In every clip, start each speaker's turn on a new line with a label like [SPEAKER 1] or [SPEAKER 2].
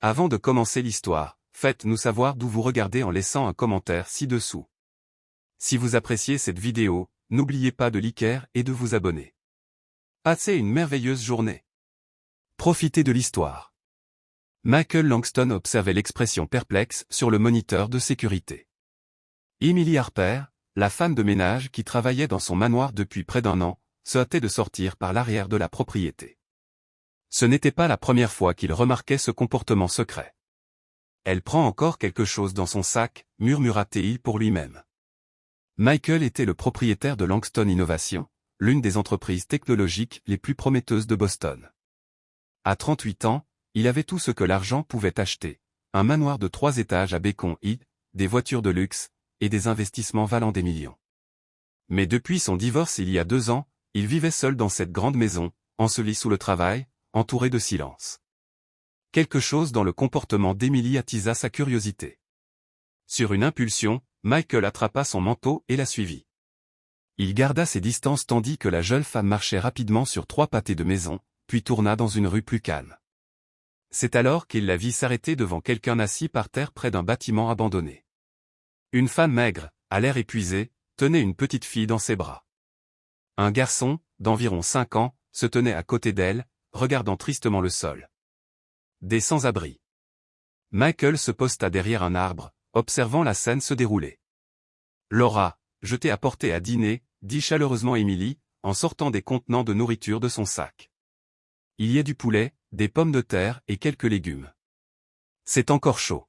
[SPEAKER 1] Avant de commencer l'histoire, faites-nous savoir d'où vous regardez en laissant un commentaire ci-dessous. Si vous appréciez cette vidéo, n'oubliez pas de liker et de vous abonner. Passez une merveilleuse journée. Profitez de l'histoire. Michael Langston observait l'expression perplexe sur le moniteur de sécurité. Emily Harper, la femme de ménage qui travaillait dans son manoir depuis près d'1 an, se hâtait de sortir par l'arrière de la propriété. Ce n'était pas la première fois qu'il remarquait ce comportement secret. Elle prend encore quelque chose dans son sac, murmura-t-il pour lui-même. Michael était le propriétaire de Langston Innovation, l'une des entreprises technologiques les plus prometteuses de Boston. À 38 ans, il avait tout ce que l'argent pouvait acheter, un manoir de 3 étages à Beacon Hill, des voitures de luxe, et des investissements valant des millions. Mais depuis son divorce il y a 2 ans, il vivait seul dans cette grande maison, enseveli sous le travail, entouré de silence. Quelque chose dans le comportement d'Emily attisa sa curiosité. Sur une impulsion, Michael attrapa son manteau et la suivit. Il garda ses distances tandis que la jeune femme marchait rapidement sur 3 pâtés de maison, puis tourna dans une rue plus calme. C'est alors qu'il la vit s'arrêter devant quelqu'un assis par terre près d'un bâtiment abandonné. Une femme maigre, à l'air épuisé, tenait une petite fille dans ses bras. Un garçon, d'environ 5 ans, se tenait à côté d'elle, regardant tristement le sol. Des sans-abri. Michael se posta derrière un arbre, observant la scène se dérouler. « Laura, je t'ai apporté à dîner, » dit chaleureusement Emily, en sortant des contenants de nourriture de son sac. « Il y a du poulet, des pommes de terre et quelques légumes. C'est encore chaud. »«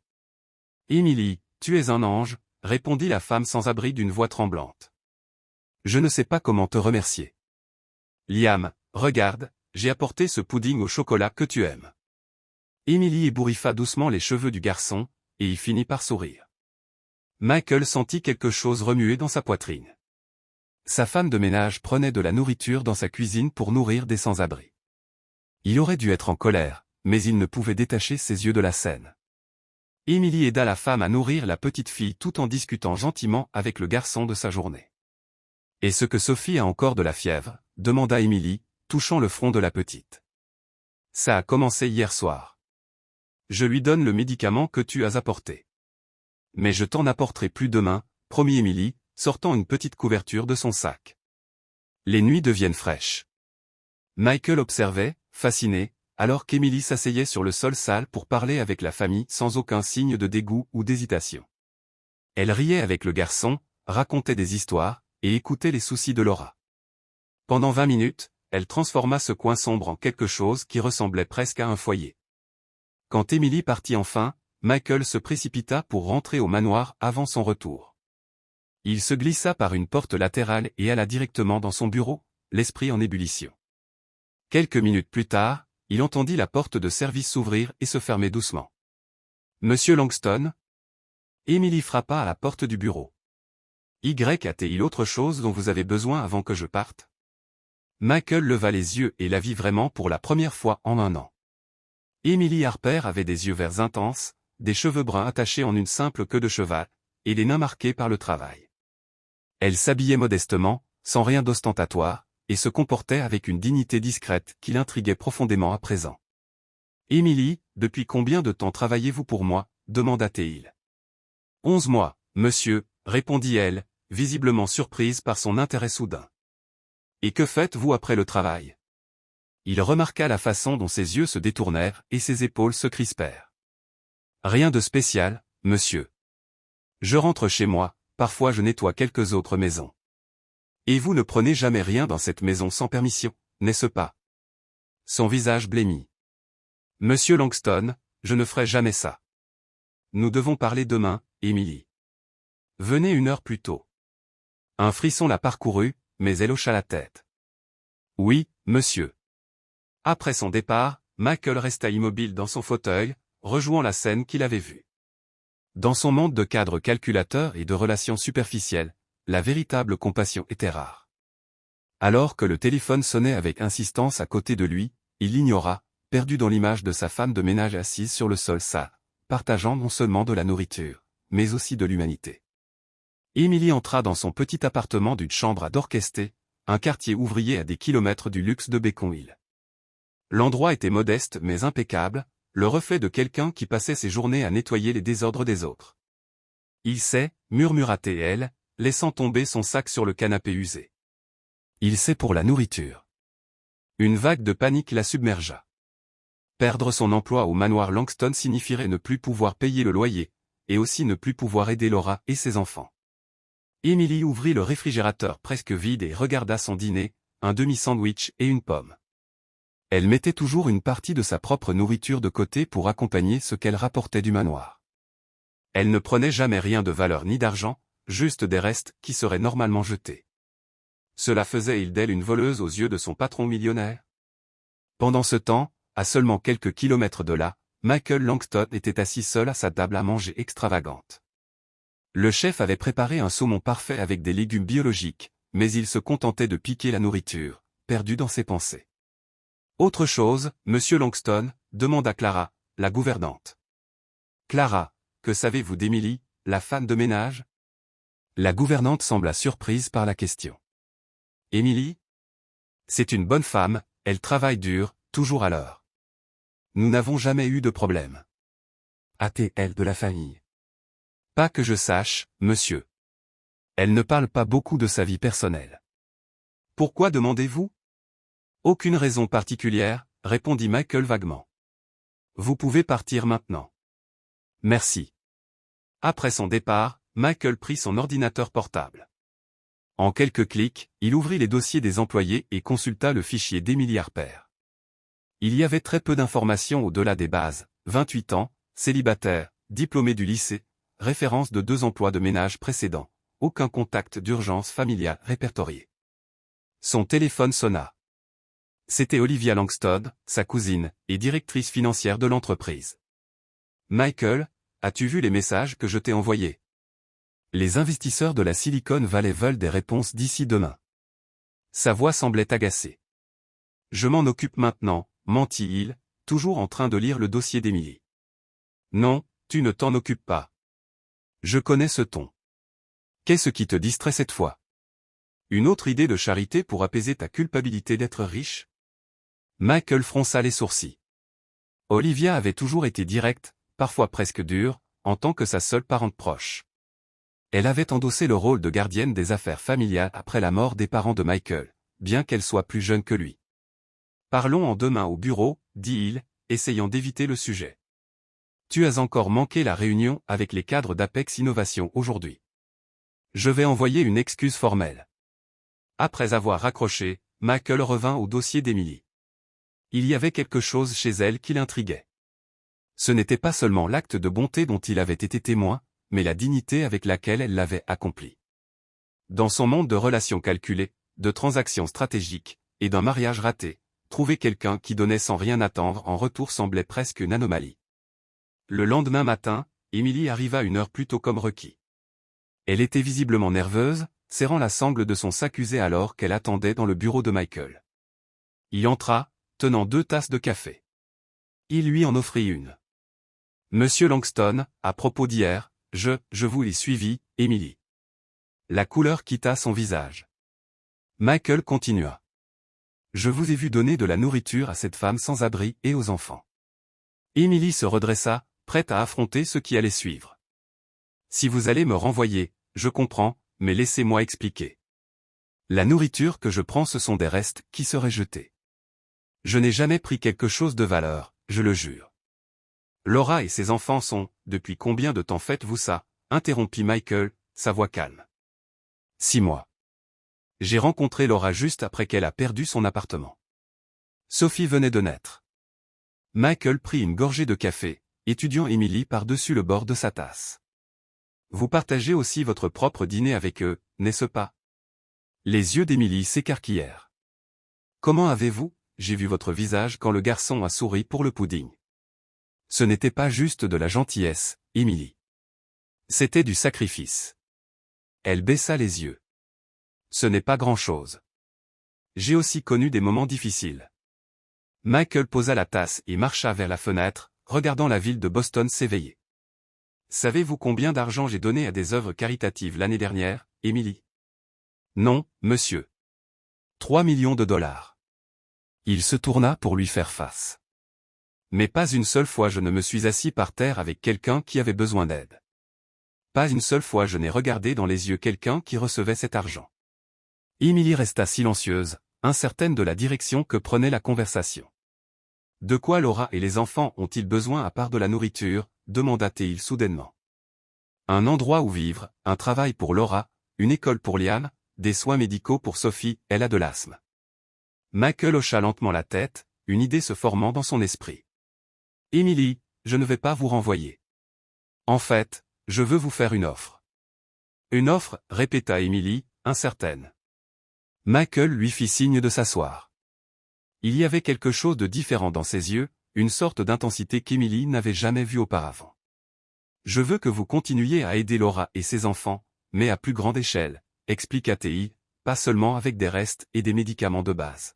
[SPEAKER 1] Emily, tu es un ange, » répondit la femme sans-abri d'une voix tremblante. « Je ne sais pas comment te remercier. »« Liam, regarde, j'ai apporté ce pudding au chocolat que tu aimes. » Emily ébouriffa doucement les cheveux du garçon, et il finit par sourire. Michael sentit quelque chose remuer dans sa poitrine. Sa femme de ménage prenait de la nourriture dans sa cuisine pour nourrir des sans-abri. Il aurait dû être en colère, mais il ne pouvait détacher ses yeux de la scène. Emily aida la femme à nourrir la petite fille tout en discutant gentiment avec le garçon de sa journée. « Est-ce que Sophie a encore de la fièvre ?» demanda Emily, touchant le front de la petite. « Ça a commencé hier soir. Je lui donne le médicament que tu as apporté. Mais je t'en apporterai plus demain, » promit Emily, sortant une petite couverture de son sac. Les nuits deviennent fraîches. Michael observait, fasciné, alors qu'Emily s'asseyait sur le sol sale pour parler avec la famille sans aucun signe de dégoût ou d'hésitation. Elle riait avec le garçon, racontait des histoires, et écoutait les soucis de Laura. Pendant 20 minutes, elle transforma ce coin sombre en quelque chose qui ressemblait presque à un foyer. Quand Emily partit enfin, Michael se précipita pour rentrer au manoir avant son retour. Il se glissa par une porte latérale et alla directement dans son bureau, l'esprit en ébullition. Quelques minutes plus tard, il entendit la porte de service s'ouvrir et se fermer doucement. « Monsieur Langston ?» Emily frappa à la porte du bureau. « A-t-il autre chose dont vous avez besoin avant que je parte ?» Michael leva les yeux et la vit vraiment pour la première fois en 1 an. Emily Harper avait des yeux verts intenses, des cheveux bruns attachés en une simple queue de cheval, et les nains marqués par le travail. Elle s'habillait modestement, sans rien d'ostentatoire, et se comportait avec une dignité discrète qui l'intriguait profondément à présent. « Emily, depuis combien de temps travaillez-vous pour moi ?» demanda-t-il. « 11 mois, monsieur, » répondit-elle, visiblement surprise par son intérêt soudain. « Et que faites-vous après le travail ?» Il remarqua la façon dont ses yeux se détournèrent et ses épaules se crispèrent. « Rien de spécial, monsieur. Je rentre chez moi, parfois je nettoie quelques autres maisons. » « Et vous ne prenez jamais rien dans cette maison sans permission, n'est-ce pas ?» Son visage blêmit. « Monsieur Langston, je ne ferai jamais ça. Nous devons parler demain, Emily. Venez 1 heure plus tôt. » Un frisson la parcourut, mais elle hocha la tête. « Oui, monsieur. » Après son départ, Michael resta immobile dans son fauteuil, rejouant la scène qu'il avait vue. Dans son monde de cadres calculateurs et de relations superficielles, la véritable compassion était rare. Alors que le téléphone sonnait avec insistance à côté de lui, il l'ignora, perdu dans l'image de sa femme de ménage assise sur le sol sale, partageant non seulement de la nourriture, mais aussi de l'humanité. Emily entra dans son petit appartement d'une chambre à Dorchester, un quartier ouvrier à des kilomètres du luxe de Beacon Hill. L'endroit était modeste mais impeccable, le reflet de quelqu'un qui passait ses journées à nettoyer les désordres des autres. Il sait, murmura-t-elle, laissant tomber son sac sur le canapé usé. Il sait pour la nourriture. Une vague de panique la submergea. Perdre son emploi au manoir Langston signifierait ne plus pouvoir payer le loyer, et aussi ne plus pouvoir aider Laura et ses enfants. Emily ouvrit le réfrigérateur presque vide et regarda son dîner, un demi-sandwich et une pomme. Elle mettait toujours une partie de sa propre nourriture de côté pour accompagner ce qu'elle rapportait du manoir. Elle ne prenait jamais rien de valeur ni d'argent, juste des restes qui seraient normalement jetés. Cela faisait d'elle une voleuse aux yeux de son patron millionnaire. Pendant ce temps, à seulement quelques kilomètres de là, Michael Langston était assis seul à sa table à manger extravagante. Le chef avait préparé un saumon parfait avec des légumes biologiques, mais il se contentait de piquer la nourriture, perdu dans ses pensées. Autre chose, monsieur Langston, demanda Clara, la gouvernante. Clara, que savez-vous d'Emily, la femme de ménage? La gouvernante sembla surprise par la question. Emily? C'est une bonne femme, elle travaille dur, toujours à l'heure. Nous n'avons jamais eu de problème. A-t-elle de la famille? Pas que je sache, monsieur. Elle ne parle pas beaucoup de sa vie personnelle. Pourquoi demandez-vous? Aucune raison particulière, répondit Michael vaguement. Vous pouvez partir maintenant. Merci. Après son départ, Michael prit son ordinateur portable. En quelques clics, il ouvrit les dossiers des employés et consulta le fichier d'Emily Harper. Il y avait très peu d'informations au-delà des bases, 28 ans, célibataire, diplômé du lycée, référence de 2 emplois de ménage précédents, aucun contact d'urgence familiale répertorié. Son téléphone sonna. C'était Olivia Langston, sa cousine, et directrice financière de l'entreprise. Michael, as-tu vu les messages que je t'ai envoyés? Les investisseurs de la Silicon Valley veulent des réponses d'ici demain. Sa voix semblait agacée. Je m'en occupe maintenant, mentit-il, toujours en train de lire le dossier d'Emily. Non, tu ne t'en occupes pas. Je connais ce ton. Qu'est-ce qui te distrait cette fois? Une autre idée de charité pour apaiser ta culpabilité d'être riche? Michael fronça les sourcils. Olivia avait toujours été directe, parfois presque dure, en tant que sa seule parente proche. Elle avait endossé le rôle de gardienne des affaires familiales après la mort des parents de Michael, bien qu'elle soit plus jeune que lui. Parlons en 2 mains au bureau, dit-il, essayant d'éviter le sujet. Tu as encore manqué la réunion avec les cadres d'Apex Innovation aujourd'hui. Je vais envoyer une excuse formelle. Après avoir raccroché, Michael revint au dossier d'Emily. Il y avait quelque chose chez elle qui l'intriguait. Ce n'était pas seulement l'acte de bonté dont il avait été témoin, mais la dignité avec laquelle elle l'avait accompli. Dans son monde de relations calculées, de transactions stratégiques, et d'un mariage raté, trouver quelqu'un qui donnait sans rien attendre en retour semblait presque une anomalie. Le lendemain matin, Emily arriva 1 heure plus tôt comme requis. Elle était visiblement nerveuse, serrant la sangle de son sac usé alors qu'elle attendait dans le bureau de Michael. Il entra, tenant 2 tasses de café. Il lui en offrit une. Monsieur Langston, à propos d'hier, je vous l'ai suivi, Emily. La couleur quitta son visage. Michael continua. Je vous ai vu donner de la nourriture à cette femme sans abri et aux enfants. Emily se redressa, prête à affronter ce qui allait suivre. Si vous allez me renvoyer, je comprends, mais laissez-moi expliquer. La nourriture que je prends ce sont des restes qui seraient jetés. Je n'ai jamais pris quelque chose de valeur, je le jure. Laura et ses enfants sont, depuis combien de temps faites-vous ça? Interrompit Michael, sa voix calme. 6 mois. J'ai rencontré Laura juste après qu'elle a perdu son appartement. Sophie venait de naître. Michael prit une gorgée de café, étudiant Emily par-dessus le bord de sa tasse. Vous partagez aussi votre propre dîner avec eux, n'est-ce pas? Les yeux d'Emily s'écarquillèrent. Comment avez-vous? J'ai vu votre visage quand le garçon a souri pour le pudding. Ce n'était pas juste de la gentillesse, Emily. C'était du sacrifice. Elle baissa les yeux. Ce n'est pas grand-chose. J'ai aussi connu des moments difficiles. Michael posa la tasse et marcha vers la fenêtre, regardant la ville de Boston s'éveiller. Savez-vous combien d'argent j'ai donné à des œuvres caritatives l'année dernière, Emily? Non, monsieur. 3 millions de dollars. Il se tourna pour lui faire face. Mais pas une seule fois je ne me suis assis par terre avec quelqu'un qui avait besoin d'aide. Pas une seule fois je n'ai regardé dans les yeux quelqu'un qui recevait cet argent. Émilie resta silencieuse, incertaine de la direction que prenait la conversation. De quoi Laura et les enfants ont-ils besoin à part de la nourriture, demanda-t-il soudainement. Un endroit où vivre, un travail pour Laura, une école pour Liam, des soins médicaux pour Sophie, elle a de l'asthme. Michael hocha lentement la tête, une idée se formant dans son esprit. Émilie, je ne vais pas vous renvoyer. En fait, je veux vous faire une offre. Une offre, répéta Émilie, incertaine. Michael lui fit signe de s'asseoir. Il y avait quelque chose de différent dans ses yeux, une sorte d'intensité qu'Émilie n'avait jamais vue auparavant. Je veux que vous continuiez à aider Laura et ses enfants, mais à plus grande échelle, expliqua-t-il, pas seulement avec des restes et des médicaments de base.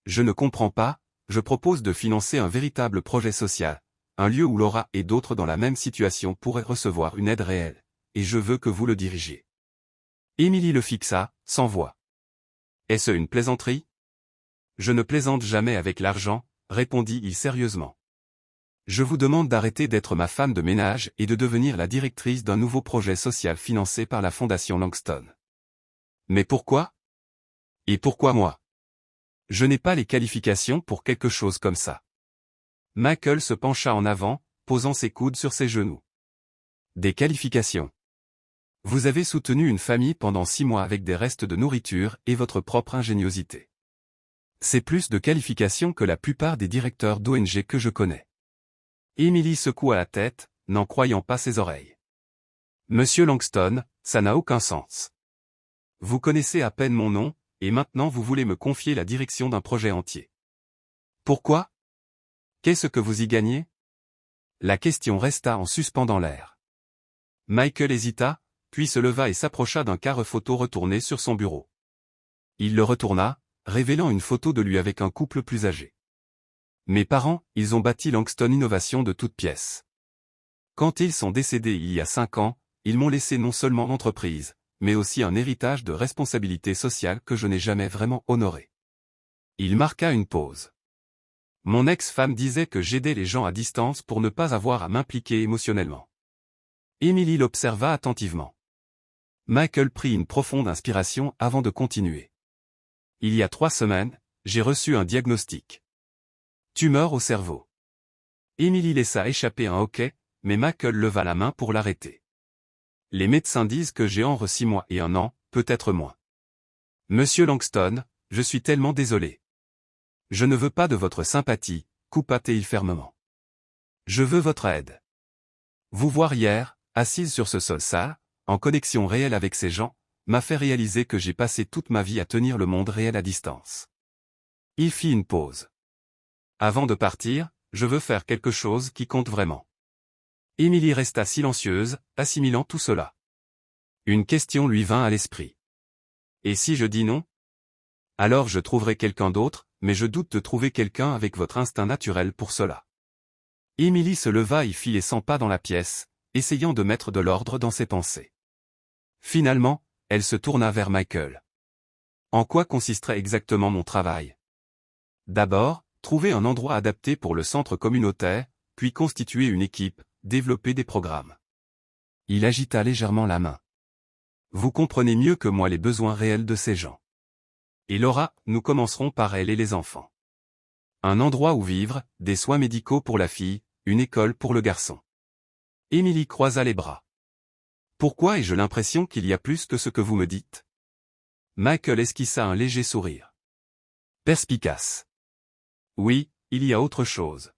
[SPEAKER 1] Je ne comprends pas, je propose de financer un véritable projet social, un lieu où Laura et d'autres dans la même situation pourraient recevoir une aide réelle, et je veux que vous le dirigiez. Émilie le fixa, sans voix. Est-ce une plaisanterie? Je ne plaisante jamais avec l'argent, répondit-il sérieusement. Je vous demande d'arrêter d'être ma femme de ménage et de devenir la directrice d'un nouveau projet social financé par la Fondation Langston. Mais pourquoi? Et pourquoi moi? Je n'ai pas les qualifications pour quelque chose comme ça. Michael se pencha en avant, posant ses coudes sur ses genoux. Des qualifications. Vous avez soutenu une famille pendant 6 mois avec des restes de nourriture et votre propre ingéniosité. C'est plus de qualifications que la plupart des directeurs d'ONG que je connais. Émilie secoua la tête, n'en croyant pas ses oreilles. Monsieur Langston, ça n'a aucun sens. Vous connaissez à peine mon nom, et maintenant vous voulez me confier la direction d'un projet entier. Pourquoi? Qu'est-ce que vous y gagnez? La question resta en suspens dans l'air. Michael hésita, puis se leva et s'approcha d'un cadre photo retourné sur son bureau. Il le retourna, révélant une photo de lui avec un couple plus âgé. Mes parents, ils ont bâti Langston Innovation de toutes pièces. Quand ils sont décédés il y a 5 ans, ils m'ont laissé non seulement l'entreprise, mais aussi un héritage de responsabilité sociale que je n'ai jamais vraiment honoré. Il marqua une pause. Mon ex-femme disait que j'aidais les gens à distance pour ne pas avoir à m'impliquer émotionnellement. Émilie l'observa attentivement. Michael prit une profonde inspiration avant de continuer. Il y a 3 semaines, j'ai reçu un diagnostic. Tumeur au cerveau. Émilie laissa échapper un hoquet, mais Michael leva la main pour l'arrêter. Les médecins disent que j'ai entre 6 mois et 1 an, peut-être moins. Monsieur Langston, je suis tellement désolé. Je ne veux pas de votre sympathie, coupa-t-il fermement. Je veux votre aide. Vous voir hier, assise sur ce sol sale, en connexion réelle avec ces gens, m'a fait réaliser que j'ai passé toute ma vie à tenir le monde réel à distance. Il fit une pause. Avant de partir, je veux faire quelque chose qui compte vraiment. Émilie resta silencieuse, assimilant tout cela. Une question lui vint à l'esprit. Et si je dis non? Alors je trouverai quelqu'un d'autre, mais je doute de trouver quelqu'un avec votre instinct naturel pour cela. Émilie se leva et fit les 100 pas dans la pièce, essayant de mettre de l'ordre dans ses pensées. Finalement, elle se tourna vers Michael. En quoi consisterait exactement mon travail? D'abord, trouver un endroit adapté pour le centre communautaire, puis constituer une équipe, développer des programmes. Il agita légèrement la main. Vous comprenez mieux que moi les besoins réels de ces gens. Et Laura, nous commencerons par elle et les enfants. Un endroit où vivre, des soins médicaux pour la fille, une école pour le garçon. Émilie croisa les bras. Pourquoi ai-je l'impression qu'il y a plus que ce que vous me dites? Michael esquissa un léger sourire. Perspicace. Oui, il y a autre chose.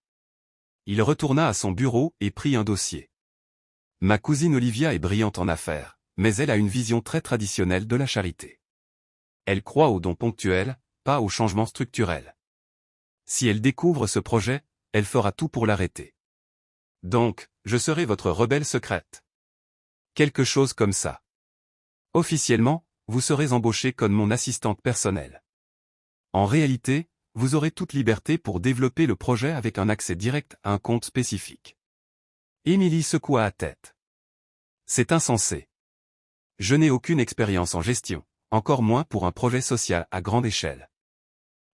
[SPEAKER 1] Il retourna à son bureau et prit un dossier. Ma cousine Olivia est brillante en affaires, mais elle a une vision très traditionnelle de la charité. Elle croit aux dons ponctuels, pas aux changements structurels. Si elle découvre ce projet, elle fera tout pour l'arrêter. Donc, je serai votre rebelle secrète. Quelque chose comme ça. Officiellement, vous serez embauchée comme mon assistante personnelle. En réalité, vous aurez toute liberté pour développer le projet avec un accès direct à un compte spécifique. Émilie secoua la tête. C'est insensé. Je n'ai aucune expérience en gestion, encore moins pour un projet social à grande échelle.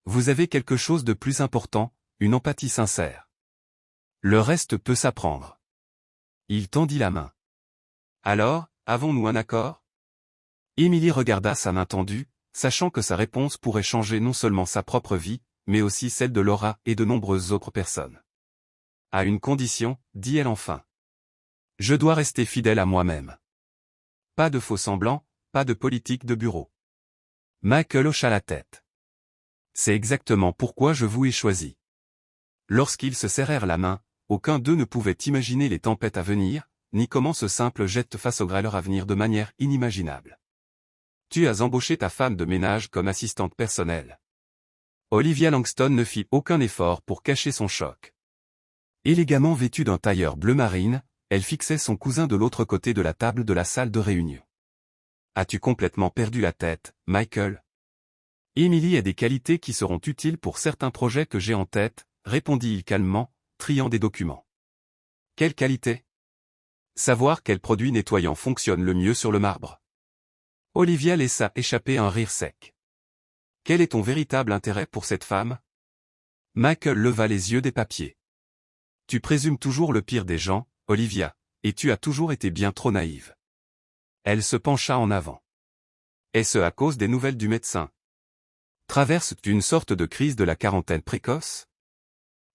[SPEAKER 1] Vous avez quelque chose de plus important, une empathie sincère. Le reste peut s'apprendre. Il tendit la main. Alors, avons-nous un accord? Émilie regarda sa main tendue, sachant que sa réponse pourrait changer non seulement sa propre vie, mais aussi celle de Laura et de nombreuses autres personnes. À une condition, dit-elle enfin. Je dois rester fidèle à moi-même. Pas de faux semblants, pas de politique de bureau. Michael hocha la tête. C'est exactement pourquoi je vous ai choisi. Lorsqu'ils se serrèrent la main, aucun d'eux ne pouvait imaginer les tempêtes à venir, ni comment ce simple geste face au grêleur à venir de manière inimaginable. Tu as embauché ta femme de ménage comme assistante personnelle. Olivia Langston ne fit aucun effort pour cacher son choc. Élégamment vêtue d'un tailleur bleu marine, elle fixait son cousin de l'autre côté de la table de la salle de réunion. As-tu complètement perdu la tête, Michael? Emily a des qualités qui seront utiles pour certains projets que j'ai en tête, répondit-il calmement, triant des documents. Quelle qualité? Savoir quel produit nettoyant fonctionne le mieux sur le marbre. Olivia laissa échapper un rire sec. Quel est ton véritable intérêt pour cette femme? Michael leva les yeux des papiers. Tu présumes toujours le pire des gens, Olivia, et tu as toujours été bien trop naïve. Elle se pencha en avant. Est-ce à cause des nouvelles du médecin? Traverses-tu une sorte de crise de la quarantaine précoce?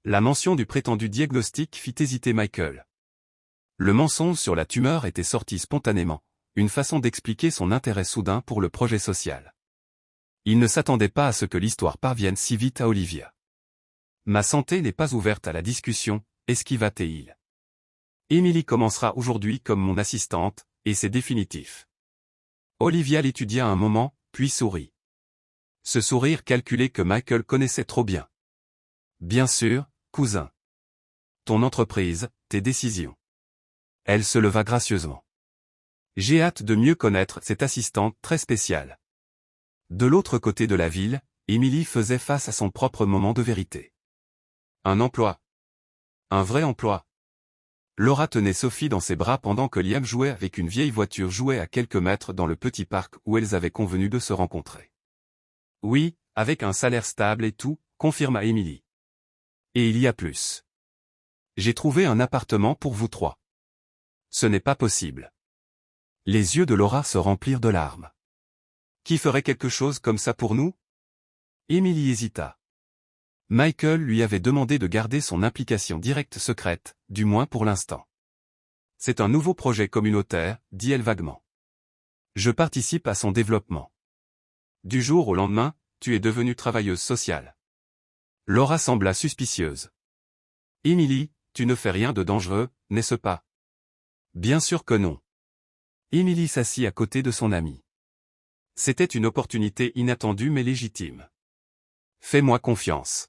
[SPEAKER 1] La mention du prétendu diagnostic fit hésiter Michael. Le mensonge sur la tumeur était sorti spontanément, une façon d'expliquer son intérêt soudain pour le projet social. Il ne s'attendait pas à ce que l'histoire parvienne si vite à Olivia. Ma santé n'est pas ouverte à la discussion, esquiva-t-il. Emily commencera aujourd'hui comme mon assistante, et c'est définitif. Olivia l'étudia un moment, puis sourit. Ce sourire calculé que Michael connaissait trop bien. Bien sûr, cousin. Ton entreprise, tes décisions. Elle se leva gracieusement. J'ai hâte de mieux connaître cette assistante très spéciale. De l'autre côté de la ville, Emily faisait face à son propre moment de vérité. Un emploi. Un vrai emploi. Laura tenait Sophie dans ses bras pendant que Liam jouait avec une vieille voiture jouée à quelques mètres dans le petit parc où elles avaient convenu de se rencontrer. Oui, avec un salaire stable et tout, confirma Emily. Et il y a plus. J'ai trouvé un appartement pour vous trois. Ce n'est pas possible. Les yeux de Laura se remplirent de larmes. Qui ferait quelque chose comme ça pour nous? Emily hésita. Michael lui avait demandé de garder son implication directe secrète, du moins pour l'instant. C'est un nouveau projet communautaire, dit-elle vaguement. Je participe à son développement. Du jour au lendemain, tu es devenue travailleuse sociale. Laura sembla suspicieuse. Emily, tu ne fais rien de dangereux, n'est-ce pas? Bien sûr que non. Emily s'assit à côté de son amie. C'était une opportunité inattendue mais légitime. Fais-moi confiance.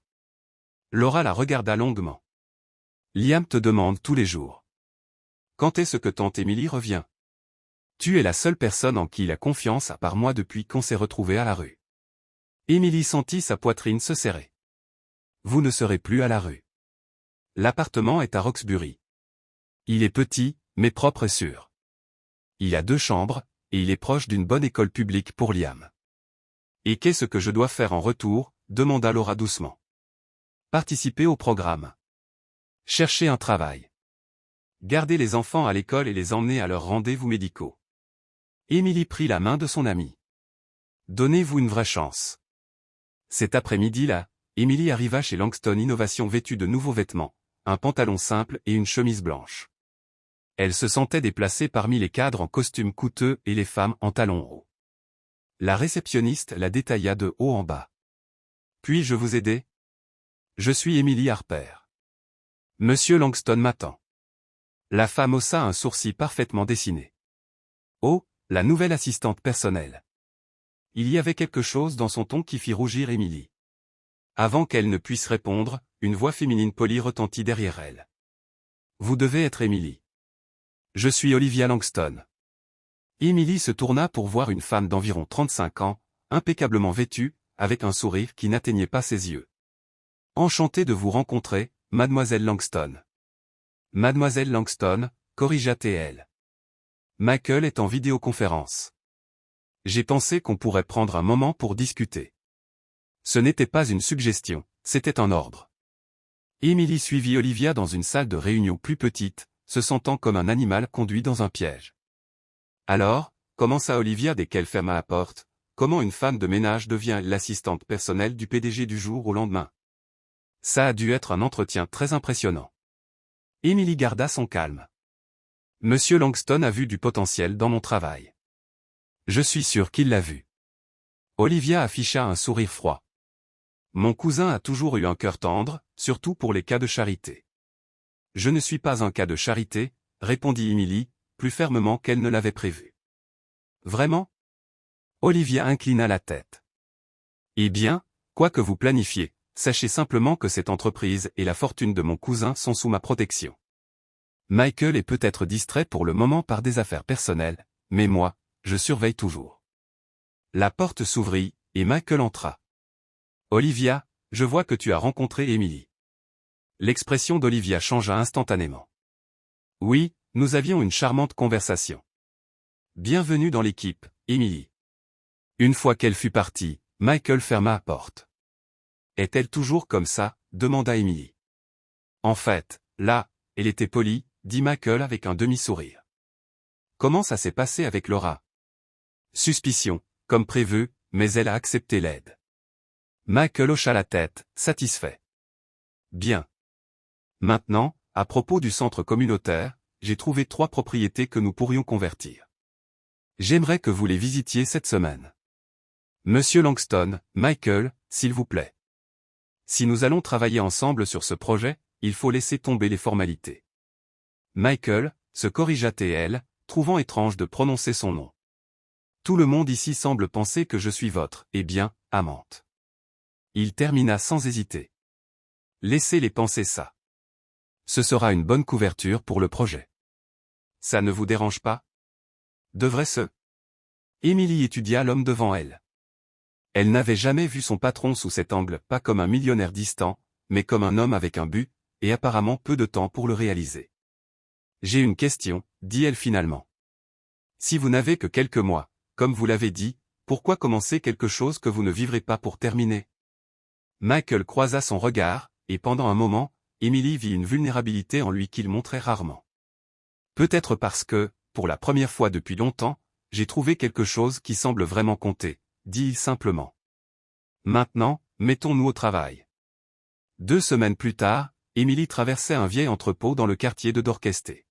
[SPEAKER 1] Laura la regarda longuement. Liam te demande tous les jours. Quand est-ce que tante Emily revient? Tu es la seule personne en qui il a confiance à part moi depuis qu'on s'est retrouvés à la rue. Emily sentit sa poitrine se serrer. Vous ne serez plus à la rue. L'appartement est à Roxbury. Il est petit, mais propre et sûr. Il a 2 chambres, et il est proche d'une bonne école publique pour Liam. Et qu'est-ce que je dois faire en retour? Demanda Laura doucement. Participer au programme. Chercher un travail. Garder les enfants à l'école et les emmener à leurs rendez-vous médicaux. Emily prit la main de son amie. Donnez-vous une vraie chance. Cet après-midi-là, Emily arriva chez Langston Innovation vêtue de nouveaux vêtements, un pantalon simple et une chemise blanche. Elle se sentait déplacée parmi les cadres en costume coûteux et les femmes en talons hauts. La réceptionniste la détailla de haut en bas. Puis-je vous aider? Je suis Emily Harper. Monsieur Langston m'attend. La femme haussa un sourcil parfaitement dessiné. Oh, la nouvelle assistante personnelle. Il y avait quelque chose dans son ton qui fit rougir Emily. Avant qu'elle ne puisse répondre, une voix féminine polie retentit derrière elle. Vous devez être Emily. Je suis Olivia Langston. Emily se tourna pour voir une femme d'environ 35 ans, impeccablement vêtue, avec un sourire qui n'atteignait pas ses yeux. Enchanté de vous rencontrer, mademoiselle Langston. Mademoiselle Langston, corrigea-t-elle. Michael est en vidéoconférence. J'ai pensé qu'on pourrait prendre un moment pour discuter. Ce n'était pas une suggestion, c'était un ordre. Émilie suivit Olivia dans une salle de réunion plus petite, se sentant comme un animal conduit dans un piège. Alors, commença Olivia dès qu'elle ferma la porte, comment une femme de ménage devient l'assistante personnelle du PDG du jour au lendemain. Ça a dû être un entretien très impressionnant. Émilie garda son calme. Monsieur Langston a vu du potentiel dans mon travail. Je suis sûr qu'il l'a vu. Olivia afficha un sourire froid. Mon cousin a toujours eu un cœur tendre, surtout pour les cas de charité. Je ne suis pas un cas de charité, répondit Émilie, plus fermement qu'elle ne l'avait prévu. Vraiment? Olivia inclina la tête. Eh bien, quoi que vous planifiez, sachez simplement que cette entreprise et la fortune de mon cousin sont sous ma protection. Michael est peut-être distrait pour le moment par des affaires personnelles, mais moi, je surveille toujours. La porte s'ouvrit, et Michael entra. Olivia, je vois que tu as rencontré Émilie. L'expression d'Olivia changea instantanément. Oui, nous avions une charmante conversation. Bienvenue dans l'équipe, Émilie. Une fois qu'elle fut partie, Michael ferma la porte. Est-elle toujours comme ça? Demanda Émilie. En fait, là, elle était polie, dit Michael avec un demi-sourire. Comment ça s'est passé avec Laura? Suspicion, comme prévu, mais elle a accepté l'aide. Michael hocha la tête, satisfait. Bien. Maintenant, à propos du centre communautaire, j'ai trouvé 3 propriétés que nous pourrions convertir. J'aimerais que vous les visitiez cette semaine. Monsieur Langston, Michael, s'il vous plaît. Si nous allons travailler ensemble sur ce projet, il faut laisser tomber les formalités. Michael se corrigea TL, trouvant étrange de prononcer son nom. Tout le monde ici semble penser que je suis votre, amante. Il termina sans hésiter. Laissez-les penser ça. Ce sera une bonne couverture pour le projet. Ça ne vous dérange pas? Devrait-ce? Émilie étudia l'homme devant elle. Elle n'avait jamais vu son patron sous cet angle, pas comme un millionnaire distant, mais comme un homme avec un but, et apparemment peu de temps pour le réaliser. J'ai une question, dit-elle finalement. Si vous n'avez que quelques mois, comme vous l'avez dit, pourquoi commencer quelque chose que vous ne vivrez pas pour terminer? Michael croisa son regard, et pendant un moment, Émilie vit une vulnérabilité en lui qu'il montrait rarement. Peut-être parce que, pour la première fois depuis longtemps, j'ai trouvé quelque chose qui semble vraiment compter, dit-il simplement. Maintenant, mettons-nous au travail. 2 semaines plus tard, Émilie traversait un vieil entrepôt dans le quartier de Dorchester.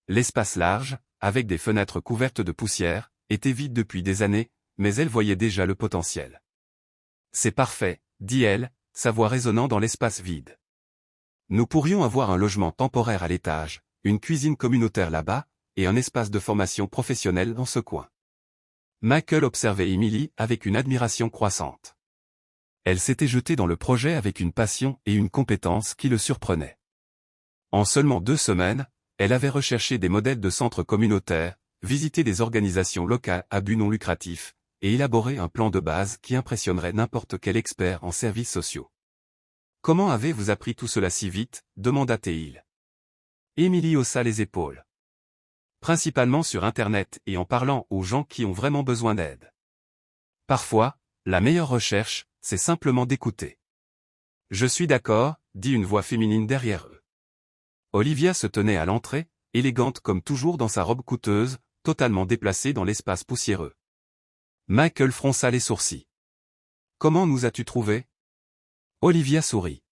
[SPEAKER 1] L'espace large, avec des fenêtres couvertes de poussière, était vide depuis des années, mais elle voyait déjà le potentiel. C'est parfait, dit-elle, sa voix résonnant dans l'espace vide. Nous pourrions avoir un logement temporaire à l'étage, une cuisine communautaire là-bas, et un espace de formation professionnelle dans ce coin. Michael observait Émilie avec une admiration croissante. Elle s'était jetée dans le projet avec une passion et une compétence qui le surprenaient. En seulement 2 semaines, elle avait recherché des modèles de centres communautaires, visité des organisations locales à but non lucratif, et élaboré un plan de base qui impressionnerait n'importe quel expert en services sociaux. Comment avez-vous appris tout cela si vite? Demanda-t-il. Émilie haussa les épaules. Principalement sur Internet et en parlant aux gens qui ont vraiment besoin d'aide. Parfois, la meilleure recherche, c'est simplement d'écouter. Je suis d'accord, dit une voix féminine derrière eux. Olivia se tenait à l'entrée, élégante comme toujours dans sa robe coûteuse, totalement déplacée dans l'espace poussiéreux. Michael fronça les sourcils. Comment nous as-tu trouvé? Olivia sourit.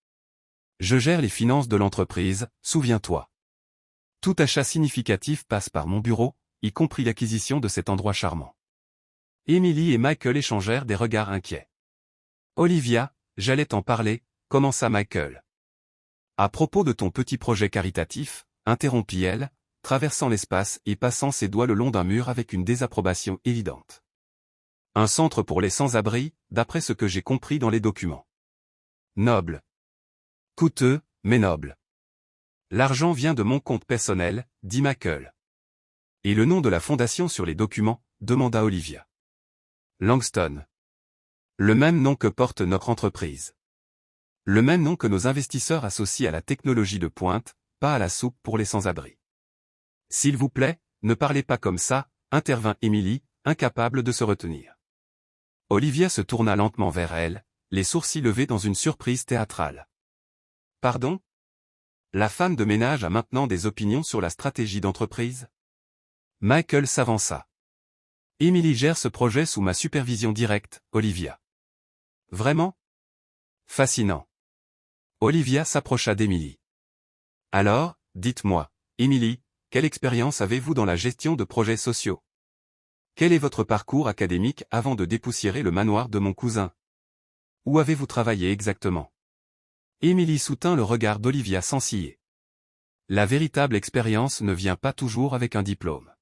[SPEAKER 1] Je gère les finances de l'entreprise, souviens-toi. Tout achat significatif passe par mon bureau, y compris l'acquisition de cet endroit charmant. Émilie et Michael échangèrent des regards inquiets. Olivia, j'allais t'en parler, commença Michael. À propos de ton petit projet caritatif, interrompit-elle, traversant l'espace et passant ses doigts le long d'un mur avec une désapprobation évidente. Un centre pour les sans-abri, d'après ce que j'ai compris dans les documents. Noble. Coûteux, mais noble. L'argent vient de mon compte personnel, dit Michael. Et le nom de la fondation sur les documents, demanda Olivia. Langston. Le même nom que porte notre entreprise. Le même nom que nos investisseurs associés à la technologie de pointe, pas à la soupe pour les sans-abri. S'il vous plaît, ne parlez pas comme ça, intervint Émilie, incapable de se retenir. Olivia se tourna lentement vers elle, les sourcils levés dans une surprise théâtrale. Pardon? La femme de ménage a maintenant des opinions sur la stratégie d'entreprise? Michael s'avança. Emily gère ce projet sous ma supervision directe, Olivia. Vraiment? Fascinant. Olivia s'approcha d'Emily. Alors, dites-moi, Emily, quelle expérience avez-vous dans la gestion de projets sociaux? Quel est votre parcours académique avant de dépoussiérer le manoir de mon cousin? Où avez-vous travaillé exactement? Emily soutint le regard d'Olivia sans ciller. La véritable expérience ne vient pas toujours avec un diplôme.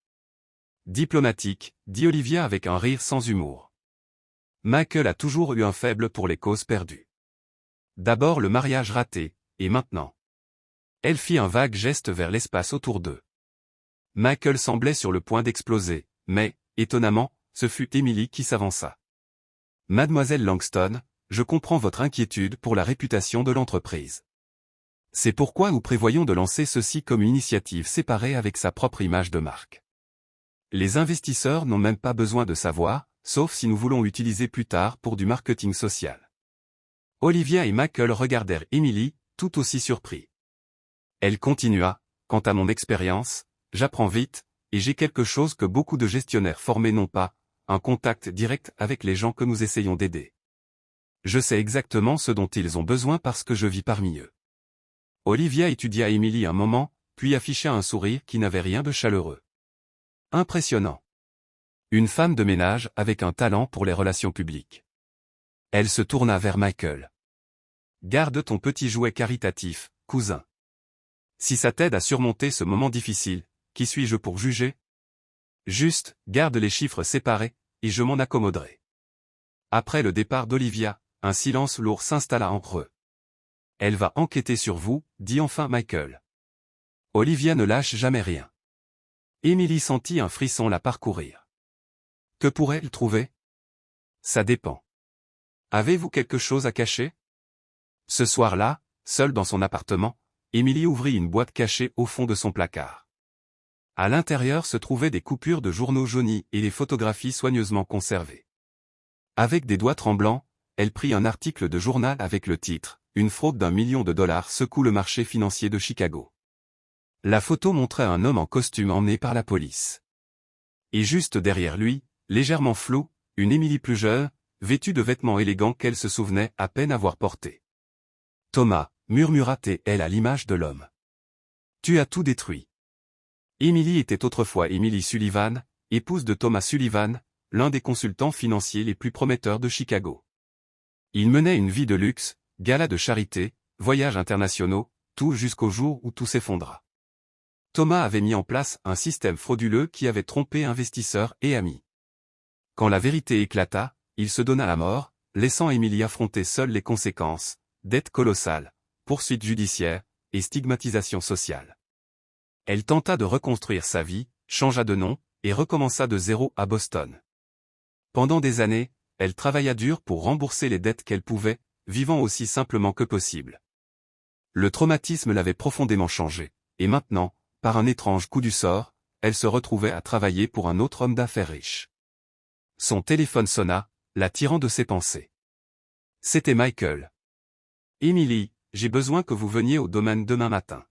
[SPEAKER 1] Diplomatique, dit Olivia avec un rire sans humour. Michael a toujours eu un faible pour les causes perdues. D'abord le mariage raté, et maintenant. Elle fit un vague geste vers l'espace autour d'eux. Michael semblait sur le point d'exploser, mais, étonnamment, ce fut Emily qui s'avança. Mademoiselle Langston, je comprends votre inquiétude pour la réputation de l'entreprise. C'est pourquoi nous prévoyons de lancer ceci comme une initiative séparée avec sa propre image de marque. Les investisseurs n'ont même pas besoin de savoir, sauf si nous voulons utiliser plus tard pour du marketing social. Olivia et Michael regardèrent Emily, tout aussi surpris. Elle continua, quant à mon expérience, j'apprends vite, et j'ai quelque chose que beaucoup de gestionnaires formés n'ont pas, un contact direct avec les gens que nous essayons d'aider. Je sais exactement ce dont ils ont besoin parce que je vis parmi eux. Olivia étudia Emily un moment, puis afficha un sourire qui n'avait rien de chaleureux. Impressionnant. Une femme de ménage avec un talent pour les relations publiques. Elle se tourna vers Michael. Garde ton petit jouet caritatif, cousin. Si ça t'aide à surmonter ce moment difficile, qui suis-je pour juger? Juste, garde les chiffres séparés, et je m'en accommoderai. Après le départ d'Olivia, un silence lourd s'installa entre eux. Elle va enquêter sur vous, dit enfin Michael. Olivia ne lâche jamais rien. Emily sentit un frisson la parcourir. Que pourrait-elle trouver? Ça dépend. Avez-vous quelque chose à cacher? Ce soir-là, seule dans son appartement, Emily ouvrit une boîte cachée au fond de son placard. À l'intérieur se trouvaient des coupures de journaux jaunis et des photographies soigneusement conservées. Avec des doigts tremblants, elle prit un article de journal avec le titre « Une fraude d'1 million de dollars secoue le marché financier de Chicago ». La photo montrait un homme en costume emmené par la police. Et juste derrière lui, légèrement flou, une Emily plus jeune, vêtue de vêtements élégants qu'elle se souvenait à peine avoir portés. « Thomas », murmura-t-elle à l'image de l'homme. « Tu as tout détruit. » Emily était autrefois Emily Sullivan, épouse de Thomas Sullivan, l'un des consultants financiers les plus prometteurs de Chicago. Il menait une vie de luxe, galas de charité, voyages internationaux, tout jusqu'au jour où tout s'effondra. Thomas avait mis en place un système frauduleux qui avait trompé investisseurs et amis. Quand la vérité éclata, il se donna la mort, laissant Emily affronter seule les conséquences, dettes colossales, poursuites judiciaires, et stigmatisation sociale. Elle tenta de reconstruire sa vie, changea de nom, et recommença de zéro à Boston. Pendant des années, elle travailla dur pour rembourser les dettes qu'elle pouvait, vivant aussi simplement que possible. Le traumatisme l'avait profondément changée, et maintenant, par un étrange coup du sort, elle se retrouvait à travailler pour un autre homme d'affaires riche. Son téléphone sonna, la tirant de ses pensées. C'était Michael. « Emily, j'ai besoin que vous veniez au domaine demain matin.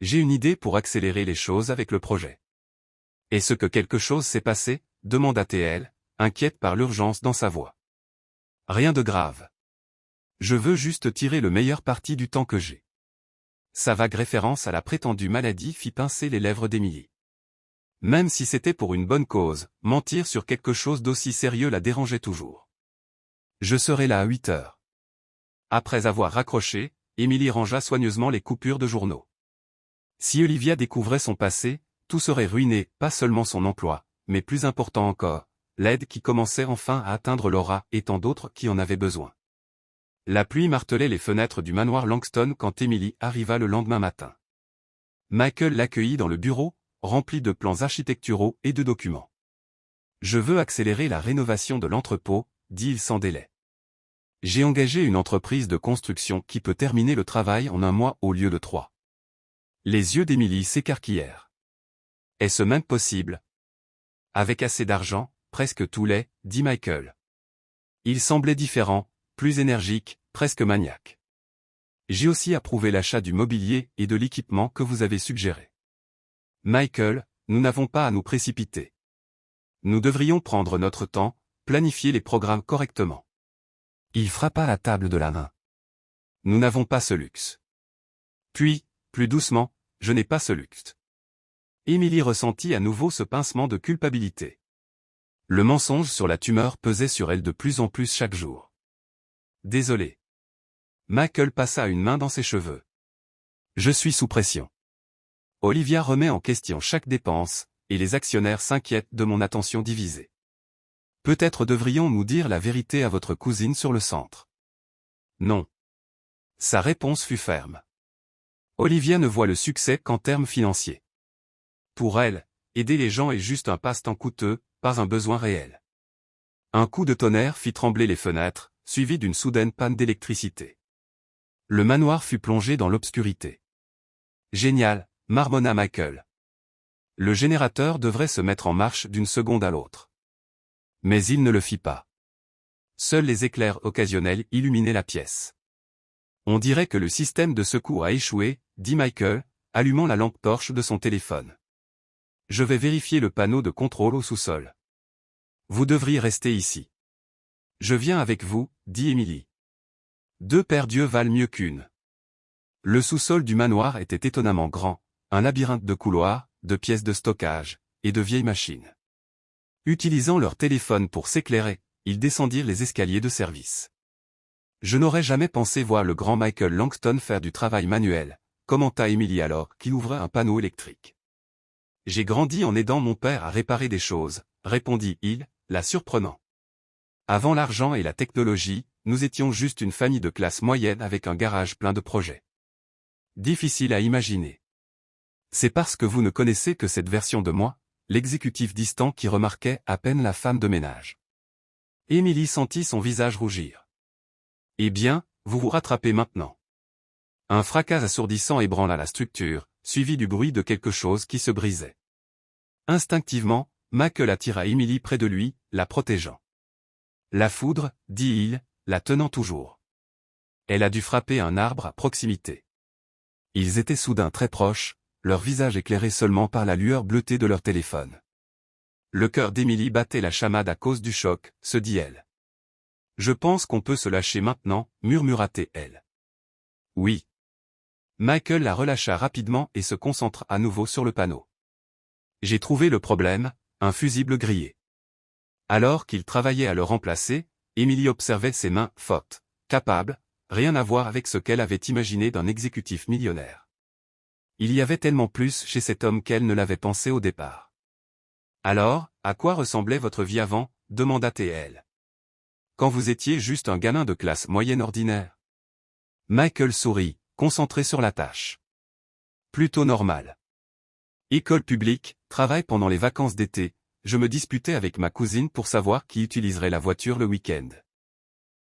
[SPEAKER 1] J'ai une idée pour accélérer les choses avec le projet. » « Est-ce que quelque chose s'est passé ?» demanda-t-elle, inquiète par l'urgence dans sa voix. « Rien de grave. Je veux juste tirer le meilleur parti du temps que j'ai. » Sa vague référence à la prétendue maladie fit pincer les lèvres d'Emily. Même si c'était pour une bonne cause, mentir sur quelque chose d'aussi sérieux la dérangeait toujours. « Je serai là à 8 heures. » Après avoir raccroché, Emily rangea soigneusement les coupures de journaux. Si Olivia découvrait son passé, tout serait ruiné, pas seulement son emploi, mais plus important encore, l'aide qui commençait enfin à atteindre Laura et tant d'autres qui en avaient besoin. La pluie martelait les fenêtres du manoir Langston quand Emily arriva le lendemain matin. Michael l'accueillit dans le bureau, rempli de plans architecturaux et de documents. « Je veux accélérer la rénovation de l'entrepôt », dit-il sans délai. « J'ai engagé une entreprise de construction qui peut terminer le travail en 1 mois au lieu de 3. Les yeux d'Emily s'écarquillèrent. Est-ce même possible? Avec assez d'argent, presque tout l'est, dit Michael. Il semblait différent, plus énergique, presque maniaque. J'ai aussi approuvé l'achat du mobilier et de l'équipement que vous avez suggéré. Michael, nous n'avons pas à nous précipiter. Nous devrions prendre notre temps, planifier les programmes correctement. Il frappa la table de la main. Nous n'avons pas ce luxe. Puis, plus doucement, je n'ai pas ce luxe. Émilie ressentit à nouveau ce pincement de culpabilité. Le mensonge sur la tumeur pesait sur elle de plus en plus chaque jour. Désolé. Michael passa une main dans ses cheveux. Je suis sous pression. Olivia remet en question chaque dépense, et les actionnaires s'inquiètent de mon attention divisée. Peut-être devrions-nous dire la vérité à votre cousine sur le centre. Non. Sa réponse fut ferme. Olivia ne voit le succès qu'en termes financiers. Pour elle, aider les gens est juste un passe-temps coûteux, pas un besoin réel. Un coup de tonnerre fit trembler les fenêtres, suivi d'une soudaine panne d'électricité. Le manoir fut plongé dans l'obscurité. Génial, marmonna Michael. Le générateur devrait se mettre en marche d'une seconde à l'autre. Mais il ne le fit pas. Seuls les éclairs occasionnels illuminaient la pièce. On dirait que le système de secours a échoué, dit Michael, allumant la lampe torche de son téléphone. Je vais vérifier le panneau de contrôle au sous-sol. Vous devriez rester ici. Je viens avec vous, dit Émilie. Deux paires d'yeux valent mieux qu'une. Le sous-sol du manoir était étonnamment grand, un labyrinthe de couloirs, de pièces de stockage, et de vieilles machines. Utilisant leur téléphone pour s'éclairer, ils descendirent les escaliers de service. Je n'aurais jamais pensé voir le grand Michael Langston faire du travail manuel, commenta Émilie alors qu'il ouvrait un panneau électrique. J'ai grandi en aidant mon père à réparer des choses, répondit-il, la surprenant. Avant l'argent et la technologie, nous étions juste une famille de classe moyenne avec un garage plein de projets. Difficile à imaginer. C'est parce que vous ne connaissez que cette version de moi, l'exécutif distant qui remarquait à peine la femme de ménage. Émilie sentit son visage rougir. Eh bien, vous vous rattrapez maintenant. Un fracas assourdissant ébranla la structure, suivi du bruit de quelque chose qui se brisait. Instinctivement, Michael attira Émilie près de lui, la protégeant. La foudre, dit-il, la tenant toujours. Elle a dû frapper un arbre à proximité. Ils étaient soudain très proches, leur visage éclairé seulement par la lueur bleutée de leur téléphone. Le cœur d'Émilie battait la chamade à cause du choc, se dit-elle. Je pense qu'on peut se lâcher maintenant, murmura-t-elle. Oui. Michael la relâcha rapidement et se concentra à nouveau sur le panneau. J'ai trouvé le problème, un fusible grillé. Alors qu'il travaillait à le remplacer, Émilie observait ses mains fortes, capables, rien à voir avec ce qu'elle avait imaginé d'un exécutif millionnaire. Il y avait tellement plus chez cet homme qu'elle ne l'avait pensé au départ. Alors, à quoi ressemblait votre vie avant, demanda-t-elle. Quand vous étiez juste un gamin de classe moyenne ordinaire. Michael sourit, concentré sur la tâche. Plutôt normal. École publique, travail pendant les vacances d'été, je me disputais avec ma cousine pour savoir qui utiliserait la voiture le week-end.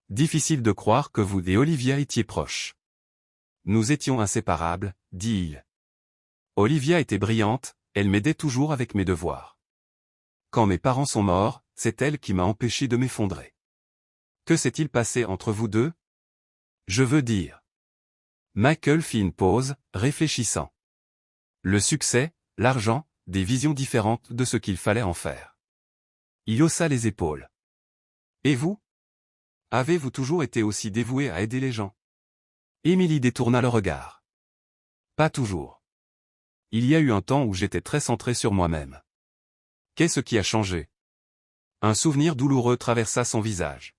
[SPEAKER 1] Difficile de croire que vous et Olivia étiez proches. Nous étions inséparables, dit-il. Olivia était brillante, elle m'aidait toujours avec mes devoirs. Quand mes parents sont morts, c'est elle qui m'a empêché de m'effondrer. Que s'est-il passé entre vous deux? Je veux dire. Michael fit une pause, réfléchissant. Le succès, l'argent, des visions différentes de ce qu'il fallait en faire. Il haussa les épaules. Et vous? Avez-vous toujours été aussi dévoué à aider les gens? Émilie détourna le regard. Pas toujours. Il y a eu un temps où j'étais très centré sur moi-même. Qu'est-ce qui a changé? Un souvenir douloureux traversa son visage.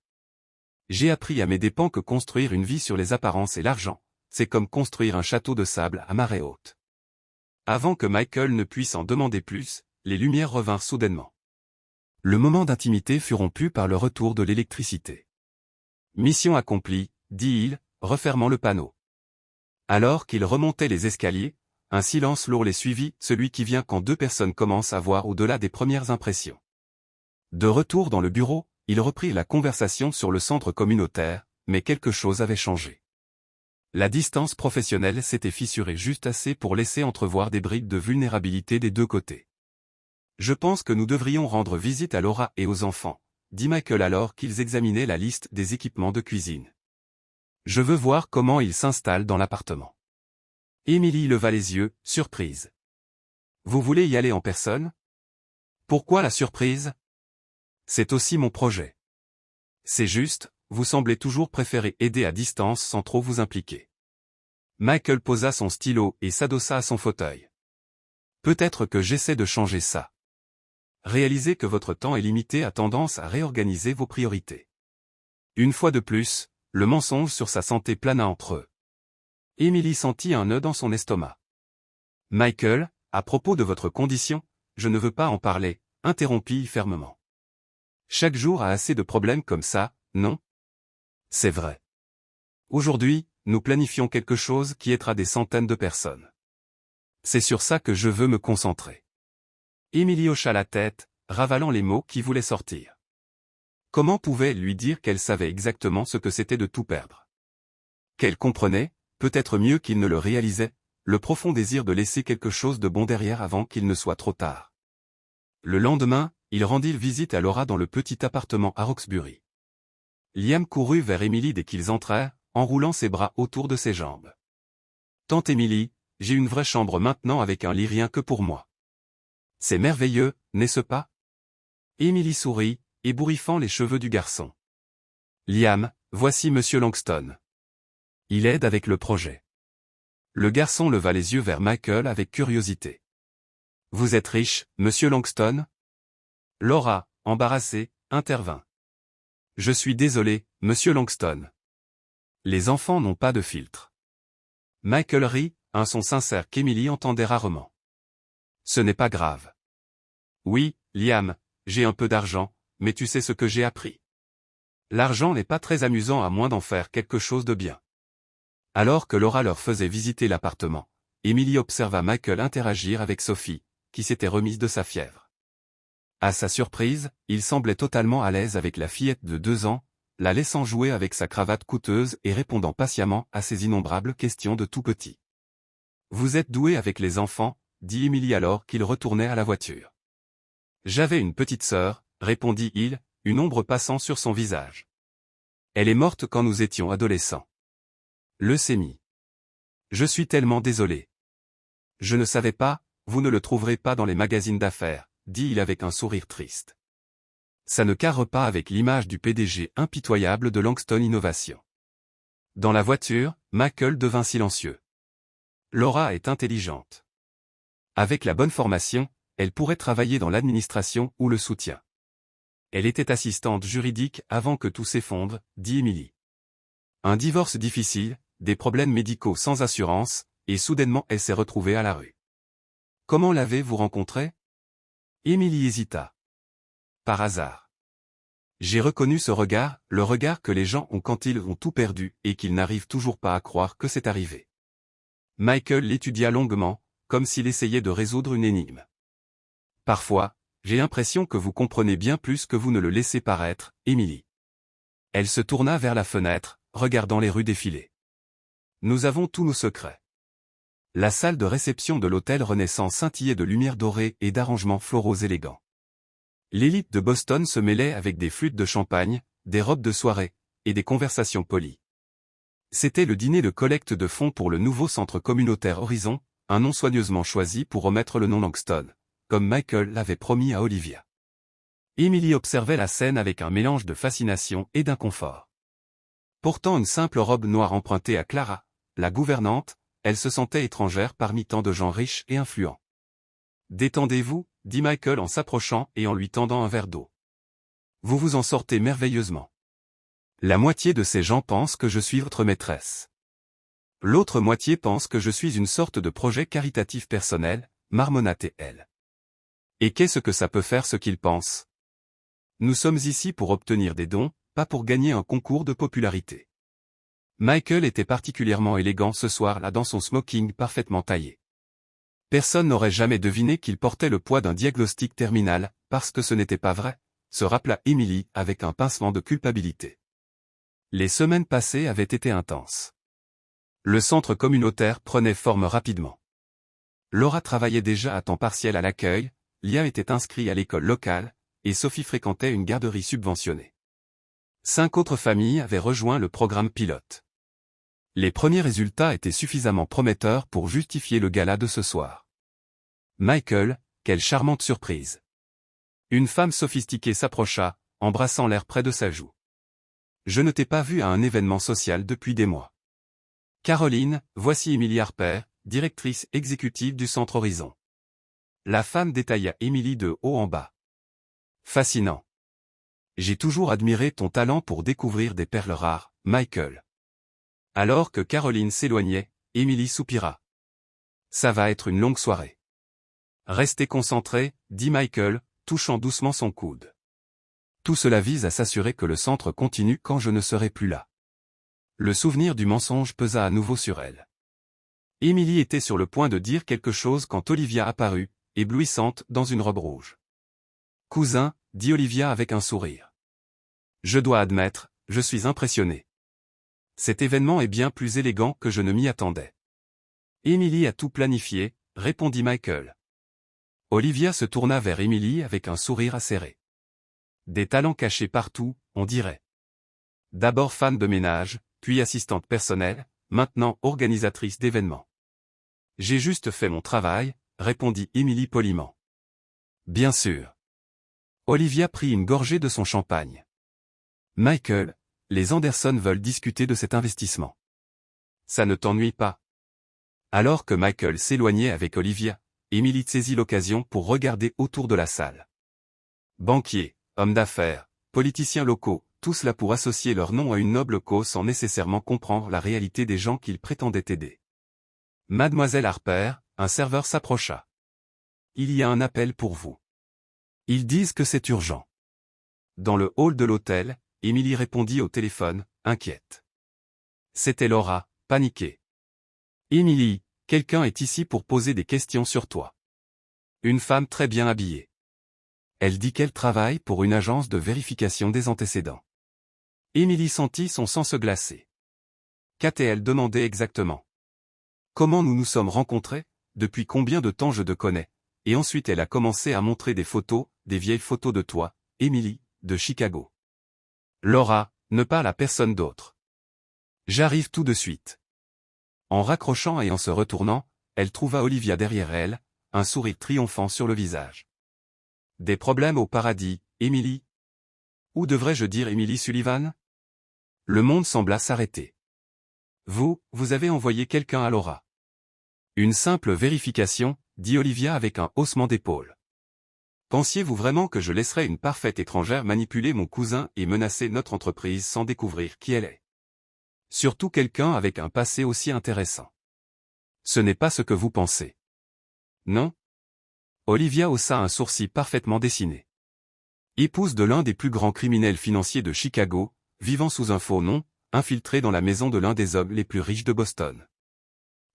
[SPEAKER 1] J'ai appris à mes dépens que construire une vie sur les apparences et l'argent, c'est comme construire un château de sable à marée haute. Avant que Michael ne puisse en demander plus, les lumières revinrent soudainement. Le moment d'intimité fut rompu par le retour de l'électricité. Mission accomplie, dit-il, refermant le panneau. Alors qu'il remontait les escaliers, un silence lourd les suivit, celui qui vient quand deux personnes commencent à voir au-delà des premières impressions. De retour dans le bureau, il reprit la conversation sur le centre communautaire, mais quelque chose avait changé. La distance professionnelle s'était fissurée juste assez pour laisser entrevoir des brides de vulnérabilité des deux côtés. Je pense que nous devrions rendre visite à Laura et aux enfants, dit Michael alors qu'ils examinaient la liste des équipements de cuisine. Je veux voir comment il s'installe dans l'appartement. Émilie leva les yeux, surprise. Vous voulez y aller en personne? Pourquoi la surprise? C'est aussi mon projet. C'est juste, vous semblez toujours préférer aider à distance sans trop vous impliquer. Michael posa son stylo et s'adossa à son fauteuil. Peut-être que j'essaie de changer ça. Réalisez que votre temps est limité a tendance à réorganiser vos priorités. Une fois de plus, le mensonge sur sa santé plana entre eux. Émilie sentit un nœud dans son estomac. Michael, à propos de votre condition, je ne veux pas en parler, interrompit fermement. Chaque jour a assez de problèmes comme ça, non? C'est vrai. Aujourd'hui, nous planifions quelque chose qui aidera des centaines de personnes. C'est sur ça que je veux me concentrer. Émilie hocha la tête, ravalant les mots qui voulaient sortir. Comment pouvait-elle lui dire qu'elle savait exactement ce que c'était de tout perdre? Qu'elle comprenait, peut-être mieux qu'il ne le réalisait, le profond désir de laisser quelque chose de bon derrière avant qu'il ne soit trop tard. Le lendemain, ils rendirent visite à Laura dans le petit appartement à Roxbury. Liam courut vers Émilie dès qu'ils entrèrent, enroulant ses bras autour de ses jambes. Tante Émilie, j'ai une vraie chambre maintenant avec un lit rien que pour moi. C'est merveilleux, n'est-ce pas? Émilie sourit, ébouriffant les cheveux du garçon. Liam, voici Monsieur Langston. Il aide avec le projet. Le garçon leva les yeux vers Michael avec curiosité. Vous êtes riche, Monsieur Langston? Laura, embarrassée, intervint. Je suis désolé, Monsieur Langston. Les enfants n'ont pas de filtre. Michael rit, un son sincère qu'Émilie entendait rarement. Ce n'est pas grave. Oui, Liam, j'ai un peu d'argent, mais tu sais ce que j'ai appris. L'argent n'est pas très amusant à moins d'en faire quelque chose de bien. Alors que Laura leur faisait visiter l'appartement, Émilie observa Michael interagir avec Sophie, qui s'était remise de sa fièvre. À sa surprise, il semblait totalement à l'aise avec la fillette de 2 ans, la laissant jouer avec sa cravate coûteuse et répondant patiemment à ses innombrables questions de tout petit. Vous êtes doué avec les enfants, dit Émilie alors qu'il retournait à la voiture. J'avais une petite sœur, répondit-il, une ombre passant sur son visage. Elle est morte quand nous étions adolescents. Leucémie. Je suis tellement désolé. Je ne savais pas, vous ne le trouverez pas dans les magazines d'affaires, dit-il avec un sourire triste. Ça ne carre pas avec l'image du PDG impitoyable de Langston Innovation. Dans la voiture, Michael devint silencieux. Laura est intelligente. Avec la bonne formation, elle pourrait travailler dans l'administration ou le soutien. Elle était assistante juridique avant que tout s'effondre, dit Émilie. Un divorce difficile, des problèmes médicaux sans assurance, et soudainement elle s'est retrouvée à la rue. Comment l'avez-vous rencontrée? Émilie hésita. Par hasard. J'ai reconnu ce regard, le regard que les gens ont quand ils ont tout perdu et qu'ils n'arrivent toujours pas à croire que c'est arrivé. Michael l'étudia longuement, comme s'il essayait de résoudre une énigme. Parfois, j'ai l'impression que vous comprenez bien plus que vous ne le laissez paraître, Émilie. Elle se tourna vers la fenêtre, regardant les rues défiler. Nous avons tous nos secrets. La salle de réception de l'hôtel Renaissance scintillait de lumière dorée et d'arrangements floraux élégants. L'élite de Boston se mêlait avec des flûtes de champagne, des robes de soirée, et des conversations polies. C'était le dîner de collecte de fonds pour le nouveau centre communautaire Horizon, un nom soigneusement choisi pour omettre le nom Langston, comme Michael l'avait promis à Olivia. Émilie observait la scène avec un mélange de fascination et d'inconfort. Portant une simple robe noire empruntée à Clara, la gouvernante, elle se sentait étrangère parmi tant de gens riches et influents. « Détendez-vous » dit Michael en s'approchant et en lui tendant un verre d'eau. « Vous vous en sortez merveilleusement. La moitié de ces gens pensent que je suis votre maîtresse. L'autre moitié pense que je suis une sorte de projet caritatif personnel, marmonnatait-elle. Et qu'est-ce que ça peut faire ce qu'ils pensent? Nous sommes ici pour obtenir des dons, pas pour gagner un concours de popularité. » Michael était particulièrement élégant ce soir-là dans son smoking parfaitement taillé. Personne n'aurait jamais deviné qu'il portait le poids d'un diagnostic terminal, parce que ce n'était pas vrai, se rappela Émilie avec un pincement de culpabilité. Les semaines passées avaient été intenses. Le centre communautaire prenait forme rapidement. Laura travaillait déjà à temps partiel à l'accueil, Liam était inscrit à l'école locale, et Sophie fréquentait une garderie subventionnée. 5 autres familles avaient rejoint le programme pilote. Les premiers résultats étaient suffisamment prometteurs pour justifier le gala de ce soir. Michael, quelle charmante surprise. Une femme sophistiquée s'approcha, embrassant l'air près de sa joue. Je ne t'ai pas vu à un événement social depuis des mois. Caroline, voici Emily Harper, directrice exécutive du Centre Horizon. La femme détailla Emily de haut en bas. Fascinant. J'ai toujours admiré ton talent pour découvrir des perles rares, Michael. Alors que Caroline s'éloignait, Emily soupira. Ça va être une longue soirée. Restez concentrés, dit Michael, touchant doucement son coude. Tout cela vise à s'assurer que le centre continue quand je ne serai plus là. Le souvenir du mensonge pesa à nouveau sur elle. Emily était sur le point de dire quelque chose quand Olivia apparut, éblouissante dans une robe rouge. Cousin, dit Olivia avec un sourire. Je dois admettre, je suis impressionné. Cet événement est bien plus élégant que je ne m'y attendais. Emily a tout planifié, répondit Michael. Olivia se tourna vers Emily avec un sourire acéré. Des talents cachés partout, on dirait. D'abord femme de ménage, puis assistante personnelle, maintenant organisatrice d'événements. J'ai juste fait mon travail, répondit Emily poliment. Bien sûr. Olivia prit une gorgée de son champagne. Michael, les Anderson veulent discuter de cet investissement. Ça ne t'ennuie pas? Alors que Michael s'éloignait avec Olivia, Emily saisit l'occasion pour regarder autour de la salle. Banquiers, hommes d'affaires, politiciens locaux, tout cela pour associer leur nom à une noble cause sans nécessairement comprendre la réalité des gens qu'ils prétendaient aider. Mademoiselle Harper, un serveur s'approcha. Il y a un appel pour vous. Ils disent que c'est urgent. Dans le hall de l'hôtel, Emily répondit au téléphone, inquiète. C'était Laura, paniquée. Emily, quelqu'un est ici pour poser des questions sur toi. Une femme très bien habillée. Elle dit qu'elle travaille pour une agence de vérification des antécédents. Emily sentit son sang se glacer. Qu'a-t-elle demandé exactement? Comment nous nous sommes rencontrés? Depuis combien de temps je te connais? Et ensuite elle a commencé à montrer des photos, des vieilles photos de toi, Emily, de Chicago. Laura, ne parle à personne d'autre. J'arrive tout de suite. En raccrochant et en se retournant, elle trouva Olivia derrière elle, un sourire triomphant sur le visage. Des problèmes au paradis, Emily? Ou devrais-je dire Emily Sullivan? Le monde sembla s'arrêter. Vous avez envoyé quelqu'un à Laura. Une simple vérification, dit Olivia avec un haussement d'épaule. Pensiez-vous vraiment que je laisserais une parfaite étrangère manipuler mon cousin et menacer notre entreprise sans découvrir qui elle est? Surtout quelqu'un avec un passé aussi intéressant. Ce n'est pas ce que vous pensez. Non? Olivia haussa un sourcil parfaitement dessiné. Épouse de l'un des plus grands criminels financiers de Chicago, vivant sous un faux nom, infiltrée dans la maison de l'un des hommes les plus riches de Boston.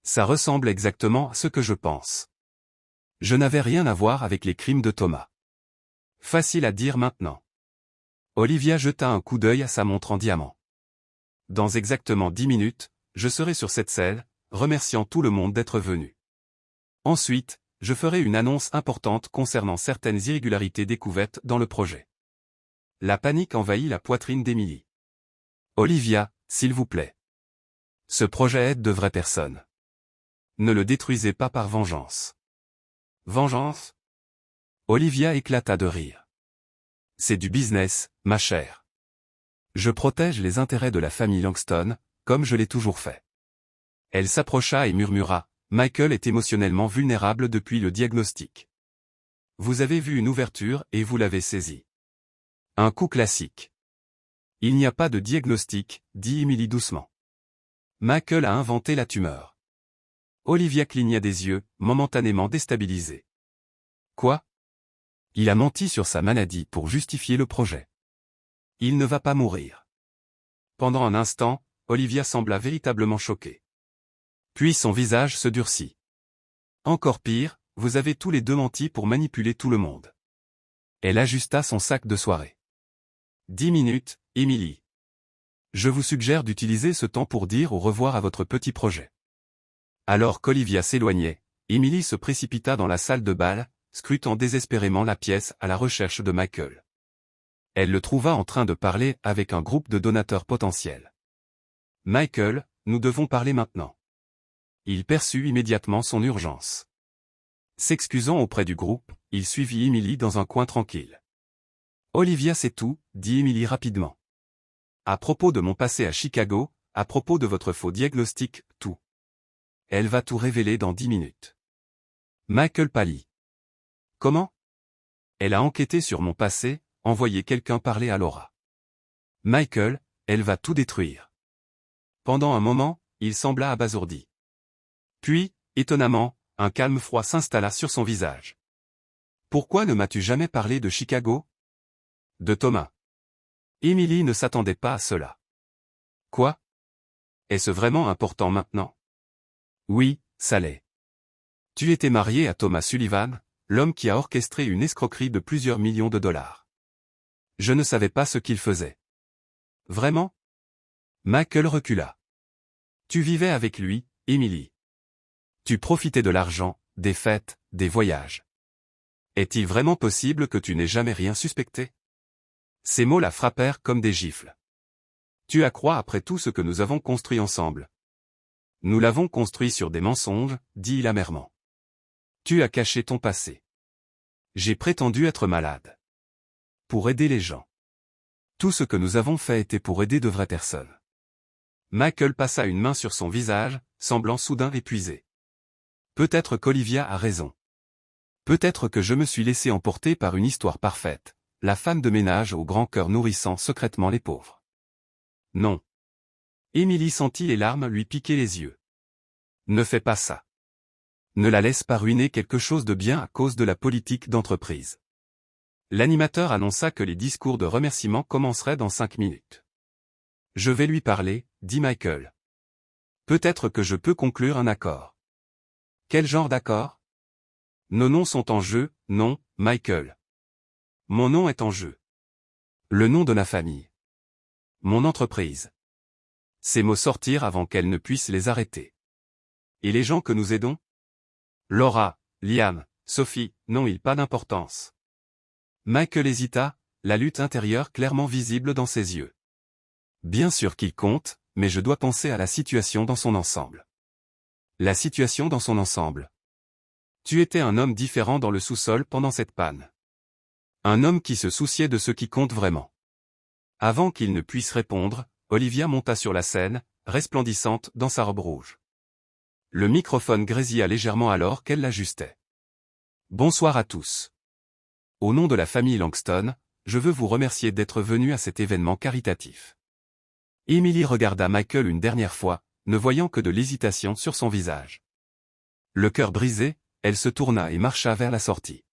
[SPEAKER 1] Ça ressemble exactement à ce que je pense. Je n'avais rien à voir avec les crimes de Thomas. Facile à dire maintenant. Olivia jeta un coup d'œil à sa montre en diamant. Dans exactement 10 minutes, je serai sur cette scène, remerciant tout le monde d'être venu. Ensuite, je ferai une annonce importante concernant certaines irrégularités découvertes dans le projet. La panique envahit la poitrine d'Emily. Olivia, s'il vous plaît. Ce projet aide de vraies personnes. Ne le détruisez pas par vengeance. Vengeance? Olivia éclata de rire. C'est du business, ma chère. Je protège les intérêts de la famille Langston, comme je l'ai toujours fait. Elle s'approcha et murmura, Michael est émotionnellement vulnérable depuis le diagnostic. Vous avez vu une ouverture et vous l'avez saisie. Un coup classique. Il n'y a pas de diagnostic, dit Emily doucement. Michael a inventé la tumeur. Olivia cligna des yeux, momentanément déstabilisée. Quoi? Il a menti sur sa maladie pour justifier le projet. Il ne va pas mourir. Pendant un instant, Olivia sembla véritablement choquée. Puis son visage se durcit. Encore pire, vous avez tous les deux menti pour manipuler tout le monde. Elle ajusta son sac de soirée. 10 minutes, Emily. Je vous suggère d'utiliser ce temps pour dire au revoir à votre petit projet. Alors qu'Olivia s'éloignait, Emily se précipita dans la salle de bal, scrutant désespérément la pièce à la recherche de Michael. Elle le trouva en train de parler avec un groupe de donateurs potentiels. Michael, nous devons parler maintenant. Il perçut immédiatement son urgence. S'excusant auprès du groupe, il suivit Emily dans un coin tranquille. Olivia sait tout, dit Emily rapidement. À propos de mon passé à Chicago, à propos de votre faux diagnostic, tout. Elle va tout révéler dans 10 minutes. Michael pâlit. Comment? Elle a enquêté sur mon passé, envoyé quelqu'un parler à Laura. Michael, elle va tout détruire. Pendant un moment, il sembla abasourdi. Puis, étonnamment, un calme froid s'installa sur son visage. Pourquoi ne m'as-tu jamais parlé de Chicago? De Thomas. Emily ne s'attendait pas à cela. Quoi? Est-ce vraiment important maintenant? Oui, ça l'est. Tu étais marié à Thomas Sullivan, l'homme qui a orchestré une escroquerie de plusieurs millions de dollars. Je ne savais pas ce qu'il faisait. Vraiment? Michael recula. Tu vivais avec lui, Emily. Tu profitais de l'argent, des fêtes, des voyages. Est-il vraiment possible que tu n'aies jamais rien suspecté? Ces mots la frappèrent comme des gifles. Tu as croire après tout ce que nous avons construit ensemble. Nous l'avons construit sur des mensonges, dit-il amèrement. Tu as caché ton passé. J'ai prétendu être malade. Pour aider les gens. Tout ce que nous avons fait était pour aider de vraies personnes. Michael passa une main sur son visage, semblant soudain épuisé. Peut-être qu'Olivia a raison. Peut-être que je me suis laissé emporter par une histoire parfaite, la femme de ménage au grand cœur nourrissant secrètement les pauvres. Non. Emily sentit les larmes lui piquer les yeux. Ne fais pas ça. Ne la laisse pas ruiner quelque chose de bien à cause de la politique d'entreprise. L'animateur annonça que les discours de remerciement commenceraient dans 5 minutes. Je vais lui parler, dit Michael. Peut-être que je peux conclure un accord. Quel genre d'accord? Nos noms sont en jeu, non, Michael. Mon nom est en jeu. Le nom de ma famille. Mon entreprise. Ces mots sortirent avant qu'elle ne puisse les arrêter. Et les gens que nous aidons? Laura, Liam, Sophie, n'ont-ils pas d'importance? Michael hésita, la lutte intérieure clairement visible dans ses yeux. Bien sûr qu'ils comptent, mais je dois penser à la situation dans son ensemble. La situation dans son ensemble. Tu étais un homme différent dans le sous-sol pendant cette panne. Un homme qui se souciait de ce qui compte vraiment. Avant qu'il ne puisse répondre, Olivia monta sur la scène, resplendissante dans sa robe rouge. Le microphone grésilla légèrement alors qu'elle l'ajustait. Bonsoir à tous. Au nom de la famille Langston, je veux vous remercier d'être venu à cet événement caritatif. Emily regarda Michael une dernière fois, ne voyant que de l'hésitation sur son visage. Le cœur brisé, elle se tourna et marcha vers la sortie.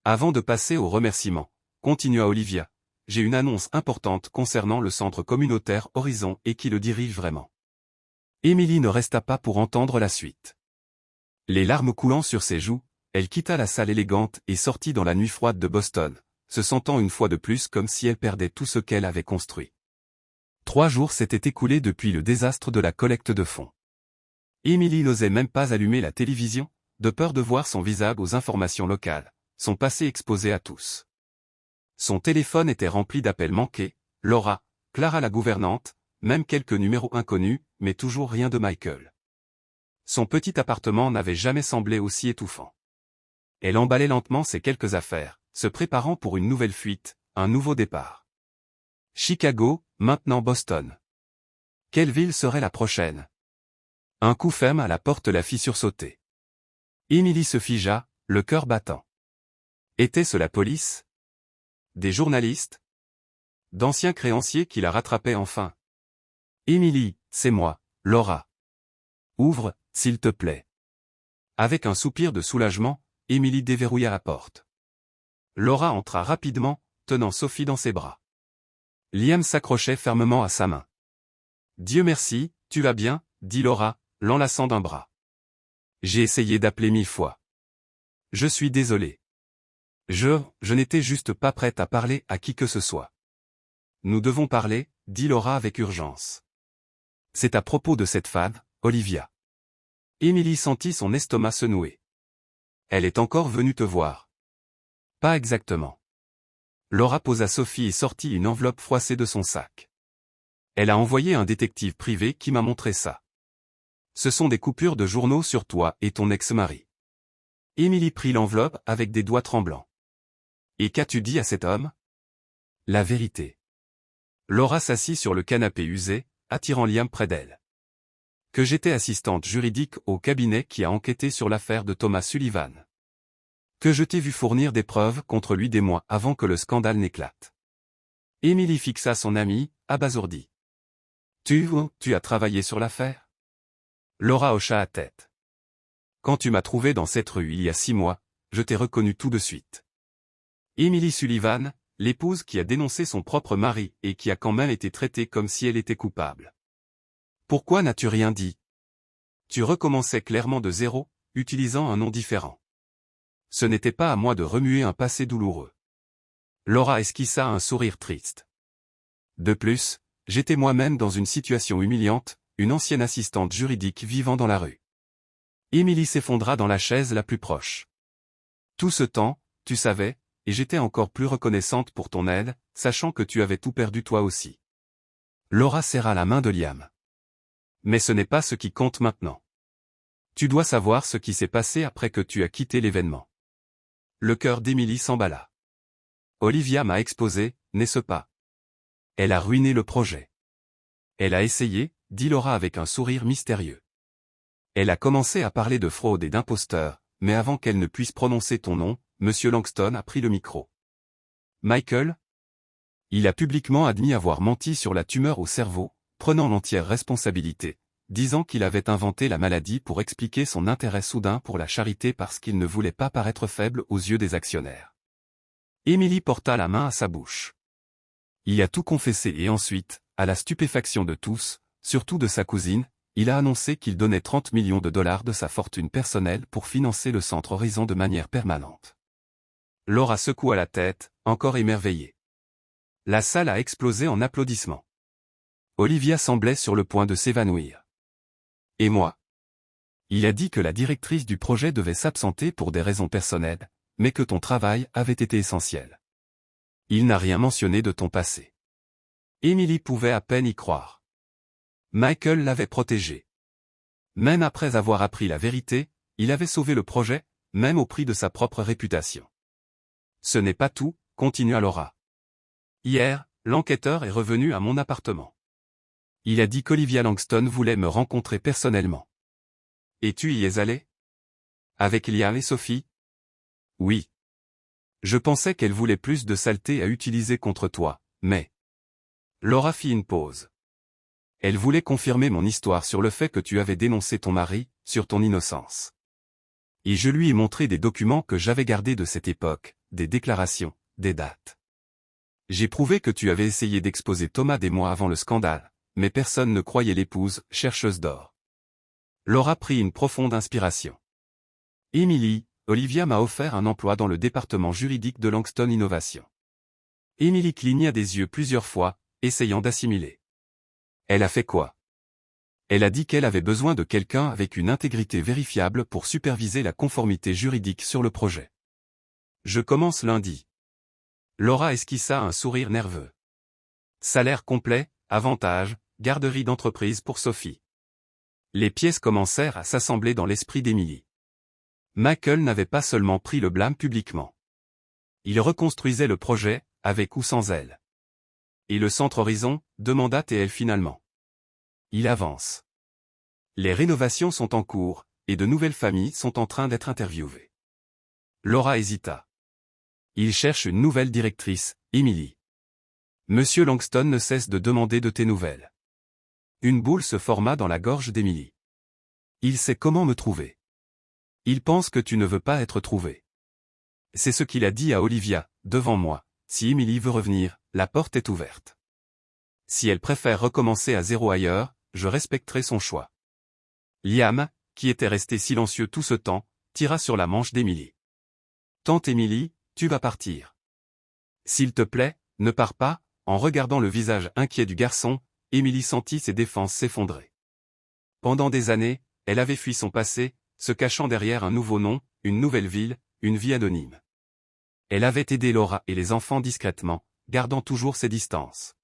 [SPEAKER 1] Avant de passer aux remerciements, continua Olivia, j'ai une annonce importante concernant le centre communautaire Horizon et qui le dirige vraiment. Emily ne resta pas pour entendre la suite. Les larmes coulant sur ses joues, elle quitta la salle élégante et sortit dans la nuit froide de Boston, se sentant une fois de plus comme si elle perdait tout ce qu'elle avait construit. 3 jours s'étaient écoulés depuis le désastre de la collecte de fonds. Emily n'osait même pas allumer la télévision, de peur de voir son visage aux informations locales, son passé exposé à tous. Son téléphone était rempli d'appels manqués, Laura, Clara la gouvernante, même quelques numéros inconnus, mais toujours rien de Michael. Son petit appartement n'avait jamais semblé aussi étouffant. Elle emballait lentement ses quelques affaires, se préparant pour une nouvelle fuite, un nouveau départ. Chicago, maintenant Boston. Quelle ville serait la prochaine? Un coup ferme à la porte la fit sursauter. Emily se figea, le cœur battant. Était-ce la police? Des journalistes? D'anciens créanciers qui la rattrapaient enfin? Emily, c'est moi, Laura. Ouvre, s'il te plaît. Avec un soupir de soulagement, Emily déverrouilla la porte. Laura entra rapidement, tenant Sophie dans ses bras. Liam s'accrochait fermement à sa main. Dieu merci, tu vas bien, dit Laura, l'enlaçant d'un bras. J'ai essayé d'appeler 1000 fois. Je suis désolé. Je n'étais juste pas prête à parler à qui que ce soit. Nous devons parler, dit Laura avec urgence. C'est à propos de cette femme, Olivia. Emily sentit son estomac se nouer. Elle est encore venue te voir. Pas exactement. Laura posa Sophie et sortit une enveloppe froissée de son sac. Elle a envoyé un détective privé qui m'a montré ça. Ce sont des coupures de journaux sur toi et ton ex-mari. Émilie prit l'enveloppe avec des doigts tremblants. Et qu'as-tu dit à cet homme? La vérité. Laura s'assit sur le canapé usé, attirant Liam près d'elle. Que j'étais assistante juridique au cabinet qui a enquêté sur l'affaire de Thomas Sullivan. Que je t'ai vu fournir des preuves contre lui des mois avant que le scandale n'éclate. Émilie fixa son amie, abasourdie. Tu as travaillé sur l'affaire? Laura hocha la tête. Quand tu m'as trouvé dans cette rue il y a 6 mois, je t'ai reconnu tout de suite. Émilie Sullivan, l'épouse qui a dénoncé son propre mari et qui a quand même été traitée comme si elle était coupable. Pourquoi n'as-tu rien dit? Tu recommençais clairement de zéro, utilisant un nom différent. Ce n'était pas à moi de remuer un passé douloureux. Laura esquissa un sourire triste. De plus, j'étais moi-même dans une situation humiliante, une ancienne assistante juridique vivant dans la rue. Émilie s'effondra dans la chaise la plus proche. Tout ce temps, tu savais, et j'étais encore plus reconnaissante pour ton aide, sachant que tu avais tout perdu toi aussi. Laura serra la main de Liam. Mais ce n'est pas ce qui compte maintenant. Tu dois savoir ce qui s'est passé après que tu as quitté l'événement. Le cœur d'Émilie s'emballa. Olivia m'a exposé, n'est-ce pas? Elle a ruiné le projet. Elle a essayé, dit Laura avec un sourire mystérieux. Elle a commencé à parler de fraude et d'imposteur, mais avant qu'elle ne puisse prononcer ton nom, Monsieur Langston a pris le micro. Michael? Il a publiquement admis avoir menti sur la tumeur au cerveau, prenant l'entière responsabilité, disant qu'il avait inventé la maladie pour expliquer son intérêt soudain pour la charité parce qu'il ne voulait pas paraître faible aux yeux des actionnaires. Émilie porta la main à sa bouche. Il a tout confessé et ensuite, à la stupéfaction de tous, surtout de sa cousine, il a annoncé qu'il donnait 30 millions de dollars de sa fortune personnelle pour financer le Centre Horizon de manière permanente. Laura secoua la tête, encore émerveillée. La salle a explosé en applaudissements. Olivia semblait sur le point de s'évanouir. Et moi? Il a dit que la directrice du projet devait s'absenter pour des raisons personnelles, mais que ton travail avait été essentiel. Il n'a rien mentionné de ton passé. Émilie pouvait à peine y croire. Michael l'avait protégé. Même après avoir appris la vérité, il avait sauvé le projet, même au prix de sa propre réputation. Ce n'est pas tout, continua Laura. Hier, l'enquêteur est revenu à mon appartement. Il a dit qu'Olivia Langston voulait me rencontrer personnellement. Et tu y es allé? Avec Liam et Sophie? Oui. Je pensais qu'elle voulait plus de saleté à utiliser contre toi, mais... Laura fit une pause. Elle voulait confirmer mon histoire sur le fait que tu avais dénoncé ton mari, sur ton innocence. Et je lui ai montré des documents que j'avais gardés de cette époque, des déclarations, des dates. J'ai prouvé que tu avais essayé d'exposer Thomas des mois avant le scandale, mais personne ne croyait l'épouse, chercheuse d'or. Laura prit une profonde inspiration. Émilie, Olivia m'a offert un emploi dans le département juridique de Langston Innovation. Émilie cligna des yeux plusieurs fois, essayant d'assimiler. Elle a fait quoi? Elle a dit qu'elle avait besoin de quelqu'un avec une intégrité vérifiable pour superviser la conformité juridique sur le projet. Je commence lundi. Laura esquissa un sourire nerveux. Salaire complet, avantages, garderie d'entreprise pour Sophie. Les pièces commencèrent à s'assembler dans l'esprit d'Émilie. Michael n'avait pas seulement pris le blâme publiquement. Il reconstruisait le projet, avec ou sans elle. Et le Centre Horizon, demanda-t-elle finalement. Il avance. Les rénovations sont en cours, et de nouvelles familles sont en train d'être interviewées. Laura hésita. Il cherche une nouvelle directrice, Émilie. Monsieur Langston ne cesse de demander de tes nouvelles. Une boule se forma dans la gorge d'Émilie. Il sait comment me trouver. Il pense que tu ne veux pas être trouvé. C'est ce qu'il a dit à Olivia, devant moi. Si Émilie veut revenir, la porte est ouverte. Si elle préfère recommencer à zéro ailleurs, je respecterai son choix. Liam, qui était resté silencieux tout ce temps, tira sur la manche d'Émilie. Tante Émilie, tu vas partir. S'il te plaît, ne pars pas. En regardant le visage inquiet du garçon, Émilie sentit ses défenses s'effondrer. Pendant des années, elle avait fui son passé, se cachant derrière un nouveau nom, une nouvelle ville, une vie anonyme. Elle avait aidé Laura et les enfants discrètement, gardant toujours ses distances.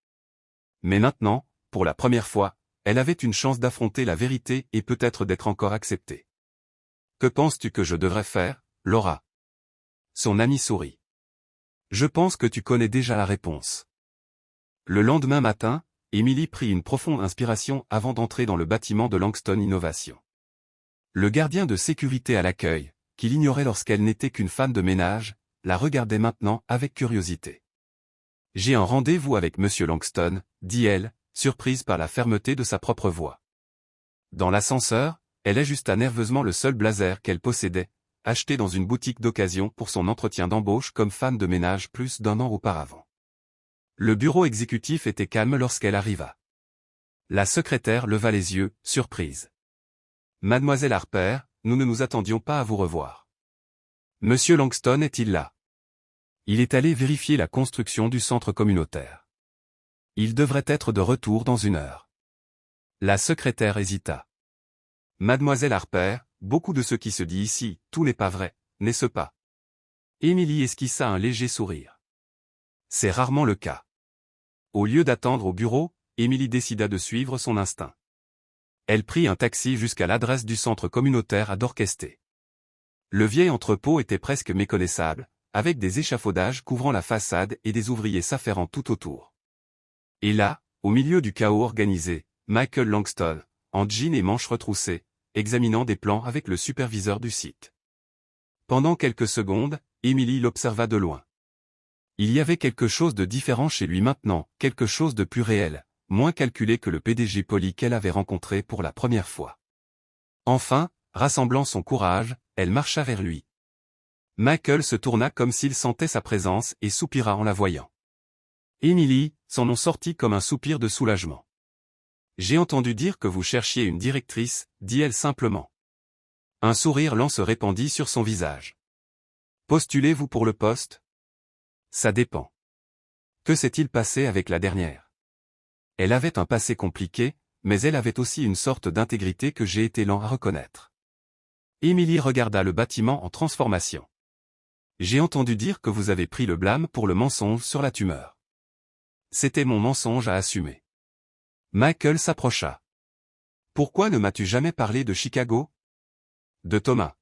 [SPEAKER 1] Mais maintenant, pour la première fois, elle avait une chance d'affronter la vérité et peut-être d'être encore acceptée. Que penses-tu que je devrais faire, Laura? Son ami sourit. Je pense que tu connais déjà la réponse. Le lendemain matin, Emily prit une profonde inspiration avant d'entrer dans le bâtiment de Langston Innovation. Le gardien de sécurité à l'accueil, qui l'ignorait lorsqu'elle n'était qu'une femme de ménage, la regardait maintenant avec curiosité. « J'ai un rendez-vous avec Monsieur Langston, » dit-elle, surprise par la fermeté de sa propre voix. Dans l'ascenseur, elle ajusta nerveusement le seul blazer qu'elle possédait, acheté dans une boutique d'occasion pour son entretien d'embauche comme femme de ménage plus d'1 an auparavant. Le bureau exécutif était calme lorsqu'elle arriva. La secrétaire leva les yeux, surprise. « Mademoiselle Harper, nous ne nous attendions pas à vous revoir. Monsieur Langston est-il là? Il est allé vérifier la construction du centre communautaire. Il devrait être de retour dans 1 heure. » La secrétaire hésita. « Mademoiselle Harper, beaucoup de ce qui se dit ici, tout n'est pas vrai, n'est-ce pas? » Emily esquissa un léger sourire. « C'est rarement le cas. » Au lieu d'attendre au bureau, Emily décida de suivre son instinct. Elle prit un taxi jusqu'à l'adresse du centre communautaire à Dorchester. Le vieil entrepôt était presque méconnaissable, avec des échafaudages couvrant la façade et des ouvriers s'affairant tout autour. Et là, au milieu du chaos organisé, Michael Langston, en jean et manches retroussées, examinant des plans avec le superviseur du site. Pendant quelques secondes, Emily l'observa de loin. Il y avait quelque chose de différent chez lui maintenant, quelque chose de plus réel, moins calculé que le PDG poli qu'elle avait rencontré pour la première fois. Enfin, rassemblant son courage, elle marcha vers lui. Michael se tourna comme s'il sentait sa présence et soupira en la voyant. Emily, son nom sortit comme un soupir de soulagement. « J'ai entendu dire que vous cherchiez une directrice, » dit-elle simplement. Un sourire lent se répandit sur son visage. « Postulez-vous pour le poste? » Ça dépend. Que s'est-il passé avec la dernière? Elle avait un passé compliqué, mais elle avait aussi une sorte d'intégrité que j'ai été lent à reconnaître. Emily regarda le bâtiment en transformation. J'ai entendu dire que vous avez pris le blâme pour le mensonge sur la tumeur. C'était mon mensonge à assumer. Michael s'approcha. Pourquoi ne m'as-tu jamais parlé de Chicago? De Thomas.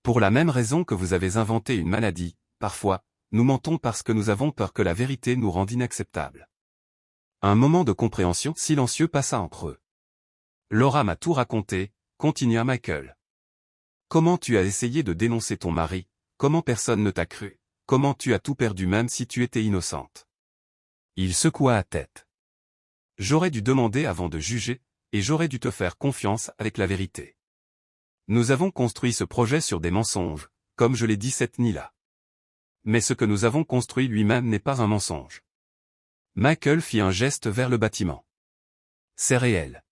[SPEAKER 1] Pour la même raison que vous avez inventé une maladie, parfois, nous mentons parce que nous avons peur que la vérité nous rende inacceptables. Un moment de compréhension silencieux passa entre eux. Laura m'a tout raconté, continua Michael. Comment tu as essayé de dénoncer ton mari, comment personne ne t'a cru, comment tu as tout perdu même si tu étais innocente. Il secoua la tête. J'aurais dû demander avant de juger, et j'aurais dû te faire confiance avec la vérité. Nous avons construit ce projet sur des mensonges, comme je l'ai dit cette nuit-là. Mais ce que nous avons construit lui-même n'est pas un mensonge. Michael fit un geste vers le bâtiment. C'est réel.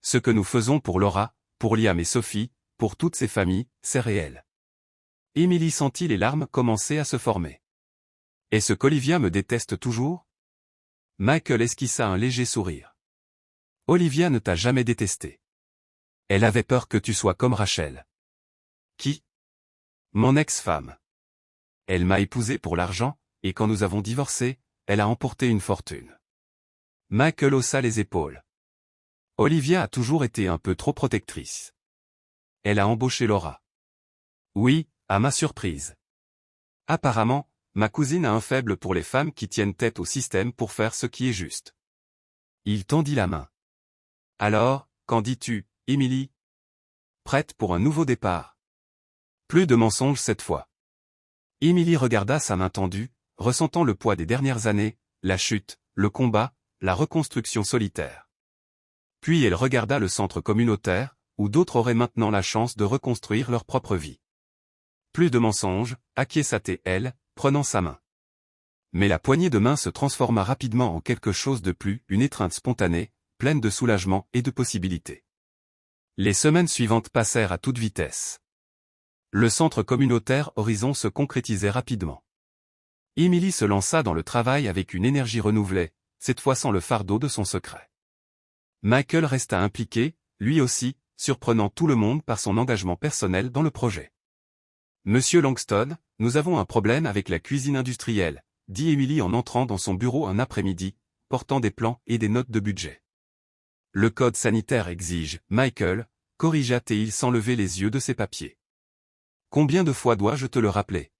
[SPEAKER 1] Ce que nous faisons pour Laura, pour Liam et Sophie, pour toutes ces familles, c'est réel. Emily sentit les larmes commencer à se former. Est-ce qu'Olivia me déteste toujours? Michael esquissa un léger sourire. Olivia ne t'a jamais détesté. Elle avait peur que tu sois comme Rachel. Qui? Mon ex-femme. Elle m'a épousé pour l'argent, et quand nous avons divorcé, elle a emporté une fortune. Michael haussa les épaules. Olivia a toujours été un peu trop protectrice. Elle a embauché Laura. Oui, à ma surprise. Apparemment, ma cousine a un faible pour les femmes qui tiennent tête au système pour faire ce qui est juste. Il tendit la main. Alors, qu'en dis-tu, Emily? Prête pour un nouveau départ? Plus de mensonges cette fois. Emily regarda sa main tendue, ressentant le poids des dernières années, la chute, le combat, la reconstruction solitaire. Puis elle regarda le centre communautaire, où d'autres auraient maintenant la chance de reconstruire leur propre vie. Plus de mensonges, acquiesça-t-elle, prenant sa main. Mais la poignée de main se transforma rapidement en quelque chose de plus, une étreinte spontanée, pleine de soulagement et de possibilités. Les semaines suivantes passèrent à toute vitesse. Le centre communautaire Horizon se concrétisait rapidement. Emily se lança dans le travail avec une énergie renouvelée, cette fois sans le fardeau de son secret. Michael resta impliqué, lui aussi, surprenant tout le monde par son engagement personnel dans le projet. Monsieur Langston, nous avons un problème avec la cuisine industrielle, dit Emily en entrant dans son bureau un après-midi, portant des plans et des notes de budget. Le code sanitaire exige, Michael, corrigea-t-il sans lever les yeux de ses papiers. Combien de fois dois-je te le rappeler?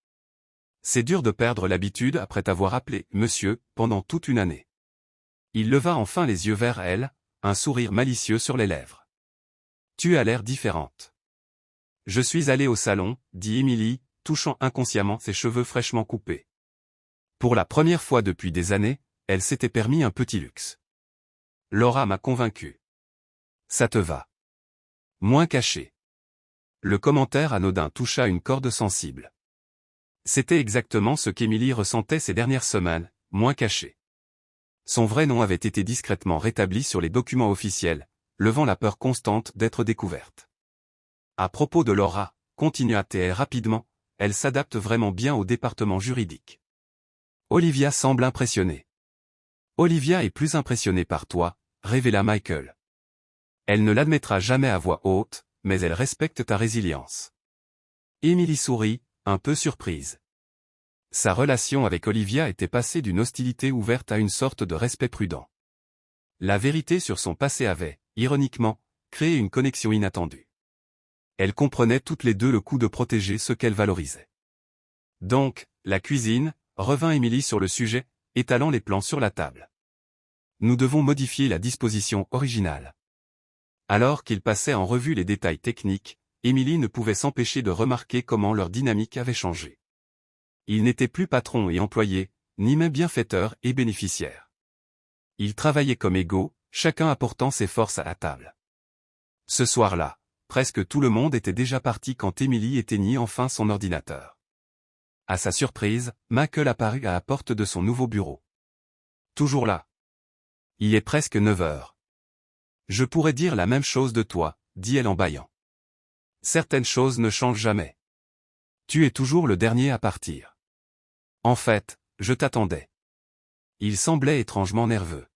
[SPEAKER 1] C'est dur de perdre l'habitude après t'avoir appelé, monsieur, pendant toute une année. Il leva enfin les yeux vers elle, un sourire malicieux sur les lèvres. Tu as l'air différente. Je suis allé au salon, dit Emily, touchant inconsciemment ses cheveux fraîchement coupés. Pour la première fois depuis des années, elle s'était permis un petit luxe. Laura m'a convaincu. Ça te va. Moins caché. Le commentaire anodin toucha une corde sensible. C'était exactement ce qu'Emily ressentait ces dernières semaines, moins caché. Son vrai nom avait été discrètement rétabli sur les documents officiels, levant la peur constante d'être découverte. À propos de Laura, continua-t-elle rapidement, elle s'adapte vraiment bien au département juridique. Olivia semble impressionnée. Olivia est plus impressionnée par toi, révéla Michael. Elle ne l'admettra jamais à voix haute, mais elle respecte ta résilience. Emily sourit, un peu surprise. Sa relation avec Olivia était passée d'une hostilité ouverte à une sorte de respect prudent. La vérité sur son passé avait, ironiquement, créé une connexion inattendue. Elles comprenaient toutes les deux le coup de protéger ce qu'elles valorisaient. Donc, la cuisine, revint Emily sur le sujet, étalant les plans sur la table. Nous devons modifier la disposition originale. Alors qu'il passait en revue les détails techniques, Emily ne pouvait s'empêcher de remarquer comment leur dynamique avait changé. Ils n'étaient plus patrons et employés, ni même bienfaiteurs et bénéficiaires. Ils travaillaient comme égaux, chacun apportant ses forces à la table. Ce soir-là, presque tout le monde était déjà parti quand Emily éteignit enfin son ordinateur. À sa surprise, Michael apparut à la porte de son nouveau bureau. Toujours là. Il est presque 9 heures. Je pourrais dire la même chose de toi, dit-elle en bâillant. Certaines choses ne changent jamais. Tu es toujours le dernier à partir. En fait, je t'attendais. Il semblait étrangement nerveux.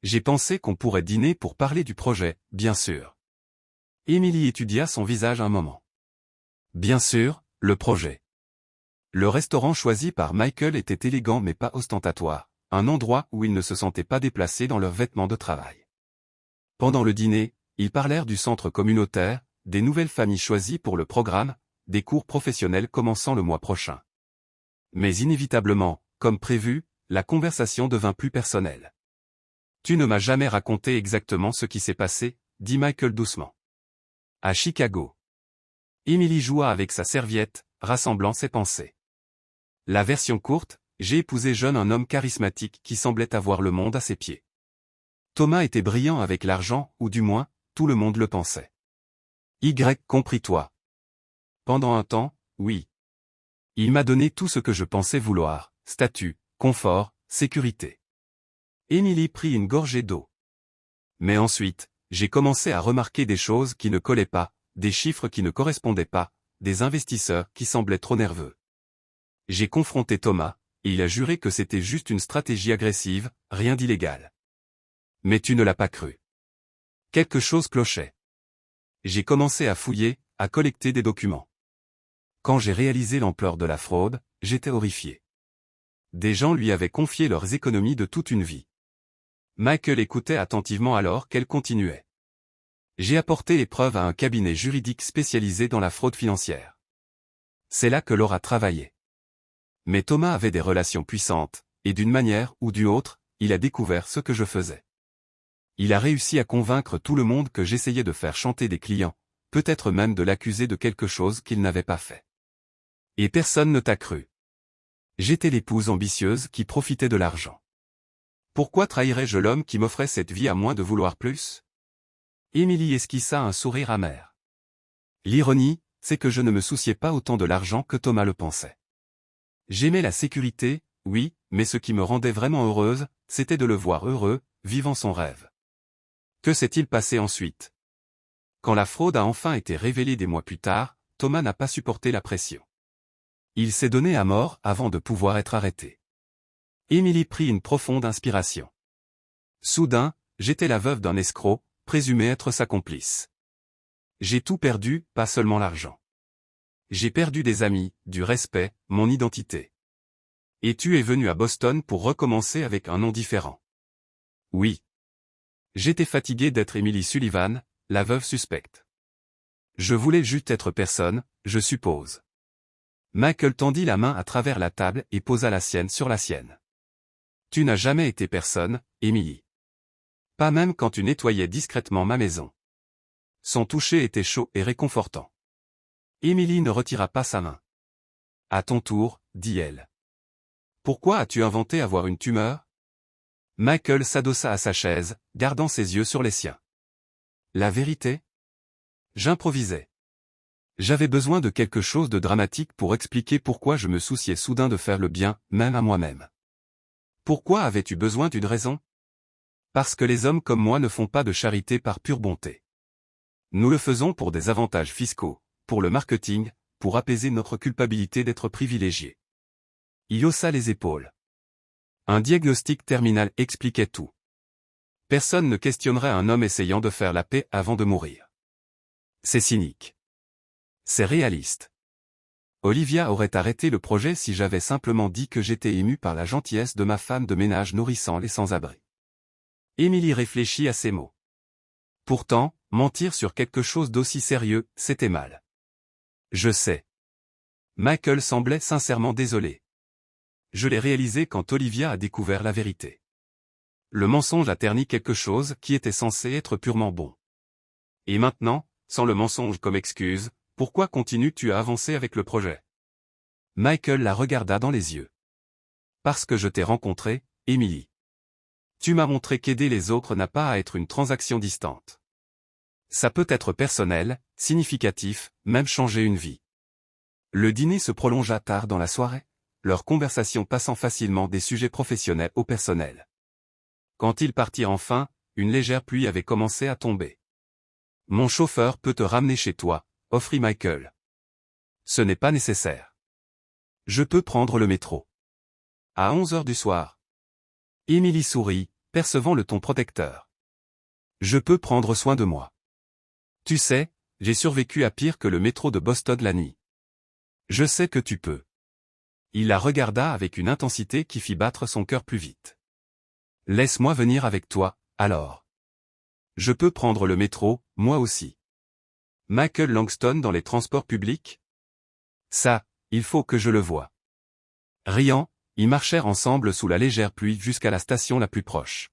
[SPEAKER 1] J'ai pensé qu'on pourrait dîner pour parler du projet, bien sûr. Emily étudia son visage un moment. Bien sûr, le projet. Le restaurant choisi par Michael était élégant mais pas ostentatoire, un endroit où ils ne se sentaient pas déplacés dans leurs vêtements de travail. Pendant le dîner, ils parlèrent du centre communautaire, des nouvelles familles choisies pour le programme, des cours professionnels commençant le mois prochain. Mais inévitablement, comme prévu, la conversation devint plus personnelle. Tu ne m'as jamais raconté exactement ce qui s'est passé, dit Michael doucement. À Chicago. Emily joua avec sa serviette, rassemblant ses pensées. La version courte, j'ai épousé jeune un homme charismatique qui semblait avoir le monde à ses pieds. Thomas était brillant avec l'argent, ou du moins, tout le monde le pensait. Compris-toi. Pendant un temps, oui. Il m'a donné tout ce que je pensais vouloir, statut, confort, sécurité. Emily prit une gorgée d'eau. Mais ensuite, j'ai commencé à remarquer des choses qui ne collaient pas, des chiffres qui ne correspondaient pas, des investisseurs qui semblaient trop nerveux. J'ai confronté Thomas, et il a juré que c'était juste une stratégie agressive, rien d'illégal. Mais tu ne l'as pas cru. Quelque chose clochait. J'ai commencé à fouiller, à collecter des documents. Quand j'ai réalisé l'ampleur de la fraude, j'étais horrifié. Des gens lui avaient confié leurs économies de toute une vie. Michael écoutait attentivement alors qu'elle continuait. J'ai apporté les preuves à un cabinet juridique spécialisé dans la fraude financière. C'est là que Laura travaillait. Mais Thomas avait des relations puissantes, et d'une manière ou d'une autre, il a découvert ce que je faisais. Il a réussi à convaincre tout le monde que j'essayais de faire chanter des clients, peut-être même de l'accuser de quelque chose qu'il n'avait pas fait. Et personne ne t'a cru. J'étais l'épouse ambitieuse qui profitait de l'argent. Pourquoi trahirais-je l'homme qui m'offrait cette vie à moins de vouloir plus? Emily esquissa un sourire amer. L'ironie, c'est que je ne me souciais pas autant de l'argent que Thomas le pensait. J'aimais la sécurité, oui, mais ce qui me rendait vraiment heureuse, c'était de le voir heureux, vivant son rêve. Que s'est-il passé ensuite? Quand la fraude a enfin été révélée des mois plus tard, Thomas n'a pas supporté la pression. Il s'est donné à mort avant de pouvoir être arrêté. Emily prit une profonde inspiration. Soudain, j'étais la veuve d'un escroc, présumé être sa complice. J'ai tout perdu, pas seulement l'argent. J'ai perdu des amis, du respect, mon identité. Et tu es venu à Boston pour recommencer avec un nom différent. Oui. J'étais fatigué d'être Emily Sullivan, la veuve suspecte. Je voulais juste être personne, je suppose. Michael tendit la main à travers la table et posa la sienne sur la sienne. Tu n'as jamais été personne, Emily. Pas même quand tu nettoyais discrètement ma maison. Son toucher était chaud et réconfortant. Emily ne retira pas sa main. À ton tour, dit-elle. Pourquoi as-tu inventé avoir une tumeur? Michael s'adossa à sa chaise, gardant ses yeux sur les siens. La vérité? J'improvisais. J'avais besoin de quelque chose de dramatique pour expliquer pourquoi je me souciais soudain de faire le bien, même à moi-même. Pourquoi avais-tu besoin d'une raison? Parce que les hommes comme moi ne font pas de charité par pure bonté. Nous le faisons pour des avantages fiscaux, pour le marketing, pour apaiser notre culpabilité d'être privilégiés. Il haussa les épaules. Un diagnostic terminal expliquait tout. Personne ne questionnerait un homme essayant de faire la paix avant de mourir. C'est cynique. C'est réaliste. Olivia aurait arrêté le projet si j'avais simplement dit que j'étais ému par la gentillesse de ma femme de ménage nourrissant les sans-abri. Emily réfléchit à ces mots. Pourtant, mentir sur quelque chose d'aussi sérieux, c'était mal. Je sais. Michael semblait sincèrement désolé. Je l'ai réalisé quand Olivia a découvert la vérité. Le mensonge a terni quelque chose qui était censé être purement bon. Et maintenant, sans le mensonge comme excuse, pourquoi continues-tu à avancer avec le projet? Michael la regarda dans les yeux. Parce que je t'ai rencontré, Emily. Tu m'as montré qu'aider les autres n'a pas à être une transaction distante. Ça peut être personnel, significatif, même changer une vie. Le dîner se prolongea tard dans la soirée, leur conversation passant facilement des sujets professionnels au personnel. Quand ils partirent enfin, une légère pluie avait commencé à tomber. Mon chauffeur peut te ramener chez toi, offrit Michael. Ce n'est pas nécessaire. Je peux prendre le métro. À 11h du soir. Emily sourit, percevant le ton protecteur. Je peux prendre soin de moi. Tu sais, j'ai survécu à pire que le métro de Boston la nuit. Je sais que tu peux. Il la regarda avec une intensité qui fit battre son cœur plus vite. Laisse-moi venir avec toi, alors. Je peux prendre le métro, moi aussi. Michael Langston dans les transports publics? Ça, il faut que je le voie. Riant, ils marchèrent ensemble sous la légère pluie jusqu'à la station la plus proche.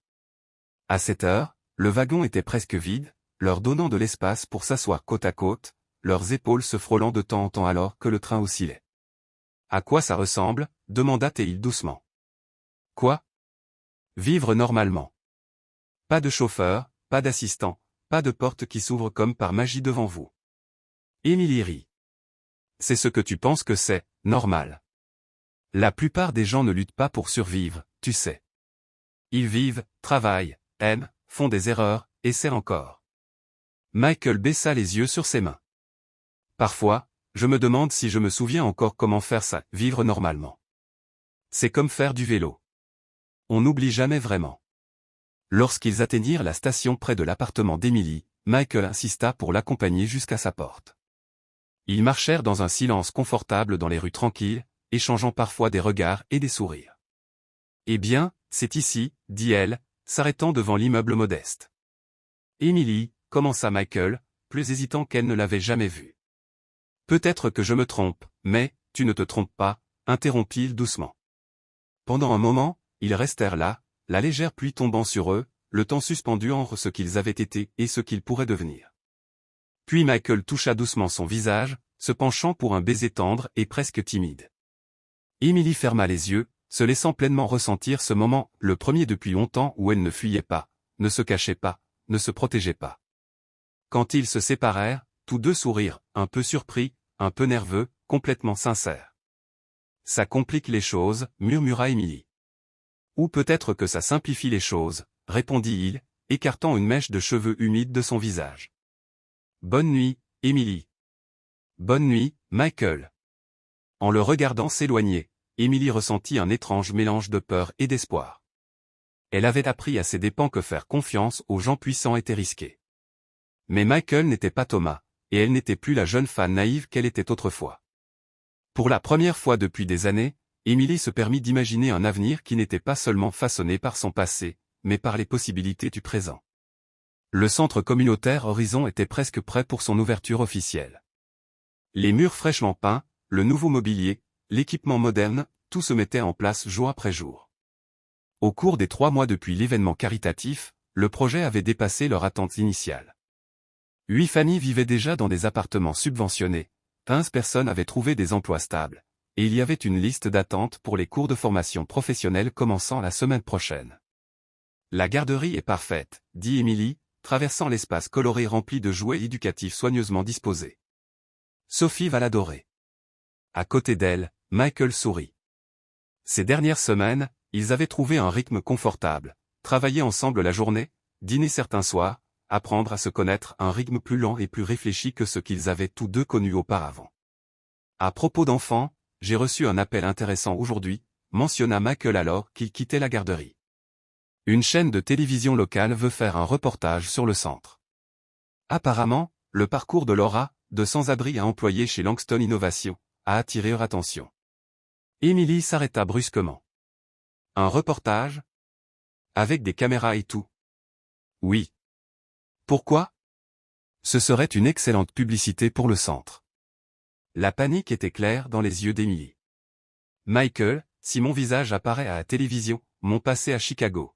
[SPEAKER 1] À cette heure, le wagon était presque vide, leur donnant de l'espace pour s'asseoir côte à côte, leurs épaules se frôlant de temps en temps alors que le train oscillait. À quoi ça ressemble? Demanda-t-il doucement. Quoi? Vivre normalement. Pas de chauffeur, pas d'assistant, pas de porte qui s'ouvre comme par magie devant vous. Emily rit. C'est ce que tu penses que c'est, normal. La plupart des gens ne luttent pas pour survivre, tu sais. Ils vivent, travaillent, aiment, font des erreurs, essaient encore. Michael baissa les yeux sur ses mains. Parfois, je me demande si je me souviens encore comment faire ça, vivre normalement. C'est comme faire du vélo. On n'oublie jamais vraiment. Lorsqu'ils atteignirent la station près de l'appartement d'Emily, Michael insista pour l'accompagner jusqu'à sa porte. Ils marchèrent dans un silence confortable dans les rues tranquilles, échangeant parfois des regards et des sourires. Eh bien, c'est ici, dit-elle, s'arrêtant devant l'immeuble modeste. Emily, commença Michael, plus hésitant qu'elle ne l'avait jamais vu. Peut-être que je me trompe, mais, tu ne te trompes pas, interrompit-il doucement. Pendant un moment, ils restèrent là, la légère pluie tombant sur eux, le temps suspendu entre ce qu'ils avaient été et ce qu'ils pourraient devenir. Puis Michael toucha doucement son visage, se penchant pour un baiser tendre et presque timide. Emily ferma les yeux, se laissant pleinement ressentir ce moment, le premier depuis longtemps où elle ne fuyait pas, ne se cachait pas, ne se protégeait pas. Quand ils se séparèrent, tous deux sourirent, un peu surpris, un peu nerveux, complètement sincères. Ça complique les choses, murmura Emily. Ou peut-être que ça simplifie les choses, répondit-il, écartant une mèche de cheveux humides de son visage. Bonne nuit, Emily. Bonne nuit, Michael. En le regardant s'éloigner, Emily ressentit un étrange mélange de peur et d'espoir. Elle avait appris à ses dépens que faire confiance aux gens puissants était risqué. Mais Michael n'était pas Thomas, et elle n'était plus la jeune femme naïve qu'elle était autrefois. Pour la première fois depuis des années, Emily se permit d'imaginer un avenir qui n'était pas seulement façonné par son passé, mais par les possibilités du présent. Le centre communautaire Horizon était presque prêt pour son ouverture officielle. Les murs fraîchement peints, le nouveau mobilier, l'équipement moderne, tout se mettait en place jour après jour. Au cours des 3 mois depuis l'événement caritatif, le projet avait dépassé leur attente initiale. 8 familles vivaient déjà dans des appartements subventionnés, 15 personnes avaient trouvé des emplois stables, et il y avait une liste d'attente pour les cours de formation professionnelle commençant la semaine prochaine. La garderie est parfaite, dit Émilie, traversant l'espace coloré rempli de jouets éducatifs soigneusement disposés. Sophie va l'adorer. À côté d'elle, Michael sourit. Ces dernières semaines, ils avaient trouvé un rythme confortable, travailler ensemble la journée, dîner certains soirs, apprendre à se connaître, un rythme plus lent et plus réfléchi que ce qu'ils avaient tous deux connu auparavant. À propos d'enfants, j'ai reçu un appel intéressant aujourd'hui, mentionna Michael alors qu'il quittait la garderie. Une chaîne de télévision locale veut faire un reportage sur le centre. Apparemment, le parcours de Laura, de sans-abri à employée chez Langston Innovation, a attiré leur attention. Émilie s'arrêta brusquement. Un reportage? Avec des caméras et tout? Oui. Pourquoi? Ce serait une excellente publicité pour le centre. La panique était claire dans les yeux d'Émilie. Michael, si mon visage apparaît à la télévision, mon passé à Chicago.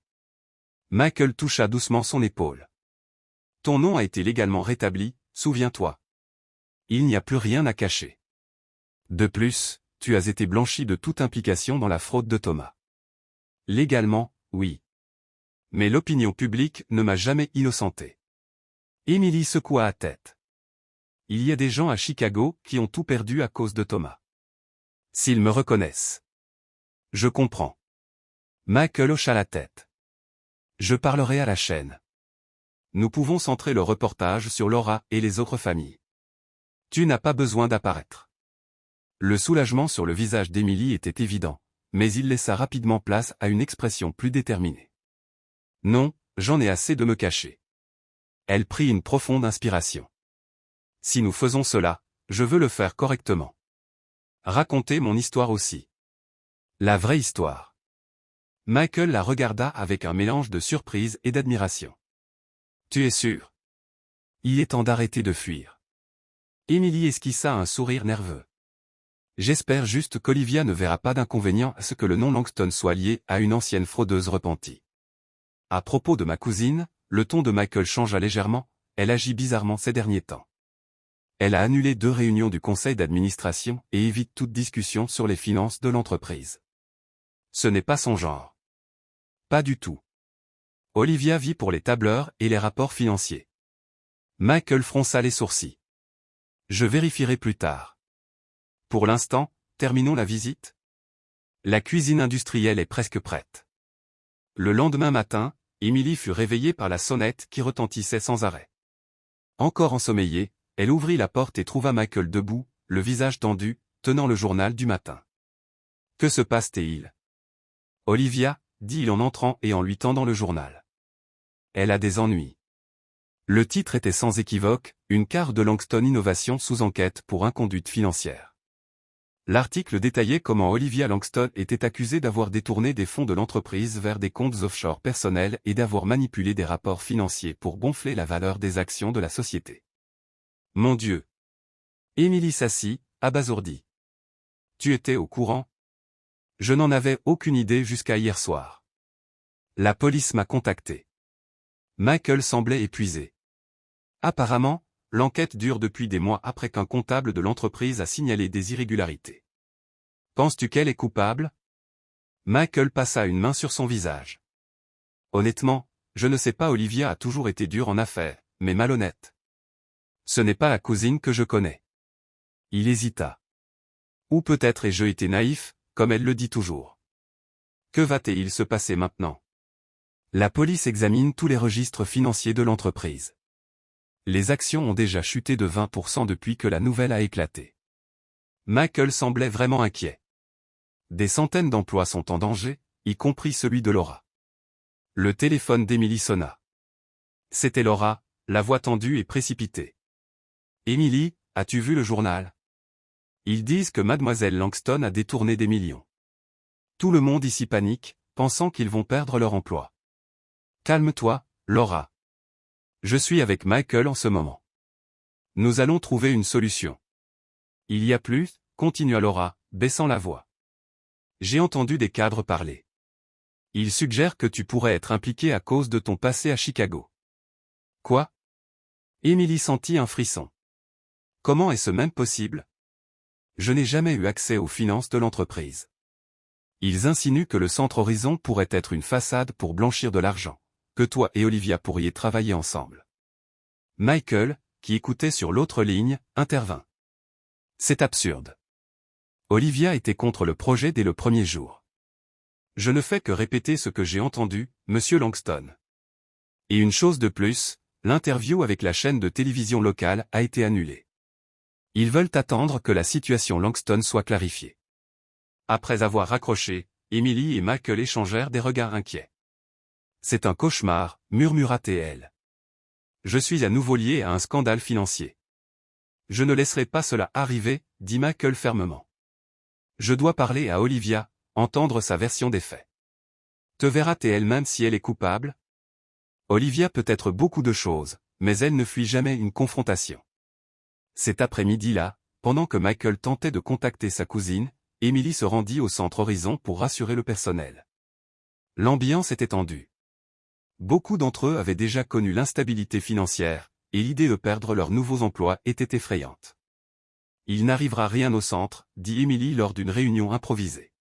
[SPEAKER 1] Michael toucha doucement son épaule. Ton nom a été légalement rétabli, souviens-toi. Il n'y a plus rien à cacher. De plus, tu as été blanchi de toute implication dans la fraude de Thomas. Légalement, oui. Mais l'opinion publique ne m'a jamais innocenté. Émilie secoua la tête. Il y a des gens à Chicago qui ont tout perdu à cause de Thomas. S'ils me reconnaissent. Je comprends. Michael hocha la tête. Je parlerai à la chaîne. Nous pouvons centrer le reportage sur Laura et les autres familles. Tu n'as pas besoin d'apparaître. Le soulagement sur le visage d'Émilie était évident, mais il laissa rapidement place à une expression plus déterminée. Non, j'en ai assez de me cacher. Elle prit une profonde inspiration. Si nous faisons cela, je veux le faire correctement. Raconter mon histoire aussi. La vraie histoire. Michael la regarda avec un mélange de surprise et d'admiration. Tu es sûr? Il est temps d'arrêter de fuir. Émilie esquissa un sourire nerveux. J'espère juste qu'Olivia ne verra pas d'inconvénient à ce que le nom Langston soit lié à une ancienne fraudeuse repentie. À propos de ma cousine, le ton de Michael changea légèrement, elle agit bizarrement ces derniers temps. Elle a annulé 2 réunions du conseil d'administration et évite toute discussion sur les finances de l'entreprise. Ce n'est pas son genre. Pas du tout. Olivia vit pour les tableurs et les rapports financiers. Michael fronça les sourcils. Je vérifierai plus tard. Pour l'instant, terminons la visite. La cuisine industrielle est presque prête. Le lendemain matin, Émilie fut réveillée par la sonnette qui retentissait sans arrêt. Encore ensommeillée, elle ouvrit la porte et trouva Michael debout, le visage tendu, tenant le journal du matin. Que se passe-t-il? Olivia, dit-il en entrant et en lui tendant le journal. Elle a des ennuis. Le titre était sans équivoque, une carte de Langston Innovation sous enquête pour inconduite financière. L'article détaillait comment Olivia Langston était accusée d'avoir détourné des fonds de l'entreprise vers des comptes offshore personnels et d'avoir manipulé des rapports financiers pour gonfler la valeur des actions de la société. Mon Dieu! Émilie s'assit, abasourdie. Tu étais au courant? Je n'en avais aucune idée jusqu'à hier soir. La police m'a contacté. Michael semblait épuisé. Apparemment, l'enquête dure depuis des mois après qu'un comptable de l'entreprise a signalé des irrégularités. Penses-tu qu'elle est coupable? Michael passa une main sur son visage. Honnêtement, je ne sais pas. Olivia a toujours été dure en affaires, mais malhonnête. Ce n'est pas la cousine que je connais. Il hésita. Ou peut-être ai-je été naïf, comme elle le dit toujours. Que va-t-il se passer maintenant? La police examine tous les registres financiers de l'entreprise. Les actions ont déjà chuté de 20% depuis que la nouvelle a éclaté. Michael semblait vraiment inquiet. Des centaines d'emplois sont en danger, y compris celui de Laura. Le téléphone d'Émilie sonna. C'était Laura, la voix tendue et précipitée. Émilie, as-tu vu le journal? Ils disent que mademoiselle Langston a détourné des millions. Tout le monde ici panique, pensant qu'ils vont perdre leur emploi. Calme-toi, Laura. Je suis avec Michael en ce moment. Nous allons trouver une solution. Il y a plus, continua Laura, baissant la voix. J'ai entendu des cadres parler. Ils suggèrent que tu pourrais être impliqué à cause de ton passé à Chicago. Quoi? Emily sentit un frisson. Comment est-ce même possible? Je n'ai jamais eu accès aux finances de l'entreprise. Ils insinuent que le Centre Horizon pourrait être une façade pour blanchir de l'argent, que toi et Olivia pourriez travailler ensemble. Michael, qui écoutait sur l'autre ligne, intervint. C'est absurde. Olivia était contre le projet dès le premier jour. Je ne fais que répéter ce que j'ai entendu, monsieur Langston. Et une chose de plus, l'interview avec la chaîne de télévision locale a été annulée. Ils veulent attendre que la situation Langston soit clarifiée. Après avoir raccroché, Emily et Michael échangèrent des regards inquiets. C'est un cauchemar, murmura TL. Je suis à nouveau lié à un scandale financier. Je ne laisserai pas cela arriver, dit Michael fermement. Je dois parler à Olivia, entendre sa version des faits. Te verra-t-elle même si elle est coupable? Olivia peut être beaucoup de choses, mais elle ne fuit jamais une confrontation. Cet après-midi-là, pendant que Michael tentait de contacter sa cousine, Emily se rendit au Centre Horizon pour rassurer le personnel. L'ambiance était tendue. Beaucoup d'entre eux avaient déjà connu l'instabilité financière, et l'idée de perdre leurs nouveaux emplois était effrayante. Il n'arrivera rien au centre, dit Emily lors d'une réunion improvisée.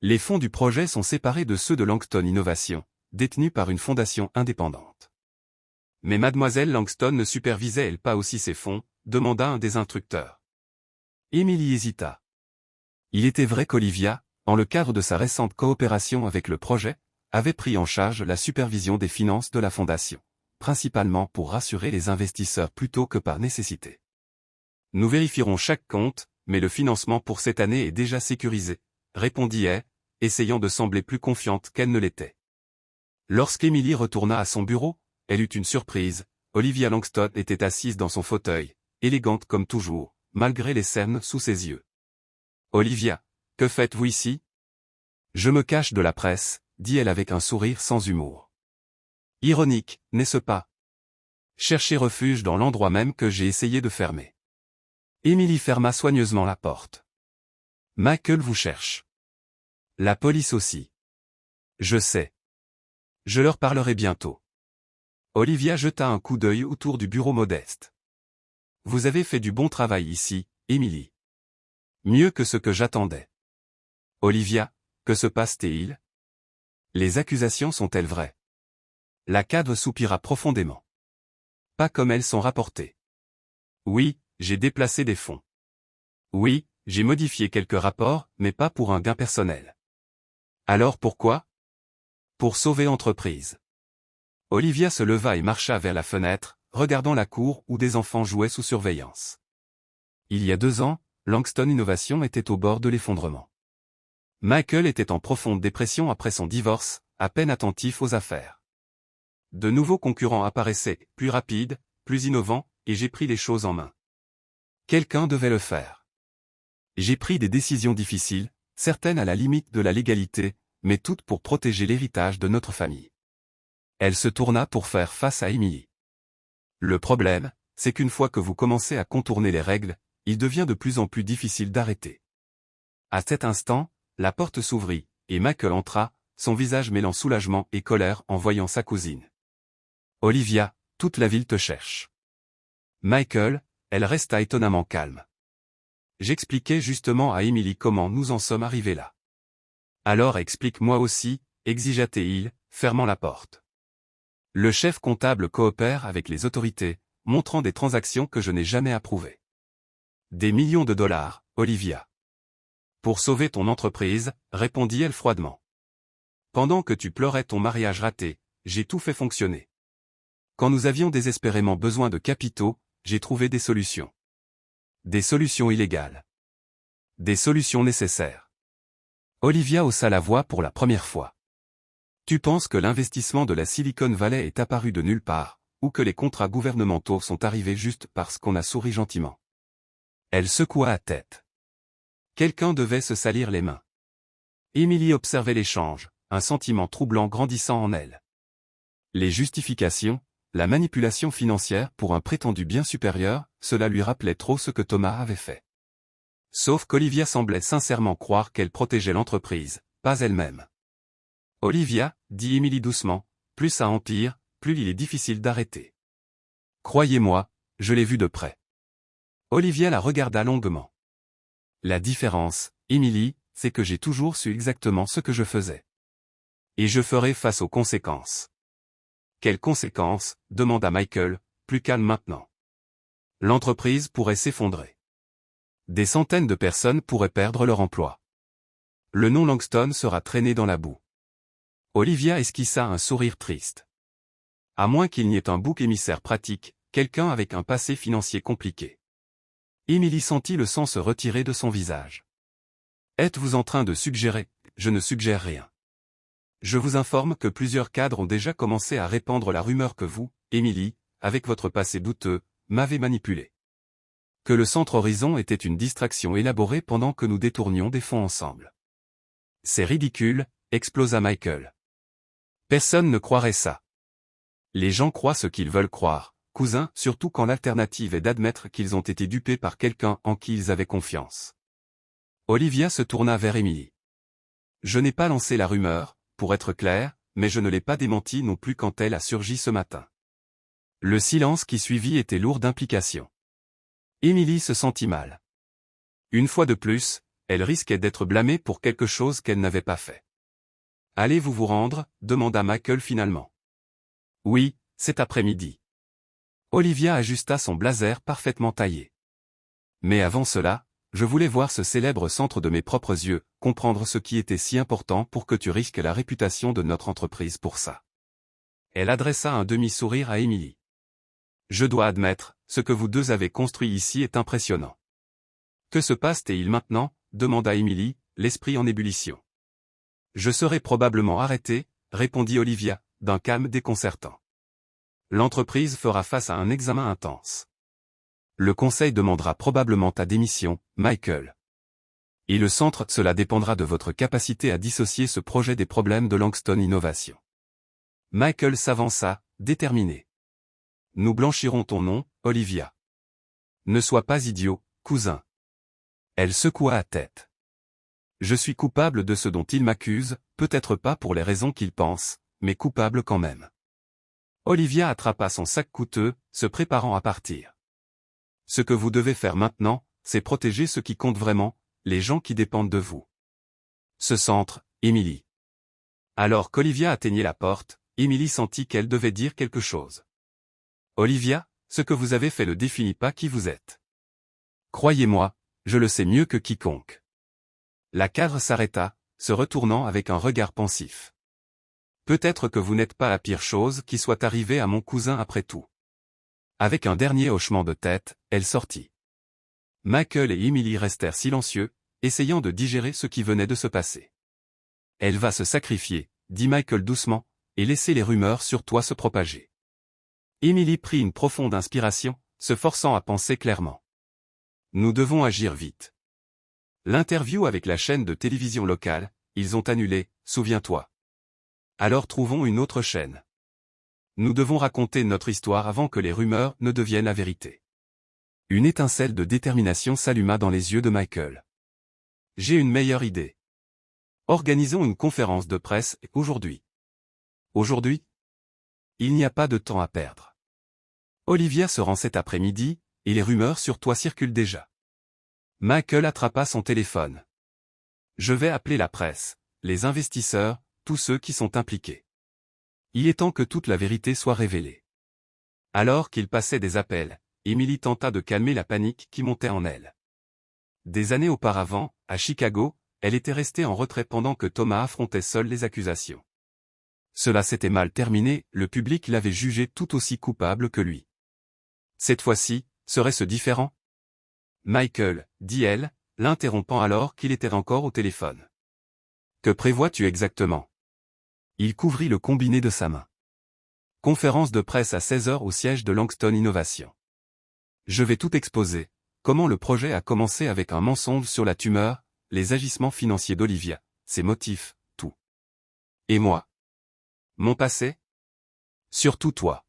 [SPEAKER 1] Les fonds du projet sont séparés de ceux de Langston Innovation, détenus par une fondation indépendante. Mais mademoiselle Langston ne supervisait-elle pas aussi ces fonds, demanda un des instructeurs. Emily hésita. Il était vrai qu'Olivia, dans le cadre de sa récente coopération avec le projet, avait pris en charge la supervision des finances de la fondation, principalement pour rassurer les investisseurs plutôt que par nécessité. Nous vérifierons chaque compte, mais le financement pour cette année est déjà sécurisé, répondit-elle, essayant de sembler plus confiante qu'elle ne l'était. Lorsqu'Emily retourna à son bureau, elle eut une surprise. Olivia Langston était assise dans son fauteuil, élégante comme toujours, malgré les cernes sous ses yeux. Olivia, que faites-vous ici? Je me cache de la presse, dit-elle avec un sourire sans humour. Ironique, n'est-ce pas? Chercher refuge dans l'endroit même que j'ai essayé de fermer. Emily ferma soigneusement la porte. Michael vous cherche. La police aussi. Je sais. Je leur parlerai bientôt. Olivia jeta un coup d'œil autour du bureau modeste. Vous avez fait du bon travail ici, Emily. Mieux que ce que j'attendais. Olivia, que se passe-t-il? Les accusations sont-elles vraies? La cadre soupira profondément. Pas comme elles sont rapportées. Oui, j'ai déplacé des fonds. Oui, j'ai modifié quelques rapports, mais pas pour un gain personnel. Alors pourquoi? Pour sauver l'entreprise. Olivia se leva et marcha vers la fenêtre, regardant la cour où des enfants jouaient sous surveillance. Il y a 2 ans, Langston Innovation était au bord de l'effondrement. Michael était en profonde dépression après son divorce, à peine attentif aux affaires. De nouveaux concurrents apparaissaient, plus rapides, plus innovants, et j'ai pris les choses en main. Quelqu'un devait le faire. J'ai pris des décisions difficiles, certaines à la limite de la légalité, mais toutes pour protéger l'héritage de notre famille. Elle se tourna pour faire face à Emily. Le problème, c'est qu'une fois que vous commencez à contourner les règles, il devient de plus en plus difficile d'arrêter. À cet instant, la porte s'ouvrit, et Michael entra, son visage mêlant soulagement et colère en voyant sa cousine. Olivia, toute la ville te cherche. Michael, elle resta étonnamment calme. J'expliquais justement à Emily comment nous en sommes arrivés là. Alors explique-moi aussi, exigea-t-il, fermant la porte. Le chef comptable coopère avec les autorités, montrant des transactions que je n'ai jamais approuvées. Des millions de dollars, Olivia. Pour sauver ton entreprise, répondit-elle froidement. Pendant que tu pleurais ton mariage raté, j'ai tout fait fonctionner. Quand nous avions désespérément besoin de capitaux, j'ai trouvé des solutions. Des solutions illégales. Des solutions nécessaires. Olivia haussa la voix pour la première fois. Tu penses que l'investissement de la Silicon Valley est apparu de nulle part, ou que les contrats gouvernementaux sont arrivés juste parce qu'on a souri gentiment? Elle secoua la tête. Quelqu'un devait se salir les mains. Emily observait l'échange, un sentiment troublant grandissant en elle. Les justifications, la manipulation financière pour un prétendu bien supérieur, cela lui rappelait trop ce que Thomas avait fait. Sauf qu'Olivia semblait sincèrement croire qu'elle protégeait l'entreprise, pas elle-même. Olivia, dit Emily doucement, plus ça empire, plus il est difficile d'arrêter. Croyez-moi, je l'ai vu de près. Olivia la regarda longuement. La différence, Emily, c'est que j'ai toujours su exactement ce que je faisais. Et je ferai face aux conséquences. Quelles conséquences, demanda Michael, plus calme maintenant. L'entreprise pourrait s'effondrer. Des centaines de personnes pourraient perdre leur emploi. Le nom Langston sera traîné dans la boue. Olivia esquissa un sourire triste. À moins qu'il n'y ait un bouc émissaire pratique, quelqu'un avec un passé financier compliqué. Emily sentit le sang se retirer de son visage. Êtes-vous en train de suggérer? Je ne suggère rien. Je vous informe que plusieurs cadres ont déjà commencé à répandre la rumeur que vous, Emily, avec votre passé douteux, m'avez manipulé. Que le Centre Horizon était une distraction élaborée pendant que nous détournions des fonds ensemble. C'est ridicule, explosa Michael. Personne ne croirait ça. Les gens croient ce qu'ils veulent croire, cousin, surtout quand l'alternative est d'admettre qu'ils ont été dupés par quelqu'un en qui ils avaient confiance. Olivia se tourna vers Emily. Je n'ai pas lancé la rumeur, pour être clair, mais je ne l'ai pas démentie non plus quand elle a surgi ce matin. Le silence qui suivit était lourd d'implications. Emily se sentit mal. Une fois de plus, elle risquait d'être blâmée pour quelque chose qu'elle n'avait pas fait. Allez-vous vous rendre? Demanda Michael finalement. Oui, cet après-midi. Olivia ajusta son blazer parfaitement taillé. Mais avant cela, je voulais voir ce célèbre centre de mes propres yeux, comprendre ce qui était si important pour que tu risques la réputation de notre entreprise pour ça. Elle adressa un demi-sourire à Emily. Je dois admettre, ce que vous deux avez construit ici est impressionnant. Que se passe-t-il maintenant? Demanda Emily, l'esprit en ébullition. Je serai probablement arrêtée, répondit Olivia, d'un calme déconcertant. L'entreprise fera face à un examen intense. Le conseil demandera probablement ta démission, Michael. Et le centre, cela dépendra de votre capacité à dissocier ce projet des problèmes de Langston Innovation. Michael s'avança, déterminé. Nous blanchirons ton nom, Olivia. Ne sois pas idiot, cousin. Elle secoua la tête. Je suis coupable de ce dont il m'accuse, peut-être pas pour les raisons qu'il pense, mais coupable quand même. Olivia attrapa son sac coûteux, se préparant à partir. Ce que vous devez faire maintenant, c'est protéger ce qui compte vraiment, les gens qui dépendent de vous. Ce centre, Emily. Alors qu'Olivia atteignait la porte, Emily sentit qu'elle devait dire quelque chose. Olivia, ce que vous avez fait ne définit pas qui vous êtes. Croyez-moi, je le sais mieux que quiconque. La cadre s'arrêta, se retournant avec un regard pensif. Peut-être que vous n'êtes pas la pire chose qui soit arrivée à mon cousin après tout. Avec un dernier hochement de tête, elle sortit. Michael et Emily restèrent silencieux, essayant de digérer ce qui venait de se passer. Elle va se sacrifier, dit Michael doucement, et laisser les rumeurs sur toi se propager. Emily prit une profonde inspiration, se forçant à penser clairement. Nous devons agir vite. L'interview avec la chaîne de télévision locale, ils ont annulé, souviens-toi. Alors trouvons une autre chaîne. Nous devons raconter notre histoire avant que les rumeurs ne deviennent la vérité. Une étincelle de détermination s'alluma dans les yeux de Michael. J'ai une meilleure idée. Organisons une conférence de presse aujourd'hui. Aujourd'hui? Il n'y a pas de temps à perdre. Olivia se rend cet après-midi, et les rumeurs sur toi circulent déjà. Michael attrapa son téléphone. Je vais appeler la presse, les investisseurs, tous ceux qui sont impliqués. Il est temps que toute la vérité soit révélée. Alors qu'il passait des appels, Emily tenta de calmer la panique qui montait en elle. Des années auparavant, à Chicago, elle était restée en retrait pendant que Thomas affrontait seul les accusations. Cela s'était mal terminé, le public l'avait jugé tout aussi coupable que lui. Cette fois-ci, serait-ce différent? Michael, dit-elle, l'interrompant alors qu'il était encore au téléphone. Que prévois-tu exactement? Il couvrit le combiné de sa main. Conférence de presse à 16h au siège de Langston Innovation. Je vais tout exposer, comment le projet a commencé avec un mensonge sur la tumeur, les agissements financiers d'Olivia, ses motifs, tout. Et moi? Mon passé? Surtout toi.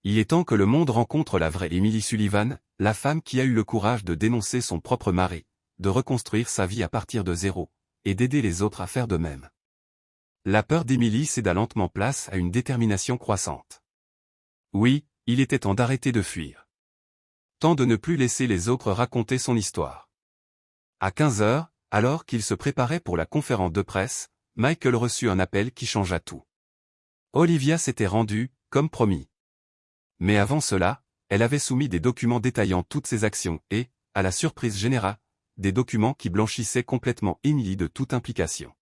[SPEAKER 1] Il est temps que le monde rencontre la vraie Emily Sullivan, la femme qui a eu le courage de dénoncer son propre mari, de reconstruire sa vie à partir de zéro, et d'aider les autres à faire de même. La peur d'Emily céda lentement place à une détermination croissante. Oui, il était temps d'arrêter de fuir. Temps de ne plus laisser les autres raconter son histoire. À 15 heures, alors qu'il se préparait pour la conférence de presse, Michael reçut un appel qui changea tout. Olivia s'était rendue, comme promis. Mais avant cela, elle avait soumis des documents détaillant toutes ses actions et, à la surprise générale, des documents qui blanchissaient complètement Emily de toute implication.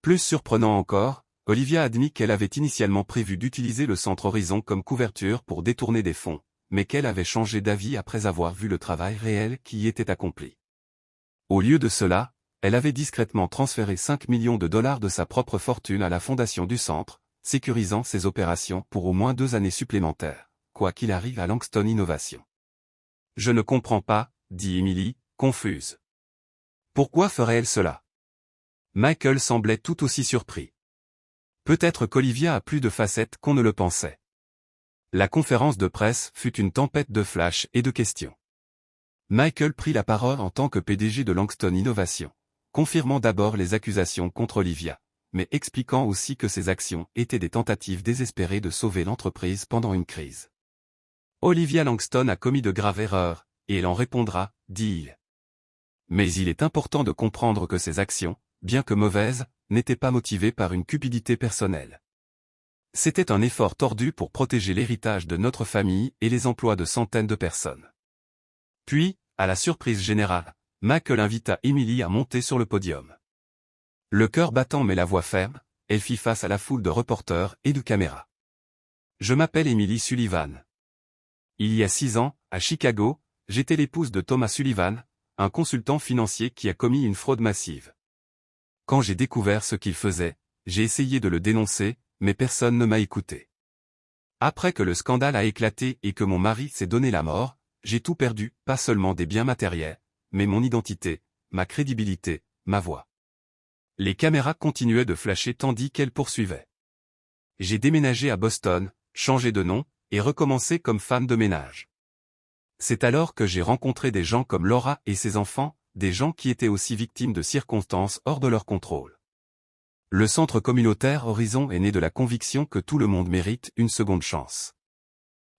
[SPEAKER 1] Plus surprenant encore, Olivia admit qu'elle avait initialement prévu d'utiliser le Centre Horizon comme couverture pour détourner des fonds, mais qu'elle avait changé d'avis après avoir vu le travail réel qui y était accompli. Au lieu de cela, elle avait discrètement transféré 5 millions de dollars de sa propre fortune à la fondation du centre, sécurisant ses opérations pour au moins 2 années supplémentaires, quoi qu'il arrive à Langston Innovation. « Je ne comprends pas, » dit Emily, confuse. « Pourquoi ferait-elle cela ?» Michael semblait tout aussi surpris. Peut-être qu'Olivia a plus de facettes qu'on ne le pensait. La conférence de presse fut une tempête de flashs et de questions. Michael prit la parole en tant que PDG de Langston Innovation, confirmant d'abord les accusations contre Olivia, mais expliquant aussi que ses actions étaient des tentatives désespérées de sauver l'entreprise pendant une crise. Olivia Langston a commis de graves erreurs, et elle en répondra, dit-il. Mais il est important de comprendre que ces actions, bien que mauvaises, n'étaient pas motivées par une cupidité personnelle. C'était un effort tordu pour protéger l'héritage de notre famille et les emplois de centaines de personnes. Puis, à la surprise générale, Michael invita Emily à monter sur le podium. Le cœur battant mais la voix ferme, elle fit face à la foule de reporters et de caméras. « Je m'appelle Emily Sullivan. Il y a 6 ans, à Chicago, j'étais l'épouse de Thomas Sullivan, un consultant financier qui a commis une fraude massive. Quand j'ai découvert ce qu'il faisait, j'ai essayé de le dénoncer, mais personne ne m'a écouté. Après que le scandale a éclaté et que mon mari s'est donné la mort, j'ai tout perdu, pas seulement des biens matériels, mais mon identité, ma crédibilité, ma voix. » Les caméras continuaient de flasher tandis qu'elle poursuivait. « J'ai déménagé à Boston, changé de nom, et recommencé comme femme de ménage. C'est alors que j'ai rencontré des gens comme Laura et ses enfants, des gens qui étaient aussi victimes de circonstances hors de leur contrôle. Le centre communautaire Horizon est né de la conviction que tout le monde mérite une seconde chance. »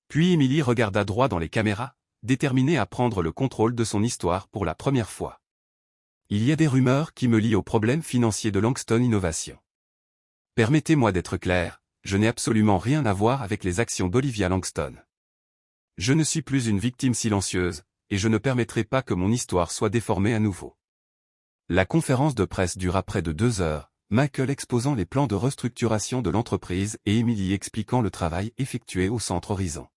[SPEAKER 1] Puis Emily regarda droit dans les caméras, déterminée à prendre le contrôle de son histoire pour la première fois. « Il y a des rumeurs qui me lient aux problèmes financiers de Langston Innovation. Permettez-moi d'être clair, je n'ai absolument rien à voir avec les actions d'Olivia Langston. Je ne suis plus une victime silencieuse, et je ne permettrai pas que mon histoire soit déformée à nouveau. » La conférence de presse dura près de 2 heures, Michael exposant les plans de restructuration de l'entreprise et Emily expliquant le travail effectué au Centre Horizon.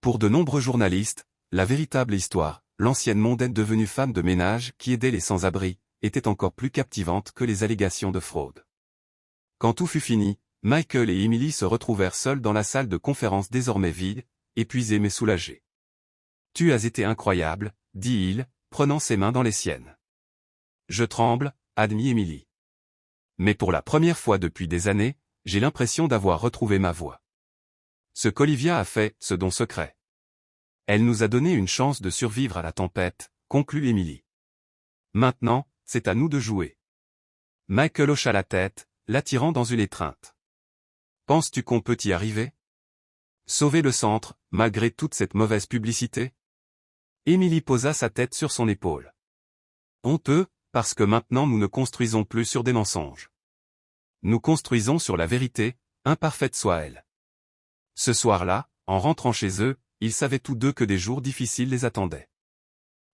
[SPEAKER 1] Pour de nombreux journalistes, la véritable histoire, l'ancienne mondaine devenue femme de ménage qui aidait les sans-abri, était encore plus captivante que les allégations de fraude. Quand tout fut fini, Michael et Emily se retrouvèrent seuls dans la salle de conférence désormais vide, épuisés mais soulagés. « Tu as été incroyable, » dit-il, prenant ses mains dans les siennes. « Je tremble, » admit Emily. « Mais pour la première fois depuis des années, j'ai l'impression d'avoir retrouvé ma voix. Ce qu'Olivia a fait, ce don secret. Elle nous a donné une chance de survivre à la tempête, » conclut Emily. « Maintenant, c'est à nous de jouer. » Michael hocha la tête, l'attirant dans une étreinte. « Penses-tu qu'on peut y arriver? Sauver le centre, malgré toute cette mauvaise publicité? » Emily posa sa tête sur son épaule. « On peut, parce que maintenant nous ne construisons plus sur des mensonges. Nous construisons sur la vérité, imparfaite soit-elle. » Ce soir-là, en rentrant chez eux, ils savaient tous deux que des jours difficiles les attendaient.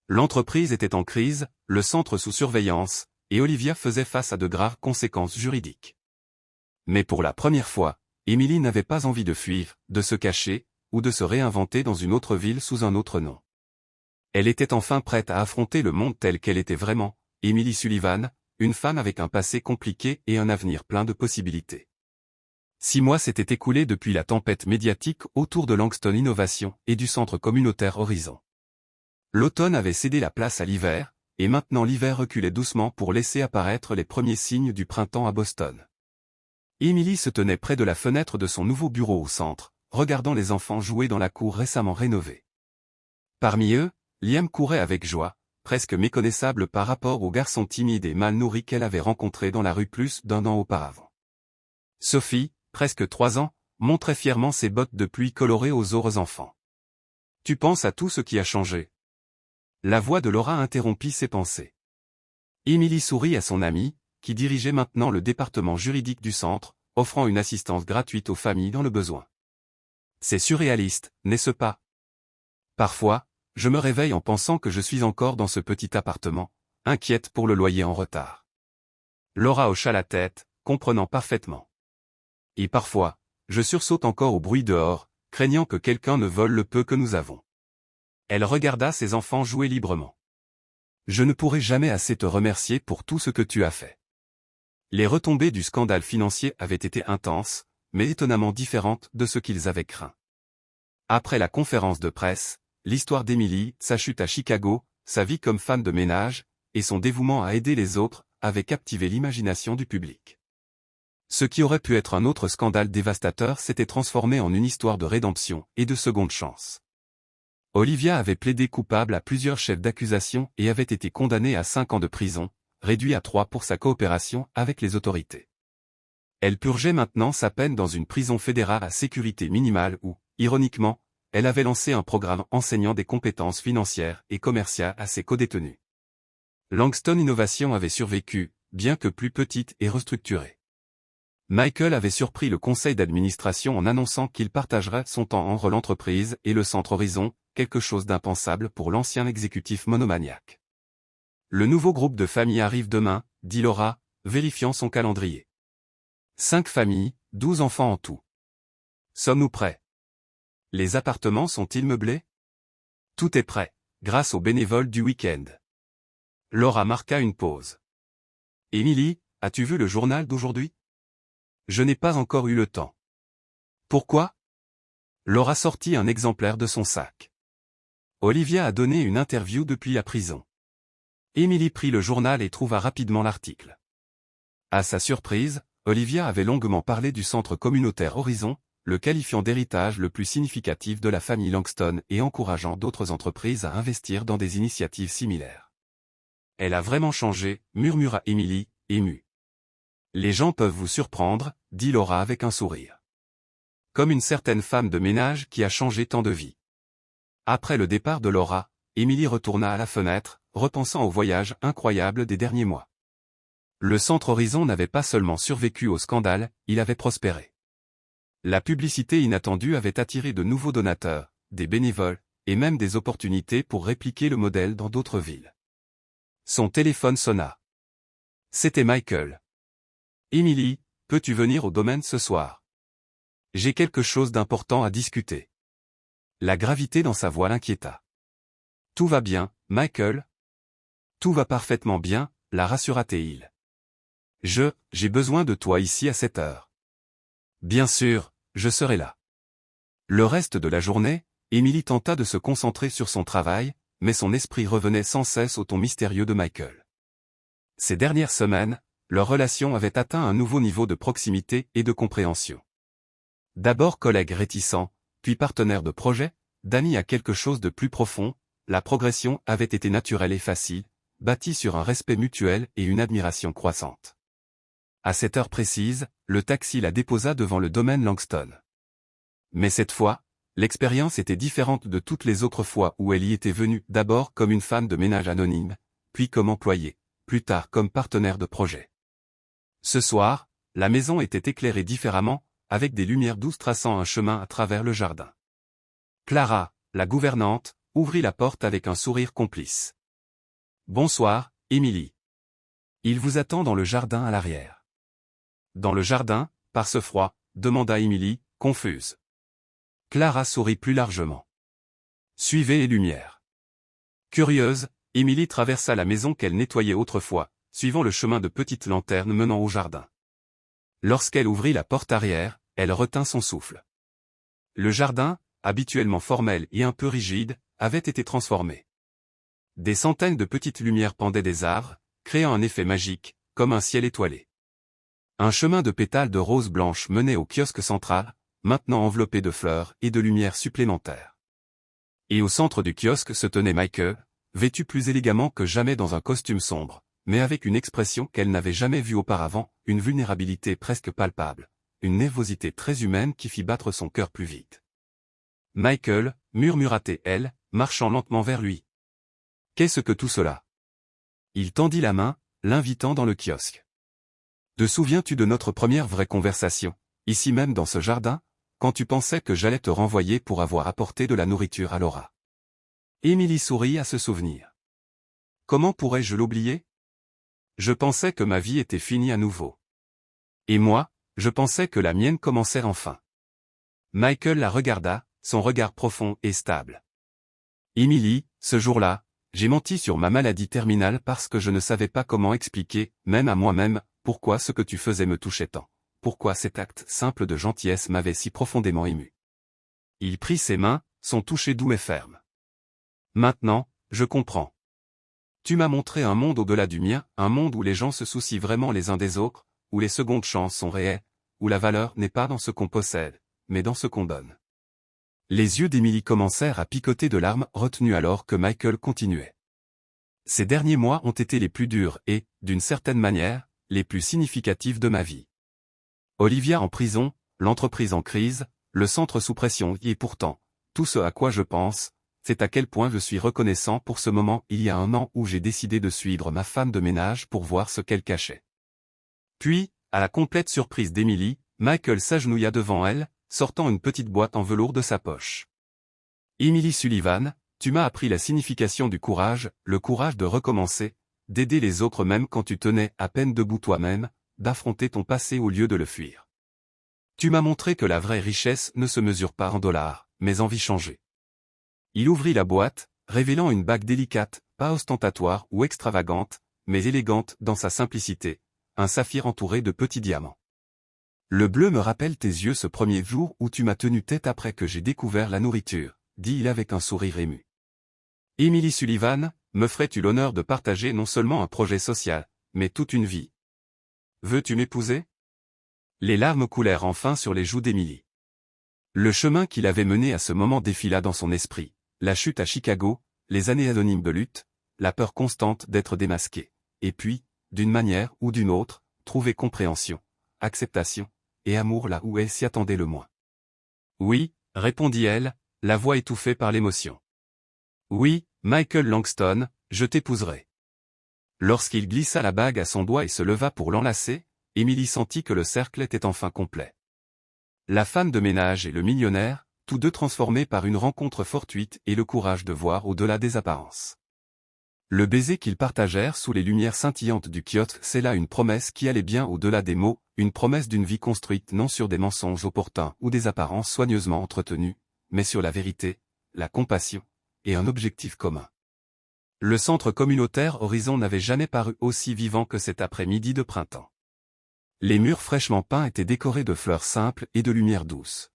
[SPEAKER 1] L'entreprise était en crise, le centre sous surveillance, et Olivia faisait face à de graves conséquences juridiques. Mais pour la première fois, Emily n'avait pas envie de fuir, de se cacher, ou de se réinventer dans une autre ville sous un autre nom. Elle était enfin prête à affronter le monde tel qu'elle était vraiment, Emily Sullivan, une femme avec un passé compliqué et un avenir plein de possibilités. 6 mois s'étaient écoulés depuis la tempête médiatique autour de Langston Innovation et du centre communautaire Horizon. L'automne avait cédé la place à l'hiver, et maintenant l'hiver reculait doucement pour laisser apparaître les premiers signes du printemps à Boston. Émilie se tenait près de la fenêtre de son nouveau bureau au centre, regardant les enfants jouer dans la cour récemment rénovée. Parmi eux, Liam courait avec joie, presque méconnaissable par rapport au garçon timide et mal nourri qu'elle avait rencontré dans la rue plus d'1 an auparavant. Sophie, presque 3 ans, montrait fièrement ses bottes de pluie colorées aux heureux enfants. « Tu penses à tout ce qui a changé ?» La voix de Laura interrompit ses pensées. Émilie sourit à son amie, qui dirigeait maintenant le département juridique du centre, offrant une assistance gratuite aux familles dans le besoin. C'est surréaliste, n'est-ce pas? Parfois, je me réveille en pensant que je suis encore dans ce petit appartement, inquiète pour le loyer en retard. Laura hocha la tête, comprenant parfaitement. Et parfois, je sursaute encore au bruit dehors, craignant que quelqu'un ne vole le peu que nous avons. Elle regarda ses enfants jouer librement. Je ne pourrai jamais assez te remercier pour tout ce que tu as fait. Les retombées du scandale financier avaient été intenses, mais étonnamment différentes de ce qu'ils avaient craint. Après la conférence de presse, l'histoire d'Émilie, sa chute à Chicago, sa vie comme femme de ménage, et son dévouement à aider les autres, avaient captivé l'imagination du public. Ce qui aurait pu être un autre scandale dévastateur s'était transformé en une histoire de rédemption et de seconde chance. Olivia avait plaidé coupable à plusieurs chefs d'accusation et avait été condamnée à 5 ans de prison, réduit à 3 pour sa coopération avec les autorités. Elle purgeait maintenant sa peine dans une prison fédérale à sécurité minimale où, ironiquement, elle avait lancé un programme enseignant des compétences financières et commerciales à ses codétenus. Langston Innovation avait survécu, bien que plus petite et restructurée. Michael avait surpris le conseil d'administration en annonçant qu'il partagerait son temps entre l'entreprise et le Centre Horizon, quelque chose d'impensable pour l'ancien exécutif monomaniaque. Le nouveau groupe de familles arrive demain, dit Laura, vérifiant son calendrier. 5 familles, 12 enfants en tout. Sommes-nous prêts? Les appartements sont-ils meublés? Tout est prêt, grâce aux bénévoles du week-end. Laura marqua une pause. Émilie, as-tu vu le journal d'aujourd'hui? Je n'ai pas encore eu le temps. Pourquoi? Laura sortit un exemplaire de son sac. Olivia a donné une interview depuis la prison. Émilie prit le journal et trouva rapidement l'article. À sa surprise, Olivia avait longuement parlé du centre communautaire Horizon, le qualifiant d'héritage le plus significatif de la famille Langston et encourageant d'autres entreprises à investir dans des initiatives similaires. Elle a vraiment changé, murmura Émilie, émue. Les gens peuvent vous surprendre, dit Laura avec un sourire. Comme une certaine femme de ménage qui a changé tant de vies. Après le départ de Laura, Émilie retourna à la fenêtre, repensant au voyage incroyable des derniers mois. Le Centre Horizon n'avait pas seulement survécu au scandale, il avait prospéré. La publicité inattendue avait attiré de nouveaux donateurs, des bénévoles, et même des opportunités pour répliquer le modèle dans d'autres villes. Son téléphone sonna. C'était Michael. « Émilie, peux-tu venir au domaine ce soir? J'ai quelque chose d'important à discuter. » La gravité dans sa voix l'inquiéta. « Tout va bien, Michael? » « Tout va parfaitement bien, » la rassura-t-il. « J'ai besoin de toi ici à cette heure. » « Bien sûr, je serai là. » Le reste de la journée, Émilie tenta de se concentrer sur son travail, mais son esprit revenait sans cesse au ton mystérieux de Michael. Ces dernières semaines, leur relation avait atteint un nouveau niveau de proximité et de compréhension. D'abord collègue réticent, puis partenaire de projet, d'amis à quelque chose de plus profond, la progression avait été naturelle et facile, bâtie sur un respect mutuel et une admiration croissante. À cette heure précise, le taxi la déposa devant le domaine Langston. Mais cette fois, l'expérience était différente de toutes les autres fois où elle y était venue, d'abord comme une femme de ménage anonyme, puis comme employée, plus tard comme partenaire de projet. Ce soir, la maison était éclairée différemment, avec des lumières douces traçant un chemin à travers le jardin. Clara, la gouvernante, ouvrit la porte avec un sourire complice. « Bonsoir, Émilie. Il vous attend dans le jardin à l'arrière. » Dans le jardin, par ce froid, demanda Émilie, confuse. Clara sourit plus largement. Suivez les lumières. Curieuse, Émilie traversa la maison qu'elle nettoyait autrefois, suivant le chemin de petites lanternes menant au jardin. Lorsqu'elle ouvrit la porte arrière, elle retint son souffle. Le jardin, habituellement formel et un peu rigide, avait été transformé. Des centaines de petites lumières pendaient des arbres, créant un effet magique, comme un ciel étoilé. Un chemin de pétales de rose blanche menait au kiosque central, maintenant enveloppé de fleurs et de lumière supplémentaires. Et au centre du kiosque se tenait Michael, vêtu plus élégamment que jamais dans un costume sombre, mais avec une expression qu'elle n'avait jamais vue auparavant, une vulnérabilité presque palpable, une nervosité très humaine qui fit battre son cœur plus vite. « Michael, » murmura-t-elle, marchant lentement vers lui. « Qu'est-ce que tout cela ?» Il tendit la main, l'invitant dans le kiosque. « Te souviens-tu de notre première vraie conversation, ici même dans ce jardin, quand tu pensais que j'allais te renvoyer pour avoir apporté de la nourriture à Laura ?» Émilie sourit à ce souvenir. « Comment pourrais-je l'oublier ? Je pensais que ma vie était finie à nouveau. Et moi, je pensais que la mienne commençait enfin. » Michael la regarda, son regard profond et stable. « Émilie, ce jour-là, j'ai menti sur ma maladie terminale parce que je ne savais pas comment expliquer, même à moi-même, pourquoi ce que tu faisais me touchait tant, pourquoi cet acte simple de gentillesse m'avait si profondément ému. » Il prit ses mains, son toucher doux et ferme. « Maintenant, je comprends. Tu m'as montré un monde au-delà du mien, un monde où les gens se soucient vraiment les uns des autres, où les secondes chances sont réelles, où la valeur n'est pas dans ce qu'on possède, mais dans ce qu'on donne. » Les yeux d'Émilie commencèrent à picoter de larmes retenues alors que Michael continuait. « Ces derniers mois ont été les plus durs et, d'une certaine manière, les plus significatifs de ma vie. Olivia en prison, l'entreprise en crise, le centre sous pression et pourtant, tout ce à quoi je pense, c'est à quel point je suis reconnaissant pour ce moment il y a 1 an où j'ai décidé de suivre ma femme de ménage pour voir ce qu'elle cachait. » Puis, à la complète surprise d'Émilie, Michael s'agenouilla devant elle, sortant une petite boîte en velours de sa poche. « Émilie Sullivan, tu m'as appris la signification du courage, le courage de recommencer, d'aider les autres même quand tu tenais à peine debout toi-même, d'affronter ton passé au lieu de le fuir. Tu m'as montré que la vraie richesse ne se mesure pas en dollars, mais en vies changées. » Il ouvrit la boîte, révélant une bague délicate, pas ostentatoire ou extravagante, mais élégante dans sa simplicité, un saphir entouré de petits diamants. « Le bleu me rappelle tes yeux ce premier jour où tu m'as tenu tête après que j'ai découvert la nourriture, » dit-il avec un sourire ému. « Émilie Sullivan, me ferais-tu l'honneur de partager non seulement un projet social, mais toute une vie? Veux-tu m'épouser ?» Les larmes coulèrent enfin sur les joues d'Émilie. Le chemin qui l'avait mené à ce moment défila dans son esprit, la chute à Chicago, les années anonymes de lutte, la peur constante d'être démasqué, et puis, d'une manière ou d'une autre, trouver compréhension, acceptation, et amour là où elle s'y attendait le moins. « Oui, » répondit-elle, la voix étouffée par l'émotion. « Oui, Michael Langston, je t'épouserai. » Lorsqu'il glissa la bague à son doigt et se leva pour l'enlacer, Émilie sentit que le cercle était enfin complet. La femme de ménage et le millionnaire, tous deux transformés par une rencontre fortuite et le courage de voir au-delà des apparences. Le baiser qu'ils partagèrent sous les lumières scintillantes du kiosque scella une promesse qui allait bien au-delà des mots, une promesse d'une vie construite non sur des mensonges opportuns ou des apparences soigneusement entretenues, mais sur la vérité, la compassion, et un objectif commun. Le centre communautaire Horizon n'avait jamais paru aussi vivant que cet après-midi de printemps. Les murs fraîchement peints étaient décorés de fleurs simples et de lumière douce.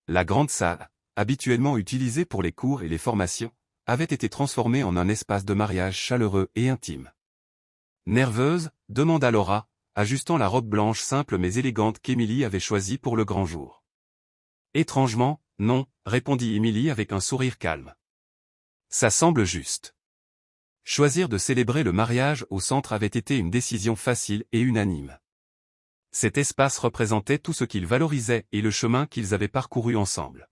[SPEAKER 1] La grande salle, habituellement utilisée pour les cours et les formations, avait été transformée en un espace de mariage chaleureux et intime. « Nerveuse ?» demanda Laura, ajustant la robe blanche simple mais élégante qu'Émilie avait choisie pour le grand jour. « Étrangement, non » répondit Émilie avec un sourire calme. « Ça semble juste. » Choisir de célébrer le mariage au centre avait été une décision facile et unanime. Cet espace représentait tout ce qu'ils valorisaient et le chemin qu'ils avaient parcouru ensemble.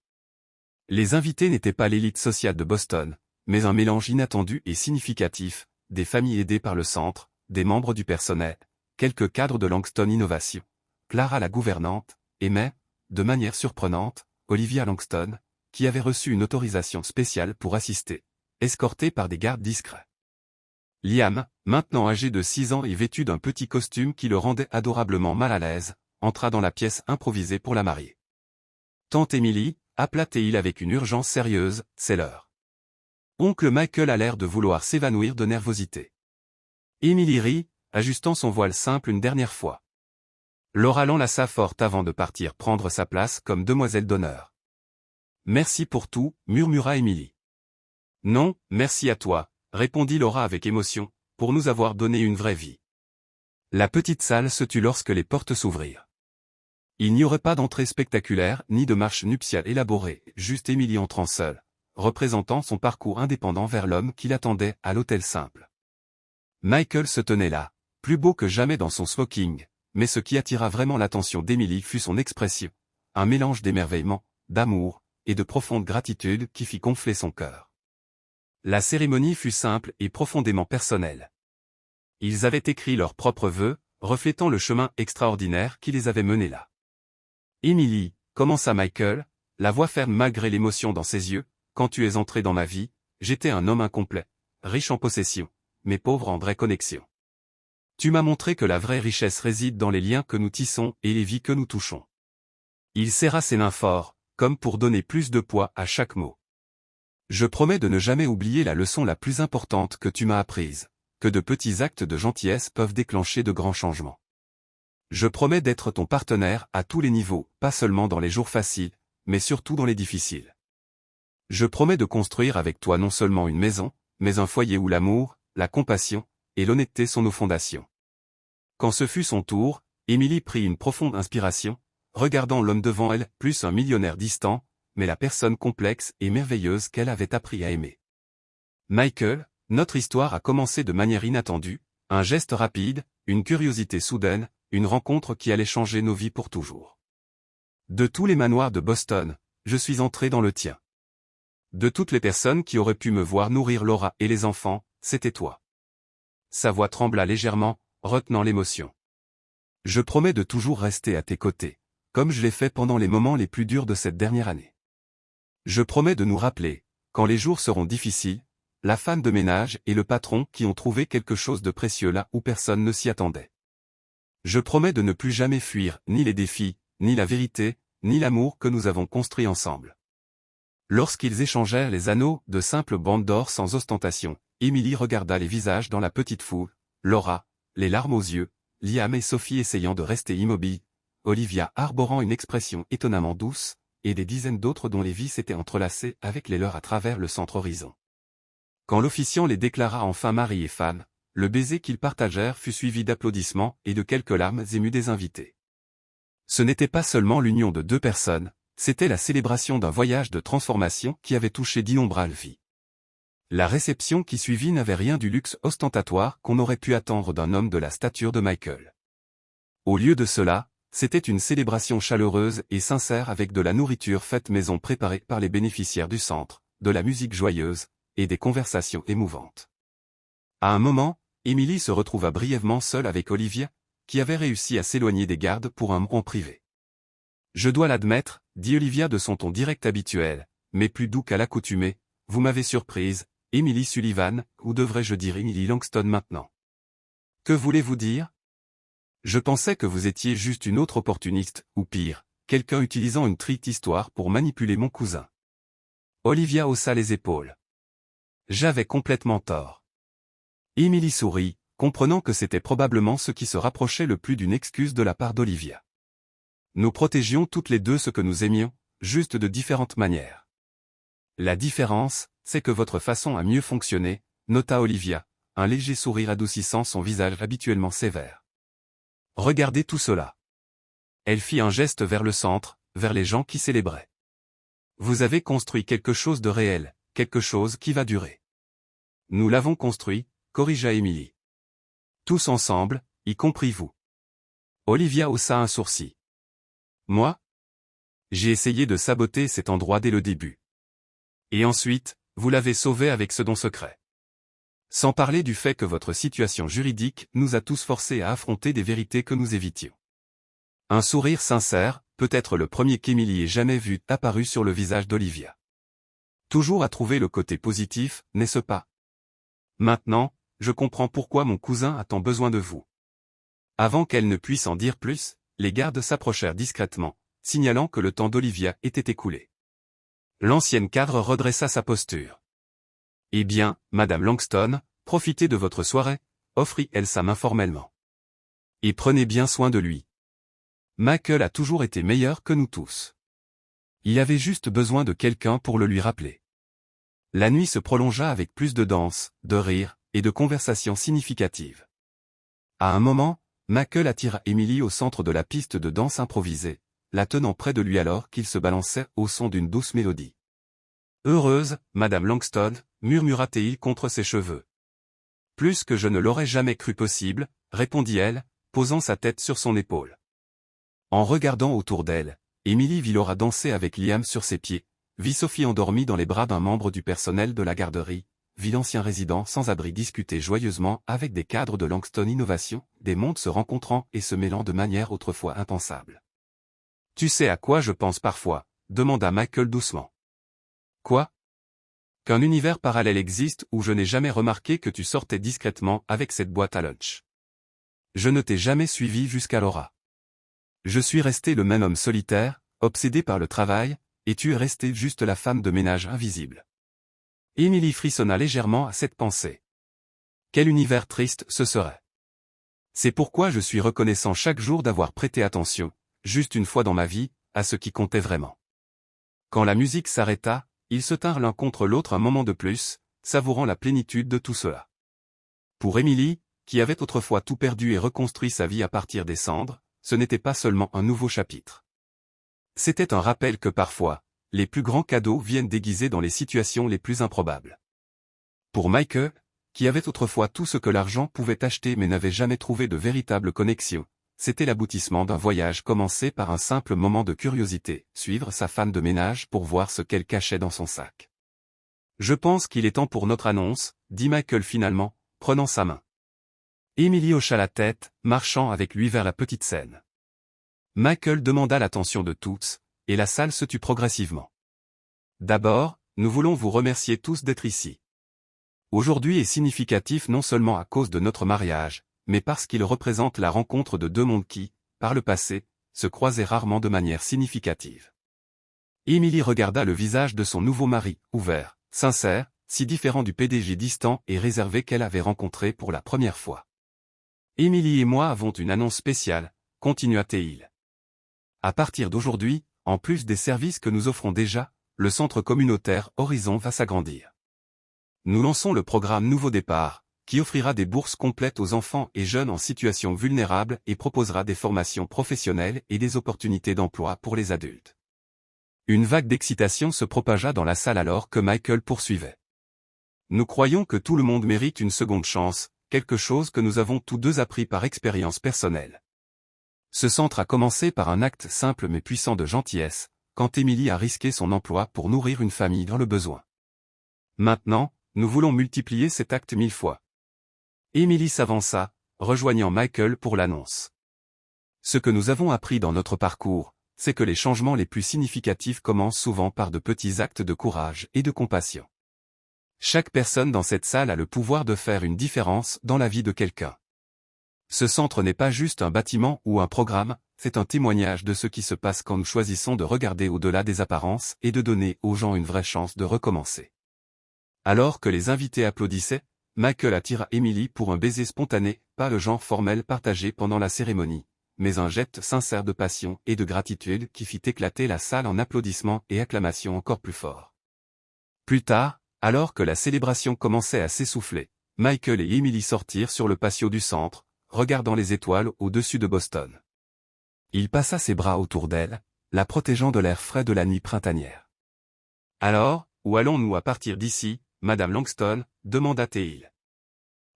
[SPEAKER 1] Les invités n'étaient pas l'élite sociale de Boston, mais un mélange inattendu et significatif, des familles aidées par le centre, des membres du personnel, quelques cadres de Langston Innovation, Clara la gouvernante, et mais, de manière surprenante, Olivia Langston, qui avait reçu une autorisation spéciale pour assister, escortée par des gardes discrets. Liam, maintenant âgé de 6 ans et vêtu d'un petit costume qui le rendait adorablement mal à l'aise, entra dans la pièce improvisée pour la marier. « Tante Émilie » appela-t-il avec une urgence sérieuse, « c'est l'heure. » Oncle Michael a l'air de vouloir s'évanouir de nervosité. Émilie rit, ajustant son voile simple une dernière fois. Laura l'enlaça fort avant de partir prendre sa place comme demoiselle d'honneur. « Merci pour tout » murmura Émilie. « Non, merci à toi » répondit Laura avec émotion, « pour nous avoir donné une vraie vie. » La petite salle se tut lorsque les portes s'ouvrirent. Il n'y aurait pas d'entrée spectaculaire, ni de marche nuptiale élaborée, juste Émilie entrant seule, représentant son parcours indépendant vers l'homme qui l'attendait à l'hôtel simple. Michael se tenait là, plus beau que jamais dans son smoking, mais ce qui attira vraiment l'attention d'Émilie fut son expression, un mélange d'émerveillement, d'amour, et de profonde gratitude qui fit gonfler son cœur. La cérémonie fut simple et profondément personnelle. Ils avaient écrit leurs propres vœux, reflétant le chemin extraordinaire qui les avait menés là. Émilie, commença Michael, la voix ferme malgré l'émotion dans ses yeux, quand tu es entré dans ma vie, j'étais un homme incomplet, riche en possessions, mais pauvre en vraie connexion. Tu m'as montré que la vraie richesse réside dans les liens que nous tissons et les vies que nous touchons. Il serra ses mains fort, comme pour donner plus de poids à chaque mot. Je promets de ne jamais oublier la leçon la plus importante que tu m'as apprise, que de petits actes de gentillesse peuvent déclencher de grands changements. Je promets d'être ton partenaire à tous les niveaux, pas seulement dans les jours faciles, mais surtout dans les difficiles. Je promets de construire avec toi non seulement une maison, mais un foyer où l'amour, la compassion et l'honnêteté sont nos fondations. Quand ce fut son tour, Émilie prit une profonde inspiration, regardant l'homme devant elle, plus un millionnaire distant, mais la personne complexe et merveilleuse qu'elle avait appris à aimer. Michael, notre histoire a commencé de manière inattendue, un geste rapide, une curiosité soudaine, une rencontre qui allait changer nos vies pour toujours. De tous les manoirs de Boston, je suis entré dans le tien. De toutes les personnes qui auraient pu me voir nourrir Laura et les enfants, c'était toi. Sa voix trembla légèrement, retenant l'émotion. Je promets de toujours rester à tes côtés, comme je l'ai fait pendant les moments les plus durs de cette dernière année. Je promets de nous rappeler, quand les jours seront difficiles, la femme de ménage et le patron qui ont trouvé quelque chose de précieux là où personne ne s'y attendait. Je promets de ne plus jamais fuir ni les défis, ni la vérité, ni l'amour que nous avons construit ensemble. Lorsqu'ils échangèrent les anneaux de simples bandes d'or sans ostentation, Émilie regarda les visages dans la petite foule, Laura, les larmes aux yeux, Liam et Sophie essayant de rester immobiles, Olivia arborant une expression étonnamment douce, et des dizaines d'autres dont les vies s'étaient entrelacées avec les leurs à travers le centre horizon. Quand l'officiant les déclara enfin mari et femme, le baiser qu'ils partagèrent fut suivi d'applaudissements et de quelques larmes émues des invités. Ce n'était pas seulement l'union de deux personnes, c'était la célébration d'un voyage de transformation qui avait touché d'innombrables vies. La réception qui suivit n'avait rien du luxe ostentatoire qu'on aurait pu attendre d'un homme de la stature de Michael. Au lieu de cela, c'était une célébration chaleureuse et sincère avec de la nourriture faite maison préparée par les bénéficiaires du centre, de la musique joyeuse, et des conversations émouvantes. À un moment, Émilie se retrouva brièvement seule avec Olivia, qui avait réussi à s'éloigner des gardes pour un moment privé. Je dois l'admettre, dit Olivia de son ton direct habituel, mais plus doux qu'à l'accoutumée, vous m'avez surprise, Émilie Sullivan, ou devrais-je dire Émilie Langston maintenant. Que voulez-vous dire? Je pensais que vous étiez juste une autre opportuniste, ou pire, quelqu'un utilisant une triste histoire pour manipuler mon cousin. Olivia haussa les épaules. J'avais complètement tort. Émilie sourit, comprenant que c'était probablement ce qui se rapprochait le plus d'une excuse de la part d'Olivia. Nous protégions toutes les deux ce que nous aimions, juste de différentes manières. La différence, c'est que votre façon a mieux fonctionné, nota Olivia, un léger sourire adoucissant son visage habituellement sévère. Regardez tout cela. Elle fit un geste vers le centre, vers les gens qui célébraient. Vous avez construit quelque chose de réel, quelque chose qui va durer. Nous l'avons construit, corrigea Émilie. Tous ensemble, y compris vous. Olivia haussa un sourcil. Moi? J'ai essayé de saboter cet endroit dès le début. Et ensuite, vous l'avez sauvé avec ce don secret. Sans parler du fait que votre situation juridique nous a tous forcés à affronter des vérités que nous évitions. Un sourire sincère, peut-être le premier qu'Émilie ait jamais vu, apparut sur le visage d'Olivia. Toujours à trouver le côté positif, n'est-ce pas? Maintenant, je comprends pourquoi mon cousin a tant besoin de vous. Avant qu'elle ne puisse en dire plus, les gardes s'approchèrent discrètement, signalant que le temps d'Olivia était écoulé. L'ancienne cadre redressa sa posture. Eh bien, Madame Langston, profitez de votre soirée, offrit-elle sa main formellement. Et prenez bien soin de lui. Michael a toujours été meilleur que nous tous. Il avait juste besoin de quelqu'un pour le lui rappeler. La nuit se prolongea avec plus de danse, de rires, et de conversations significatives. À un moment, Michael attira Emily au centre de la piste de danse improvisée, la tenant près de lui alors qu'il se balançait au son d'une douce mélodie. « Heureuse, Madame Langston, murmura-t-il contre ses cheveux. « Plus que je ne l'aurais jamais cru possible, répondit-elle, posant sa tête sur son épaule. En regardant autour d'elle, Emily vit Laura danser avec Liam sur ses pieds, vit Sophie endormie dans les bras d'un membre du personnel de la garderie, vit l'ancien résident sans abri discuter joyeusement avec des cadres de Langston Innovation, des mondes se rencontrant et se mêlant de manière autrefois impensable. « Tu sais à quoi je pense parfois ?» demanda Michael doucement. « Quoi ? » Qu'un univers parallèle existe où je n'ai jamais remarqué que tu sortais discrètement avec cette boîte à lunch. Je ne t'ai jamais suivi jusqu'à Laura. Je suis resté le même homme solitaire, obsédé par le travail, et tu es restée juste la femme de ménage invisible. Emily frissonna légèrement à cette pensée. Quel univers triste ce serait. C'est pourquoi je suis reconnaissant chaque jour d'avoir prêté attention, juste une fois dans ma vie, à ce qui comptait vraiment. Quand la musique s'arrêta, ils se tinrent l'un contre l'autre un moment de plus, savourant la plénitude de tout cela. Pour Emily, qui avait autrefois tout perdu et reconstruit sa vie à partir des cendres, ce n'était pas seulement un nouveau chapitre. C'était un rappel que parfois, les plus grands cadeaux viennent déguisés dans les situations les plus improbables. Pour Michael, qui avait autrefois tout ce que l'argent pouvait acheter mais n'avait jamais trouvé de véritable connexion, c'était l'aboutissement d'un voyage commencé par un simple moment de curiosité, suivre sa femme de ménage pour voir ce qu'elle cachait dans son sac. « Je pense qu'il est temps pour notre annonce, » dit Michael finalement, prenant sa main. Emily hocha la tête, marchant avec lui vers la petite scène. Michael demanda l'attention de tous, et la salle se tut progressivement. D'abord, nous voulons vous remercier tous d'être ici. Aujourd'hui est significatif non seulement à cause de notre mariage, mais parce qu'il représente la rencontre de deux mondes qui, par le passé, se croisaient rarement de manière significative. Emily regarda le visage de son nouveau mari, ouvert, sincère, si différent du PDG distant et réservé qu'elle avait rencontré pour la première fois. Emily et moi avons une annonce spéciale, continua-t-il. À partir d'aujourd'hui, en plus des services que nous offrons déjà, le centre communautaire Horizon va s'agrandir. Nous lançons le programme Nouveau Départ, qui offrira des bourses complètes aux enfants et jeunes en situation vulnérable et proposera des formations professionnelles et des opportunités d'emploi pour les adultes. Une vague d'excitation se propagea dans la salle alors que Michael poursuivait. Nous croyons que tout le monde mérite une seconde chance, quelque chose que nous avons tous deux appris par expérience personnelle. Ce centre a commencé par un acte simple mais puissant de gentillesse, quand Emily a risqué son emploi pour nourrir une famille dans le besoin. Maintenant, nous voulons multiplier cet acte 1000 fois. Emily s'avança, rejoignant Michael pour l'annonce. Ce que nous avons appris dans notre parcours, c'est que les changements les plus significatifs commencent souvent par de petits actes de courage et de compassion. Chaque personne dans cette salle a le pouvoir de faire une différence dans la vie de quelqu'un. Ce centre n'est pas juste un bâtiment ou un programme, c'est un témoignage de ce qui se passe quand nous choisissons de regarder au-delà des apparences et de donner aux gens une vraie chance de recommencer. Alors que les invités applaudissaient, Michael attira Emily pour un baiser spontané, pas le genre formel partagé pendant la cérémonie, mais un geste sincère de passion et de gratitude qui fit éclater la salle en applaudissements et acclamations encore plus forts. Plus tard, alors que la célébration commençait à s'essouffler, Michael et Emily sortirent sur le patio du centre, regardant les étoiles au-dessus de Boston. Il passa ses bras autour d'elle, la protégeant de l'air frais de la nuit printanière. « Alors, où allons-nous à partir d'ici, Madame Langston ?» demanda-t-il.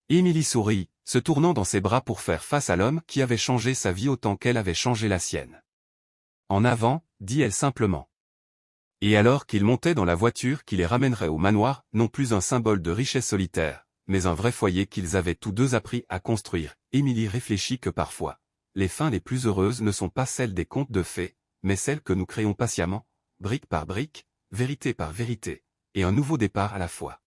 [SPEAKER 1] Emily sourit, se tournant dans ses bras pour faire face à l'homme qui avait changé sa vie autant qu'elle avait changé la sienne. « En avant, » dit-elle simplement. Et alors qu'ils montaient dans la voiture qui les ramènerait au manoir, non plus un symbole de richesse solitaire, mais un vrai foyer qu'ils avaient tous deux appris à construire, Emily réfléchit que parfois, les fins les plus heureuses ne sont pas celles des contes de fées, mais celles que nous créons patiemment, brique par brique, vérité par vérité, et un nouveau départ à la fois.